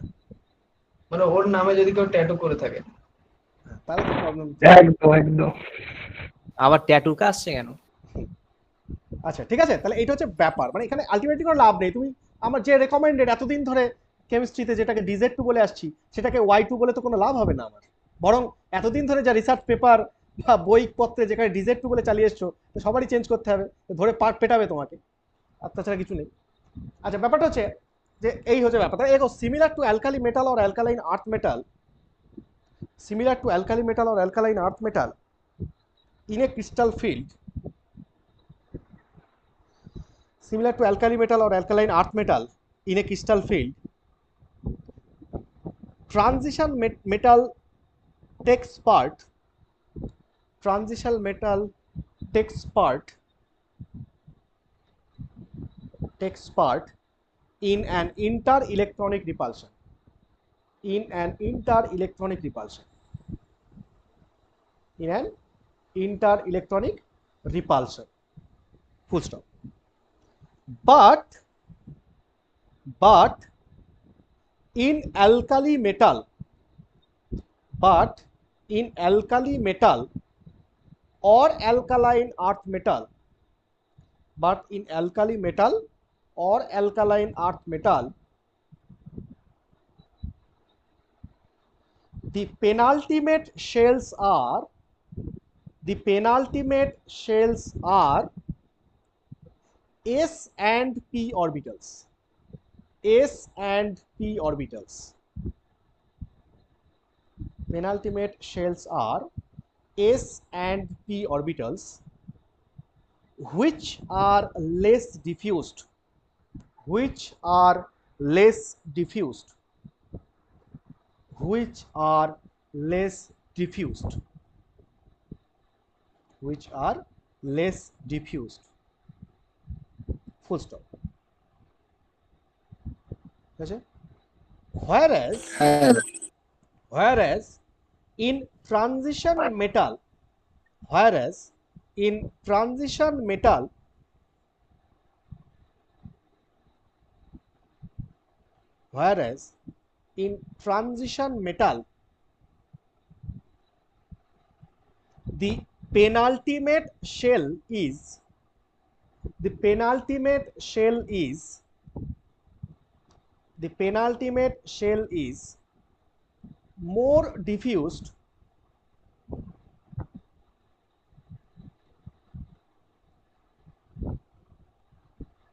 Speaker 2: মানে ওর নামে যদি কেউ ট্যাটু করে থাকে।
Speaker 1: তাহলে তো প্রবলেম।
Speaker 6: একদম একদম।
Speaker 7: আবার ট্যাটু কা আসছে কেন?
Speaker 1: আচ্ছা ঠিক আছে, তাহলে এটা হচ্ছে ব্যাপার, মানে এখানে আলটিমেটলি কোনো লাভ নেই। তুমি আমার যে রেকমেন্ডেড এতদিন ধরে কেমিস্ট্রিতে যেটাকে DZ2 বলে আসছি সেটাকে Y2 বলে তো কোনো লাভ হবে না আমার। বরং এতদিন ধরে যা রিসার্চ পেপার বা বইপত্রে যেখানে DZ2 বলে চালিয়ে এসছো, তো সবারই চেঞ্জ করতে হবে, তো ধরে পার্ট পেটাবে তোমাকে, আর তাছাড়া কিছু নেই। আচ্ছা, ব্যাপারটা হচ্ছে যে এই হচ্ছে ব্যাপার। তাহলে এগো similar to alkali metal or alkaline earth metal, similar to alkali metal or alkaline earth metal in a crystal field, similar to alkali metal or alkaline earth metal in a crystal field, transition metal takes part, transition metal takes part in an inter-electronic repulsion, in an inter-electronic repulsion, in an inter-electronic repulsion, full stop. But in alkali metal, but in alkali metal or alkaline earth metal, but in alkali metal or alkaline earth metal, the penultimate shells are s and p orbitals. S and p orbitals. Penultimate shells are s and p orbitals, which are less diffused, which are less diffused, which are less diffused, which are less diffused. Full stop. Okay? Whereas
Speaker 3: হ্যাঁ
Speaker 1: whereas in transition metal, whereas in transition metal, whereas in transition metal, the penultimate shell is the penultimate shell is the penultimate shell is more diffused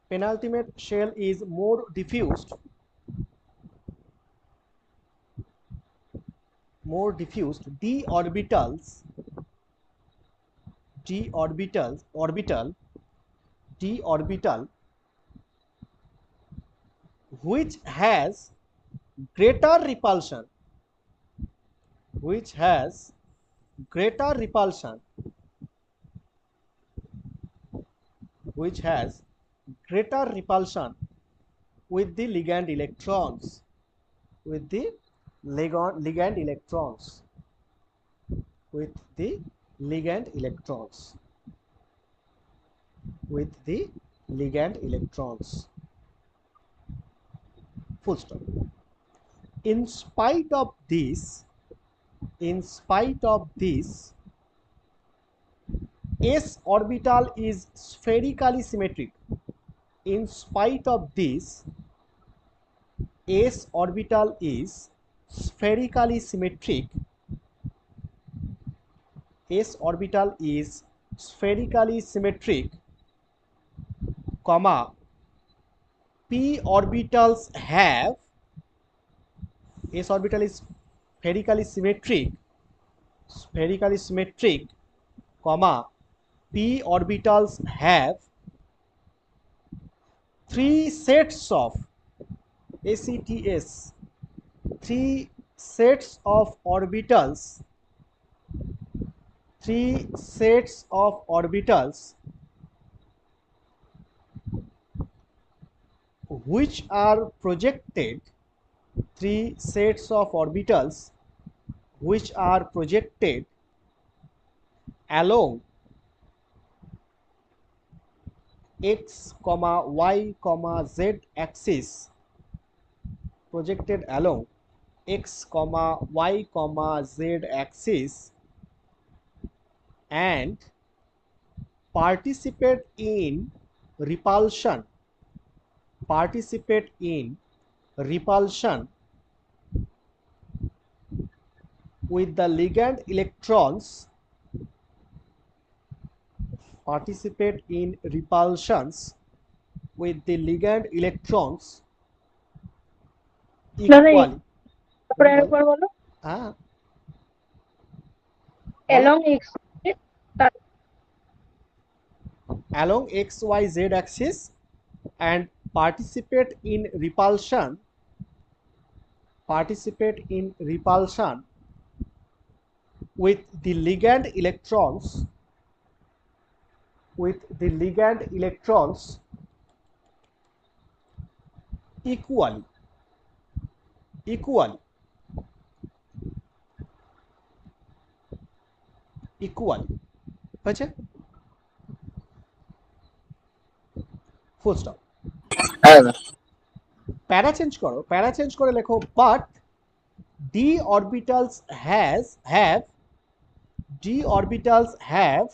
Speaker 1: penultimate shell is more diffused d orbitals which has greater repulsion with the ligand electrons, with the ligand electrons, with the ligand electrons, with the ligand electrons. Full stop. In spite of this, s orbital is spherically symmetric. In spite of this, s orbital is spherically symmetric. S orbital is spherically symmetric, comma, p orbitals have, s orbital is spherically symmetric, comma, p orbitals have 3 sets of ACTS, 3 sets of orbitals, 3 sets of orbitals which are projected, 3 sets of orbitals which are projected along x, y, z axis, projected along x, y, z axis, and participate in repulsion with the ligand electrons, participate in repulsions with the ligand electrons equally. Along x, y, z axis, and participate in repulsion with the ligand electrons equally. হয়েছে? Full stop.
Speaker 3: হ্যাঁ
Speaker 1: প্যারা change করে লেখো, but d orbitals have d orbitals have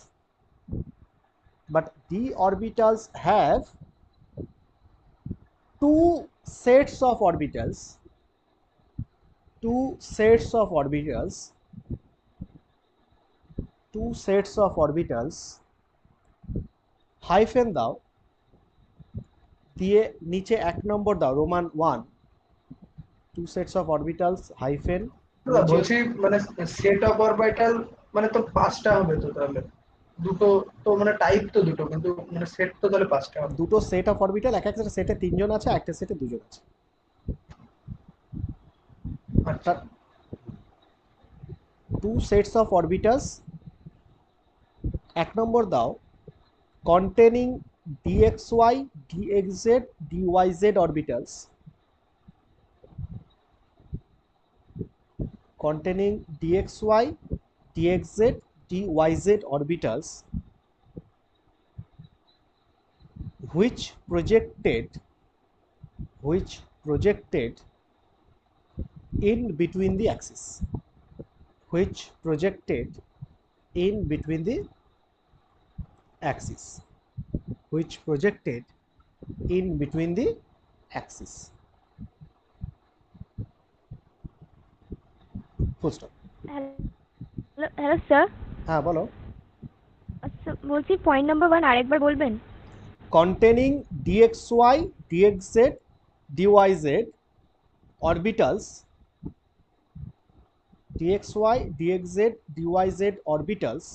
Speaker 1: but d orbitals have two sets of orbitals hyphen দাও দিয়ে নিচে 1 নম্বর দাও Roman 1 two sets of orbitals hyphen
Speaker 2: না, বলছি মানে সেট অফ অরবিটাল মানে তো 5টা হবে তো, তাহলে দুটো তো মানে টাইপ তো দুটো, কিন্তু মানে সেট তো তাহলে 5টা হবে।
Speaker 1: দুটো সেট অফ অরবিটাল, এক একটা সেটে 3 জন আছে, একটা সেটে 2 জন আছে।
Speaker 2: আচ্ছা,
Speaker 1: টু সেটস অফ অরবিটালস 1 নম্বর দাও containing dxy dxz dyz orbitals containing dxy dxz dyz orbitals which projected in between the axis, which projected in between the axis, which projected in between the axis. Full stop.
Speaker 8: Hello sir.
Speaker 1: হ্যাঁ বলো।
Speaker 8: আচ্ছা বলছি point number 1 আরেকবার বলবেন?
Speaker 1: containing dxy dxz dyz orbitals dxy dxz dyz orbitals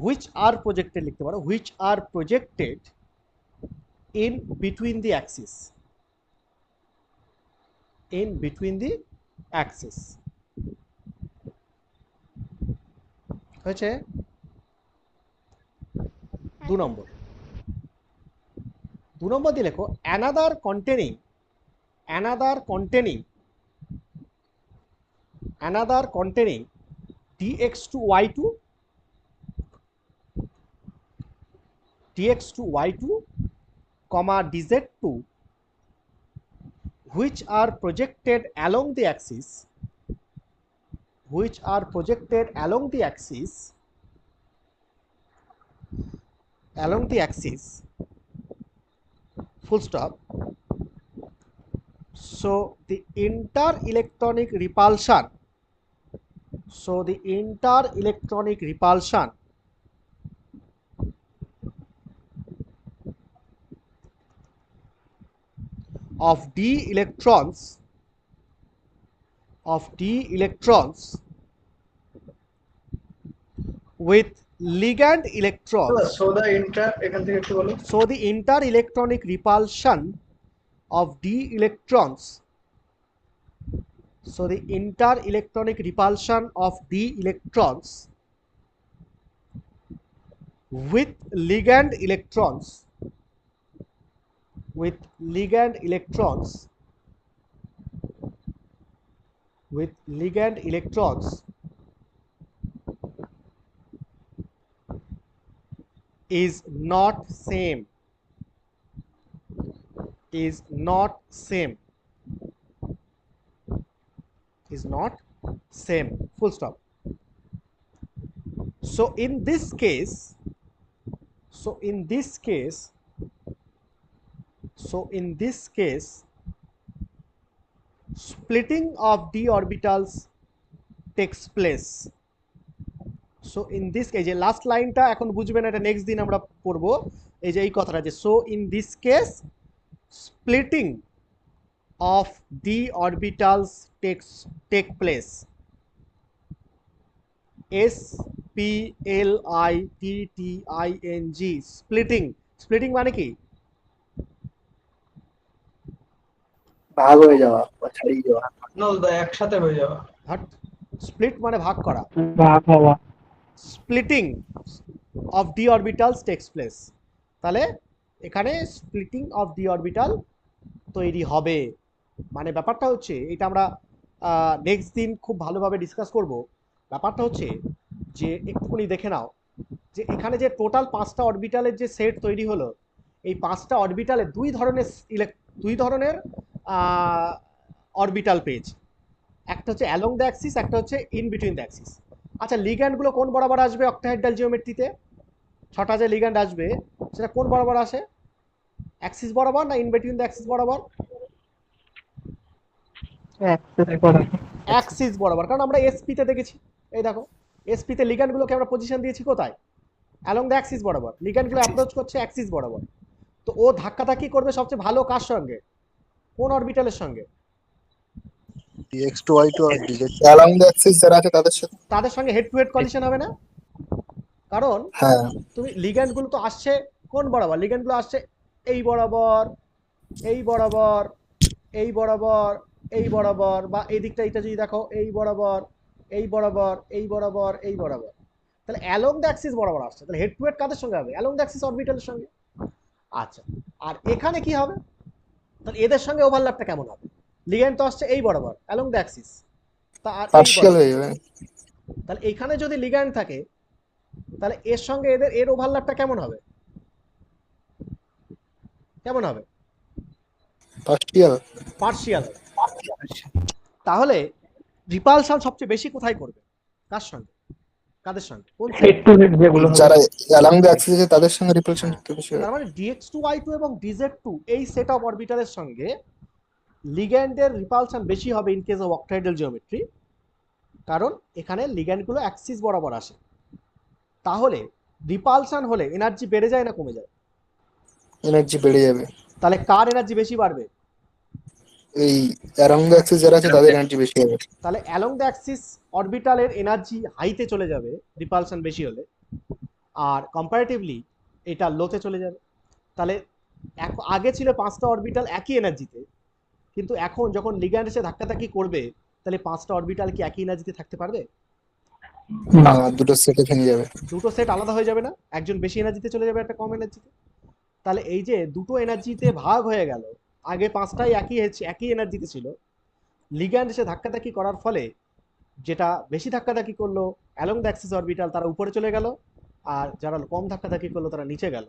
Speaker 1: which are projected লিখতে পারো which are projected in between the axis, in between the axis হয়েছে। 2 নম্বর দিয়ে লেখো another containing dx2 y2 comma dz2 which are projected along the axis, full stop. So the inter-electronic repulsion of d electrons with ligand electrons,
Speaker 2: so the inter এখান থেকে একটু বলো।
Speaker 1: so the inter-electronic repulsion of d electrons, so the inter-electronic repulsion of d electrons with ligand electrons is not same, full stop. So in this case splitting of d orbitals takes place. So in this case যে last লাইনটা এখন বুঝবে না, এটা next দিন আমরা পড়বো। এই যে এই কথাটা যে so in this case splitting of d orbitals take place, splitting, splitting মানে কি?
Speaker 3: ভাগ হয়ে যাওয়া বা ছাড়িয়ে যাওয়া।
Speaker 2: একসাথে হয়ে যাওয়া।
Speaker 1: স্প্লিট মানে ভাগ করা।
Speaker 6: ভাগ হওয়া।
Speaker 1: splitting of d orbitals takes place, তাহলে এখানে splitting of d orbital তৈরি হবে। মানে ব্যাপারটা হচ্ছে এটা আমরা নেক্সট দিন খুব ভালোভাবে ডিসকাস করব। ব্যাপারটা হচ্ছে যে একটুখানি দেখে নাও যে এখানে যে টোটাল 5টা অরবিটালের যে সেট তৈরি হলো, এই 5টা অরবিটালে দুই ধরনের অরবিটাল পেয়েছি, একটা হচ্ছে অ্যালং দ্য অ্যাক্সিস, একটা হচ্ছে ইন বিটুইন দ্য অ্যাক্সিস। আচ্ছা লিগ্যান্ডগুলো কোন বরাবর আসবে অক্টাহেড্রাল জিওমেট্রিতে? 6টা যে লিগ্যান্ড আসবে সেটা কোন বরাবর আসে? অ্যাক্সিস বরাবর না ইন বিটুইন দ্য অ্যাক্সিস বরাবর? অ্যাক্সিস বরাবর, কারণ আমরা এসপিতে দেখেছি, এই দেখো এসপিতে লিগ্যান্ডগুলোকে আমরা পজিশন দিয়েছি কোথায়? অ্যালং দ্য অ্যাক্সিস বরাবর। লিগ্যান্ডগুলো অ্যাপ্রোচ করছে অ্যাক্সিস বরাবর। তো ও ধাক্কাধাক্কি করবে সবচেয়ে ভালো কার সঙ্গে? কোন অরবিটালের সঙ্গে?
Speaker 3: x2 y2 আর dz অ্যালং দ্য অ্যাক্সিস যারা আছে তাদের সাথে।
Speaker 1: তাদের সঙ্গে হেড টু হেড কলিশন হবে না? কারণ
Speaker 3: হ্যাঁ
Speaker 1: তুমি লিগ্যান্ডগুলো তো আসছে কোন বরাবর? লিগ্যান্ডগুলো আসছে এই বরাবর, এই বরাবর, এই বরাবর, এই বরাবর, বা এই দিকটা এটা যদি দেখো এই বরাবর, এই বরাবর, এই বরাবর, এই বরাবর, তাহলে অ্যালং দ্য অ্যাক্সিস বরাবর আসছে। তাহলে হেড টু হেড কাদের সঙ্গে হবে? অ্যালং দ্য অ্যাক্সিস অরবিটালের সঙ্গে। আচ্ছা, আর এখানে কি হবে? তাহলে এদের সঙ্গে ওভারল্যাপটা কেমন হবে? লিগ্যান্ড তো আসছে এই বরাবর অ্যালং দ্য অ্যাক্সিস, তা আর এই
Speaker 3: পার্শিয়াল
Speaker 1: বরাবর।
Speaker 3: হয়ে যাবে।
Speaker 1: তাহলে এখানে যদি লিগ্যান্ড থাকে তাহলে এর সঙ্গে এর ওভারল্যাপটা কেমন হবে? কেমন হবে?
Speaker 3: পার্শিয়াল।
Speaker 1: পার্শিয়াল হবে। তাহলে রিপালশন সবচেয়ে বেশি কোথায় করবে? কার সঙ্গে? কাদের সঙ্গে? কোন
Speaker 6: হেড টু হেড যেগুলো হবে।
Speaker 3: যারা অ্যালং দ্য অ্যাক্সিস আছে তাদের সঙ্গে রিপালশন করতে বেশি হয়।
Speaker 1: তার মানে dx2y2 এবং dz2 এই সেট অফ অরবিটালের সঙ্গে লিগ্যান্ডের রিপালশন বেশি হবে in case of octahedral geometry, কারণ এখানে লিগ্যান্ডগুলো অ্যাক্সিস বরাবর আসে। তাহলে রিপালশন হলে এনার্জি বেড়ে যায় না কমে যায়?
Speaker 3: এনার্জি বেড়ে যাবে।
Speaker 1: তাহলে কার এনার্জি বেশি বাড়বে?
Speaker 3: এই অ্যালং দ্য অ্যাক্সিস যারা আছে তাদের এনার্জি বেশি হবে।
Speaker 1: তাহলে অ্যালং দ্য অ্যাক্সিস অরবিটালের এনার্জি হাইতে চলে যাবে রিপালশন বেশি হলে, আর কম্পারেটিভলি এটা লোতে চলে যাবে। তাহলে আগে ছিল 5টা অরবিটাল একই এনার্জিতে, কিন্তু এখন যখন লিগ্যান্ড এসে ধাক্কাধাক্কি করবে তাহলে 5টা অরবিটাল কি একই এনার্জিতে থাকতে পারবে?
Speaker 3: না, দুটো সেটে ভেঙে যাবে।
Speaker 1: দুটো সেট আলাদা হয়ে যাবে না? একজন বেশি এনার্জিতে চলে যাবে, একটা কম এনার্জিতে। তাহলে এই যে দুটো এনার্জিতে ভাগ হয়ে গেল, আগে 5টাই একই এনার্জিতে ছিল, লিগ্যান্ড এসে ধাক্কাধাক্কি করার ফলে যেটা বেশি ধাক্কাধাক্কি করলো অ্যালং দ্য অ্যাক্সিস অরবিটাল তারা উপরে চলে গেল, আর যারা কম ধাক্কাধাক্কি করলো তারা নিচে গেল।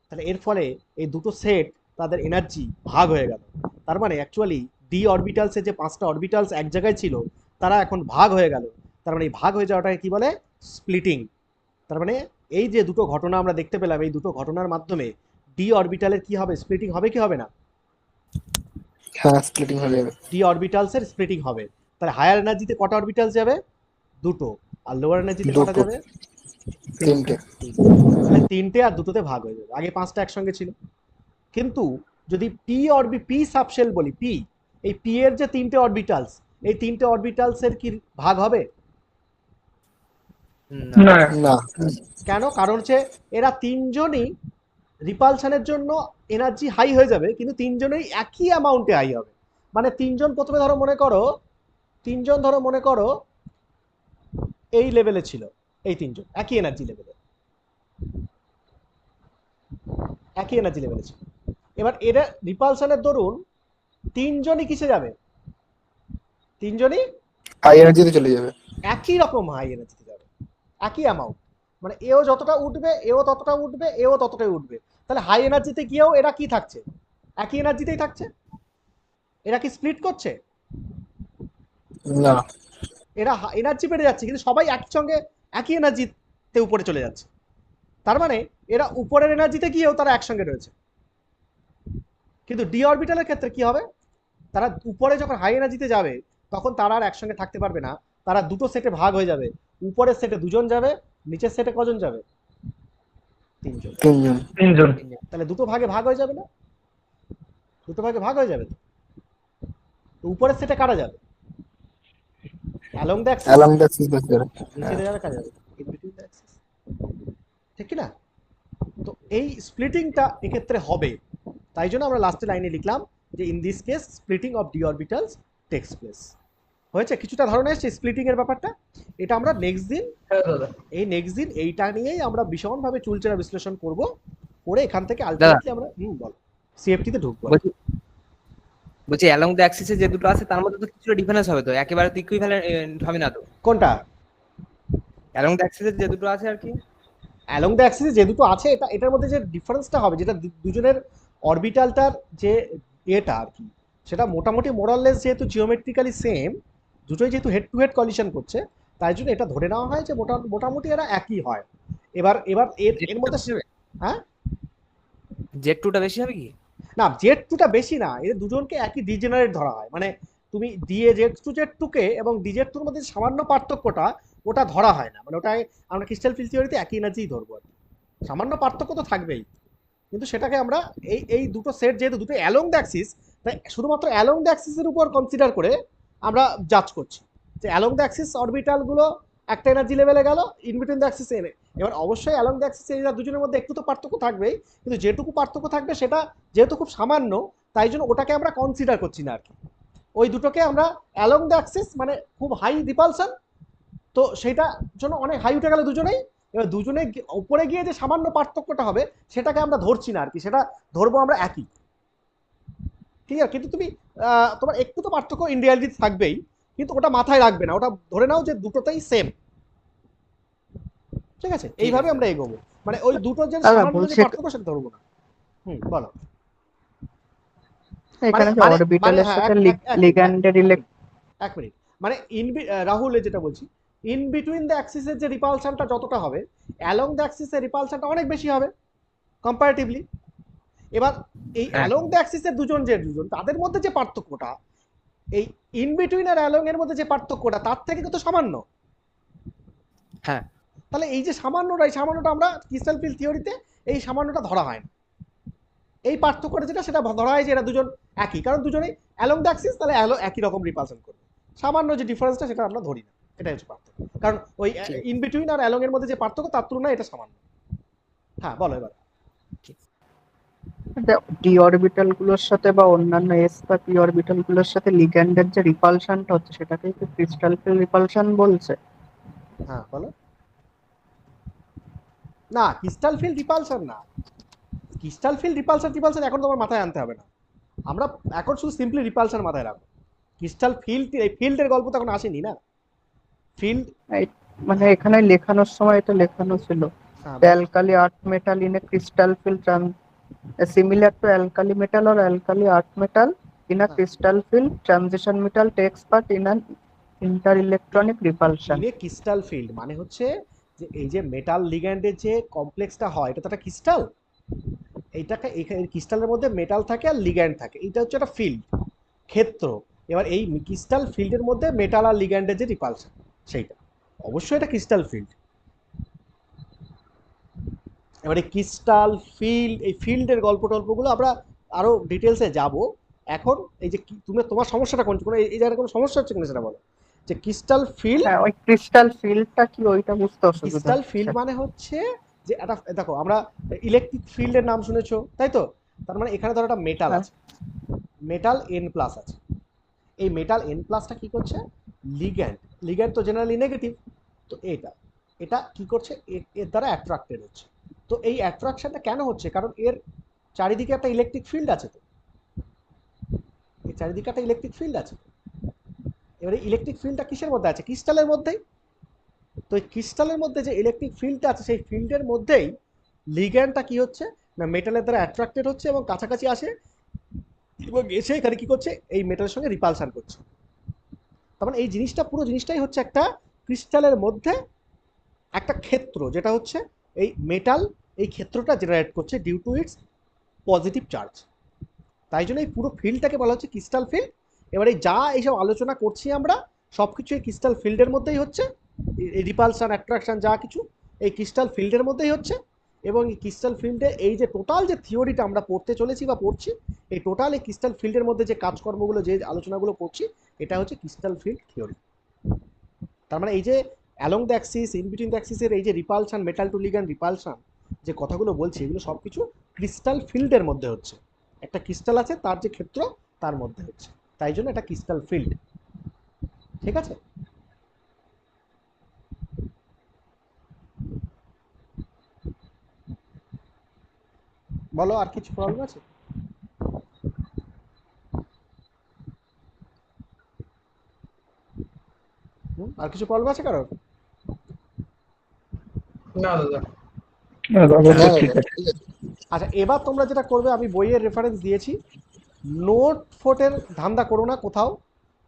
Speaker 1: তাহলে এর ফলে এই দুটো সেট তাদের এনার্জি ভাগ হয়ে গেল। তার মানে অ্যাকচুয়ালি ডি অরবিটালসে যে 5টা অরবিটালস এক জায়গায় ছিল তারা এখন ভাগ হয়ে গেল। তার মানে এই ভাগ হয়ে যাওয়াটাকে কি বলে? স্প্লিটিং। তার মানে এই যে দুটো ঘটনা আমরা দেখতে পেলাম, এই দুটো ঘটনার মাধ্যমে ডি অরবিটালের কি হবে? স্প্লিটিং হবে কি হবে না?
Speaker 3: হ্যাঁ, স্প্লিটিং হয়ে যাবে।
Speaker 1: ডি অরবিটালসের স্প্লিটিং হবে। তাহলে হায়ার এনার্জিতে কটা অরবিটালস যাবে? দুটো। আর লোয়ার এনার্জিতে কটা
Speaker 3: দুটো।
Speaker 1: যাবে?
Speaker 3: তিনটে।
Speaker 1: তাহলে 3টে আর 2টোতে ভাগ হয়ে যাবে। আগে 5টা একসঙ্গে ছিল। কিন্তু যদি পি সাবশেল বলি, পি, এই পি এর যে 3টে অরবিটালস, এই 3টে অরবিটালসের কি ভাগ হবে?
Speaker 6: না
Speaker 3: না।
Speaker 1: কেন? কারণ হচ্ছে এরা তিনজনই রিপালশনের জন্য এনার্জি হাই হয়ে যাবে, কিন্তু তিনজনেই একই অ্যামাউন্টে হাই হবে। মানে তিনজন প্রথমে ধরো মনে করো এই লেভেলে ছিল, এই তিনজন একই এনার্জি লেভেলে ছিল। এবার এরা রিপালশনের দরুন তিনজনই কিসে যাবে? তিনজনই
Speaker 3: হাই এনার্জিতে চলে যাবে।
Speaker 1: একই রকম হাই এনার্জিতে যাবে, একই অ্যামাউন্ট। মানে এও যতটা উঠবে, এও ততটা উঠবে, এও ততটাই উঠবে। তাহলে হাই এনার্জিতে গিয়েও এরা কি থাকছে? একই এনার্জিতেই থাকছে। এরা কি স্প্লিট করছে?
Speaker 3: না।
Speaker 1: এরা এনার্জি বেড়ে যাচ্ছে, কিন্তু সবাই একই সঙ্গে একই এনার্জিতে উপরে চলে যাচ্ছে। তার মানে এরা উপরের এনার্জিতে গিয়েও তারা একসঙ্গে রয়েছে। কিন্তু ডি অরবিটালের ক্ষেত্রে কি হবে? তারা উপরে যখন হাই এনার্জিতে যাবে তখন তারা আর একসঙ্গে থাকতে পারবে না, তারা দুটো সেটে ভাগ হয়ে যাবে। উপরের সেটে দুজন যাবে, নিচের সেটে কজন যাবে? তিনজন।
Speaker 6: তিনজন।
Speaker 1: তাহলে দুটো ভাগে ভাগ হয়ে যাবে না? দুটো ভাগে ভাগ হয়ে যাবে। তো উপরের সেটে কারা যাবে? Along the Axis.
Speaker 3: Along the Axis বেঁচে যাবে।
Speaker 1: নিচে যাবে কারা যাবে? In between the Axis. ঠিক কি না? তো এই স্প্লিটিংটা এক্ষেত্রে হবে। তাই জন্য আমরা লাস্টের লাইনে লিখলাম যে in this case splitting of D orbitals tax place. হয়েছে? কিছুটা ধারণা এসছে স্প্লিটিং এর ব্যাপারটা? এটা আমরা নেক্সট দিন এইটা নিয়েই আমরা ভীষণভাবে চুলচেরা বিশ্লেষণ করব, করে এখান থেকে আলটিমেটলি আমরা বল সিএফটি তে ঢুকবো।
Speaker 7: বলছি অ্যালং দ্য অ্যাক্সিসে যে দুটো আছে তার মধ্যে তো কিছুটা ডিফারেন্স হবে, তো একেবারে তো ইকুইভ্যালেন্ট হবে না তো?
Speaker 1: কোনটা?
Speaker 7: অ্যালং দ্য অ্যাক্সিসে যে দুটো আছে আর কি,
Speaker 1: অ্যালং দ্য অ্যাক্সিসে যে দুটো আছে এটার মধ্যে যে ডিফারেন্সটা হবে, যেটা দুজনের অরবিটালটার যে এটা আর কি সেটা মোটামুটি মোরাললেস যেহেতু জিওমেট্রিক্যালি সেম, দুটোই যেহেতু হেড টু হেড কলিশন করছে, তাই জন্য এটা ধরে নেওয়া হয় যে মোটামুটি এরা একই হয়। এবার এবার এর এর মধ্যে হ্যাঁ
Speaker 7: জেড টুটা বেশি হবে কি?
Speaker 1: না, জেড টুটা বেশি না, এদের দুজনকে একই ডিজেনারেট ধরা হয়। মানে তুমি জেড টুকে এবং ডিজেড টুর মধ্যে সামান্য পার্থক্যটা ওটা ধরা হয় না, মানে ওটাই আমরা ক্রিস্টাল ফিল্ড থিওরিতে একই এনার্জিই ধরবো আর কি। সামান্য পার্থক্য তো থাকবেই, কিন্তু সেটাকে আমরা এই দুটো সেট যেহেতু দুটো অ্যালং দ্য অ্যাক্সিস, তাই শুধুমাত্র অ্যালং দ্য অ্যাক্সিসের উপর কনসিডার করে আমরা জাজ করছি যে অ্যালং দ্য অ্যাক্সিস অরবিটালগুলো একটা এনার্জি লেভেলে গেল, ইন বিটুইন দ্য অ্যাক্সিস এনে। এবার অবশ্যই অ্যালং দ্য অ্যাক্সিস এরা দুজনের মধ্যে একটু তো পার্থক্য থাকবেই, কিন্তু যেটুকু পার্থক্য থাকবে সেটা যেহেতু খুব সামান্য, তাই জন্য ওটাকে আমরা কনসিডার করছি না আর কি। ওই দুটোকে আমরা অ্যালং দ্য অ্যাক্সিস মানে খুব হাই রিপালশন, তো সেটা জন্য অনেক হাই উঠে গেল দুজনেই। এবার দুজনে উপরে গিয়ে যে সামান্য পার্থক্যটা হবে সেটাকে আমরা ধরছি না আর কি, সেটা ধরবো আমরা একই। ঠিক আছে, কিন্তু তুমি তোমার একটু তো পার্থক্য ইন রিয়ালিটি থাকবেই, কিন্তু ওটা মাথায় রাখবে না, ওটা ধরে নাও যে দুটোতেই সেম। ঠিক আছে, এইভাবে আমরা এগোবো, মানে ওই দুটো যে
Speaker 5: দাদা
Speaker 1: সামান্য যে
Speaker 5: বলছি
Speaker 1: পার্থক্য সেটা ধরবো না। বলো।
Speaker 5: এখানে যে
Speaker 1: মানে
Speaker 5: অরবিটালের
Speaker 1: হ্যাঁ,
Speaker 5: সাথে
Speaker 1: এক মিনিট,
Speaker 5: লিগ্যান্ডের
Speaker 1: এক মিনিট, মানে রাহুল যেটা বলছি, ইন বিটুইন দ্য অ্যাক্সিসের যে রিপালশনটা যতটা হবে, অ্যালং দ্য অ্যাক্সিসের রিপালশনটা অনেক বেশি হবে কম্পারেটিভলি। এবার এই অ্যালং দ্য অ্যাক্সিসের দুজন তাদের মধ্যে যে পার্থক্যটা, এই ইন বিটুইন আর অ্যালং এর মধ্যে যে পার্থক্যটা তার থেকে কিন্তু সামান্য।
Speaker 7: হ্যাঁ,
Speaker 1: তাহলে এই যে সামান্যটা আমরা ক্রিস্টাল ফিল্ড থিওরিতে এই সামান্যটা ধরা হয় না। এই পার্থক্যটা যেটা সেটা ধরা হয় যে এরা দুজন একই, কারণ দুজনেই অ্যালং দ্য অ্যাক্সিস, তাহলে একই রকম রিপালশন করবে। সামান্য যে ডিফারেন্সটা সেটা আমরা ধরি না, এটাই হচ্ছে পার্থক্য। কারণ ওই ইন বিটুইন আর অ্যালং এর মধ্যে যে পার্থক্য তার তুলনায় এটা সামান্য। হ্যাঁ বলো এবার।
Speaker 5: ডি অরবিটাল গুলোর সাথে বা অন্যান্য এস বা পি অরবিটাল গুলোর সাথে লিগ্যান্ডের যে রিপালশনটা হচ্ছে সেটাকে কি ক্রিস্টাল ফিল্ড রিপালশন বলছে?
Speaker 1: হ্যাঁ বলো। না, ক্রিস্টাল ফিল্ড রিপালশন না, ক্রিস্টাল ফিল্ড রিপালশন এখন তোমার মাথায় আনতে হবে না। আমরা এখন শুধু সিম্পলি রিপালশন মাথায় রাখবো। ক্রিস্টাল ফিল্ড, এই ফিল্ডের গল্প তো এখন আসেনি না। ফিল্ড
Speaker 5: মানে এখানে লেখানোর সময় এটা লেখানো ছিল, alkali earth metal in a crystal field similar to alkali metal or alkali earth metal in a crystal field transition metal takes part in an interelectronic repulsion.
Speaker 1: Crystal field মানে হচ্ছে যে এই যে মেটাল লিগ্যান্ডের যে কমপ্লেক্সটা হয়, এটা তো একটা ক্রিস্টাল, এইটাকে এই ক্রিস্টালের মধ্যে মেটাল থাকে আর লিগ্যান্ড থাকে, এটা হচ্ছে একটা ফিল্ড, ক্ষেত্র। এবার এই ক্রিস্টাল ফিল্ডের মধ্যে মেটাল আর লিগ্যান্ডের যে রিপালশন, সেইটা অবশ্যই এটা ক্রিস্টাল ফিল্ড। এবারে ক্রিস্টাল ফিল্ড, এই ফিল্ডের গল্পগুলো আমরা আরো ডিটেলসে যাব। এখন এই যে তোমার সমস্যাটা কোন, এই জায়গায় কোনো সমস্যা হচ্ছে কিনা সেটা বলো। যে ক্রিস্টাল ফিল্ড,
Speaker 5: হ্যাঁ ওই ক্রিস্টাল ফিল্ডটা কি ওইটা বুঝতে অসুবিধা
Speaker 1: ক্রিস্টাল ফিল্ড মানে হচ্ছে যে একটা, দেখো আমরা ইলেকট্রিক ফিল্ডের নাম শুনেছো তাই তো, তার মানে এখানে ধরো একটা মেটাল আছে, মেটাল N+ আছে। এই মেটাল N+টা কি করছে, লিগ্যান্ড তো জেনারেলি নেগেটিভ, তো এটা কি করছে, এর দ্বারা অ্যাট্রাক্টেড হচ্ছে। তো এই অ্যাট্রাকশনটা কেন হচ্ছে, কারণ এর চারিদিকে একটা ইলেকট্রিক ফিল্ড আছে, তো এই চারিদিকে একটা ইলেকট্রিক ফিল্ড আছে। এবারে ইলেকট্রিক ফিল্ডটা কিসের মধ্যে আছে, ক্রিস্টালের মধ্যেই। তো এই ক্রিস্টালের মধ্যে যে ইলেকট্রিক ফিল্ডটা আছে, সেই ফিল্ডের মধ্যেই লিগ্যান্ডটা কি হচ্ছে না, মেটালের দ্বারা অ্যাট্রাক্টেড হচ্ছে এবং কাছাকাছি আসে, এবং এসে এখানে কি করছে, এই মেটালের সঙ্গে রিপালশন করছে। তার মানে এই জিনিসটা, পুরো জিনিসটাই হচ্ছে একটা ক্রিস্টালের মধ্যে একটা ক্ষেত্র, যেটা হচ্ছে এই মেটাল এই ক্ষেত্রটা জেনারেট করছে due to its positive charge. তাই জন্য এই পুরো ফিল্ডটাকে বলা হচ্ছে ক্রিস্টাল ফিল্ড। এবারে যা এইসব আলোচনা করছি আমরা, সব কিছু এই ক্রিস্টাল ফিল্ডের মধ্যেই হচ্ছে, এই রিপালশন অ্যাট্রাকশন যা কিছু এই ক্রিস্টাল ফিল্ডের মধ্যেই হচ্ছে। এবং এই ক্রিস্টাল ফিল্ডে এই যে টোটাল যে থিওরিটা আমরা পড়তে চলেছি বা পড়ছি, এই টোটাল এই ক্রিস্টাল ফিল্ডের মধ্যে যে কাজকর্মগুলো, যে আলোচনাগুলো করছি, এটা হচ্ছে ক্রিস্টাল ফিল্ড থিওরি। তার মানে এই যে along the axis, in between the অ্যাক্সিসের এই যে repulsion, metal to ligand repulsion যে কথাগুলো বলছি, এগুলো সব কিছু ক্রিস্টাল ফিল্ডের মধ্যে হচ্ছে। একটা ক্রিস্টাল আছে, তার যে ক্ষেত্র তার মধ্যে হচ্ছে, তাই জন্য এটা ক্রিস্টাল ফিল্ড। ঠিক আছে, বলো আর কিছু প্রবলেম আছে? আর কিছু প্রবলেম আছে কারোর?
Speaker 2: না দাদা।
Speaker 6: আপাতত ঠিক আছে।
Speaker 1: আচ্ছা, এবার তোমরা যেটা করবে, আমি বইয়ের রেফারেন্স দিয়েছি, নোট ফোটের ধান্দা করো না কোথাও।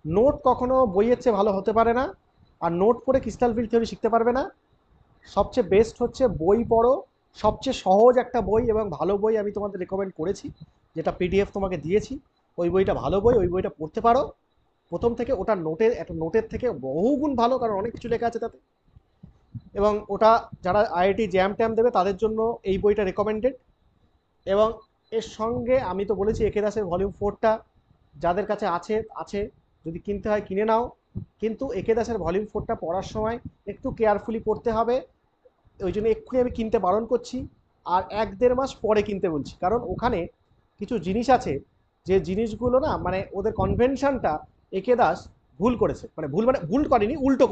Speaker 1: নোট কখনো বইয়ের চেয়ে ভালো হতে পারে না, আর নোট পড়ে ক্রিস্টাল ফিল্ড থিওরি শিখতে পারবে না। সবচেয়ে বেস্ট হচ্ছে বই পড়ো। সবচেয়ে সহজ একটা বই এবং ভালো বই আমি তোমাদের রেকমেন্ড করেছি, যেটা পিডিএফ তোমাকে দিয়েছি। ওই বইটা ভালো বই, ওই বইটা পড়তে পারো প্রথম থেকে। ওটা একটা নোটের থেকে বহুগুণ ভালো, কারণ অনেক কিছু লেখা আছে তাতে। এবং ওটা যারা আইআইটি জ্যাম ট্যাম দেবে তাদের জন্য এই বইটা রেকমেন্ডেড। এবং এর সঙ্গে আমি তো বলেছি একে দাসের ভলিউম 4টা যাদের কাছে আছে আছে, যদি কিনতে হয় কিনে নাও। কিন্তু একে দাসের ভলিউম 4টা পড়ার সময় একটু কেয়ারফুলি পড়তে হবে, ওই জন্য এক্ষুনি আমি কিনতে বারণ করছি। আর 1-1.5 মাস পরে কিনতে বলছি, কারণ ওখানে কিছু জিনিস আছে যে জিনিসগুলো না, মানে ওদের কনভেনশনটা একে দাস ভুল করেছে। মানে ভুল করেনি, উল্টো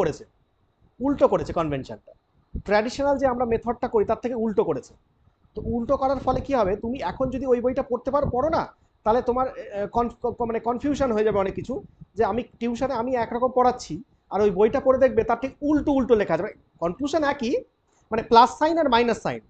Speaker 1: করেছে কনভেনশনটা। ট্র্যাডিশনাল যে আমরা মেথডটা করি তার থেকে উল্টো করেছে। তো উল্টো করার ফলে কি হবে, তুমি এখন যদি ওই বইটা পড়ো না, তাহলে তোমার মানে কনফিউশন হয়ে যাবে অনেক কিছু। যে আমি টিউশনে আমি একরকম পড়াচ্ছি, আর ওই বইটা পড়ে দেখবে তার ঠিক উল্টো লেখা আছে। কনক্লুশন একই, মানে প্লাস সাইন আর মাইনাস সাইন,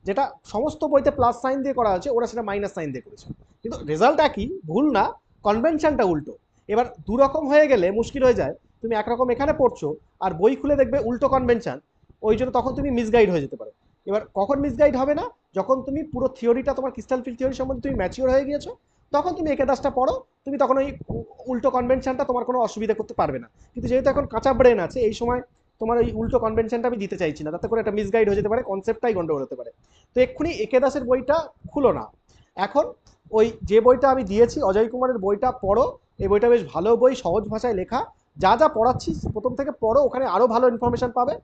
Speaker 1: যেটা সমস্ত বইতে প্লাস সাইন দিয়ে করা হয়েছে, ওরা সেটা মাইনাস সাইন দিয়ে করেছে। কিন্তু রেজাল্ট একই, ভুল না, কনভেনশনটা উল্টো। এবার দুরকম হয়ে গেলে মুশকিল হয়ে যায়। তুমি একরকম এখানে পড়ছো আর বই খুলে দেখবে উল্টো কনভেনশন, ওই জন্য তখন তুমি মিসগাইড হয়ে যেতে পারো। এবার কখন মিসগাইড হবে না, যখন তুমি পুরো থিওরিটা, তোমার ক্রিস্টাল ফিল্ড থিওরি সম্বন্ধে তুমি ম্যাচিওর হয়ে গিয়েছো, তখন তুমি একে দাসটা পড়ো, তুমি তখন ওই উল্টো কনভেনশনটা তোমার কোনো অসুবিধা করতে পারবে না। কিন্তু যেহেতু এখন কাঁচা ব্রেন আছে, এই সময় তোমার ওই উল্টো কনভেনশনটা আমি দিতে চাইছি না, তাতে করে একটা মিসগাইড হয়ে যেতে পারে, কনসেপ্টটাই গন্ডগোল হতে পারে। তো এক্ষুনি একে দাসের বইটা খুলো না, এখন ওই যে বইটা আমি দিয়েছি অজয় কুমারের বইটা পড়ো। এই বইটা বেশ ভালো বই, সহজ ভাষায় লেখা। যা যা পড়াচ্ছি প্রথম থেকে পড়ো, ওখানে আরও ভালো ইনফরমেশন পাবে।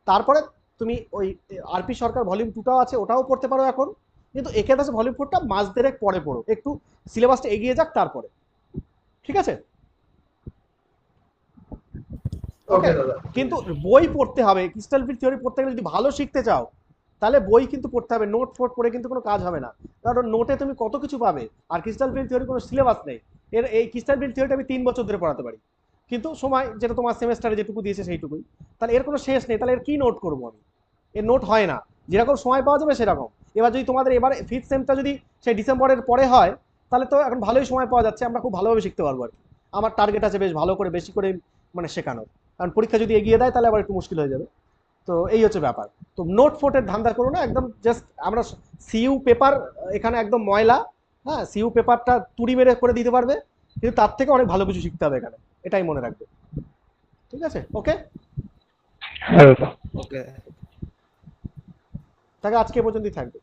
Speaker 1: তারপরে তুমি ওই আরপি সরকার ভলিউম 2টাও আছে, ওটাও পড়তে পারো এখন। কিন্তু একে দাসের ভলিউম 4টা মাস দেড়েক পরে পড়ো, একটু সিলেবাসটা এগিয়ে যাক তারপরে। ঠিক আছে?
Speaker 2: ওকে দাদা।
Speaker 1: কিন্তু বই পড়তে হবে, ক্রিস্টাল ফিল্ড থিওরি পড়তে গেলে যদি ভালো শিখতে চাও তাহলে বই কিন্তু পড়তে হবে। নোট ফোট পড়ে কিন্তু কোনো কাজ হবে না, কারণ নোটে তুমি কত কিছু পাবে, আর ক্রিস্টাল ফিল্ড থিওরি কোনো সিলেবাস নেই। এই ক্রিস্টাল ফিল্ড থিওরিটা আমি 3 বছর ধরে পড়াতে পারি, কিন্তু সময় যেটা তোমার সেমেস্টারে যেটুকু দিয়েছে সেইটুকুই। তাহলে এর কোনো শেষ নেই, তাহলে এর কি নোট করবো আমি? এর নোট হয় না, যেরকম সময় পাওয়া যাবে সেরকম। এবার যদি তোমাদের এবার 5th সেমটা যদি সেই ডিসেম্বরের পরে হয়, তাহলে তো এখন ভালোই সময় পাওয়া যাচ্ছে, আমরা খুব ভালোভাবে শিখতে পারবো আর কি। আমার টার্গেট আছে বেশ ভালো করে, বেশি করে মানে শেখানোর। কারণ পরীক্ষা যদি এগিয়ে দেয় তাহলে আবার একটু মুশকিল হয়ে যাবে। তো এই হচ্ছে ব্যাপার। তো নোট ফোটের ধান্দা করো না, একদম জাস্ট আমরা সিইউ পেপার এখানে একদম ময়লা। হ্যাঁ, সিইউ পেপারটা তুড়ি মেরে করে দিতে পারবে, কিন্তু তার থেকে অনেক ভালো কিছু শিখতে হবে এখানে, এটাই মনে রাখবে। ঠিক আছে? ওকে,
Speaker 6: হ্যাঁ দাদা।
Speaker 7: ওকে।
Speaker 1: তাহলে আজকে এ পর্যন্তই থাকবে।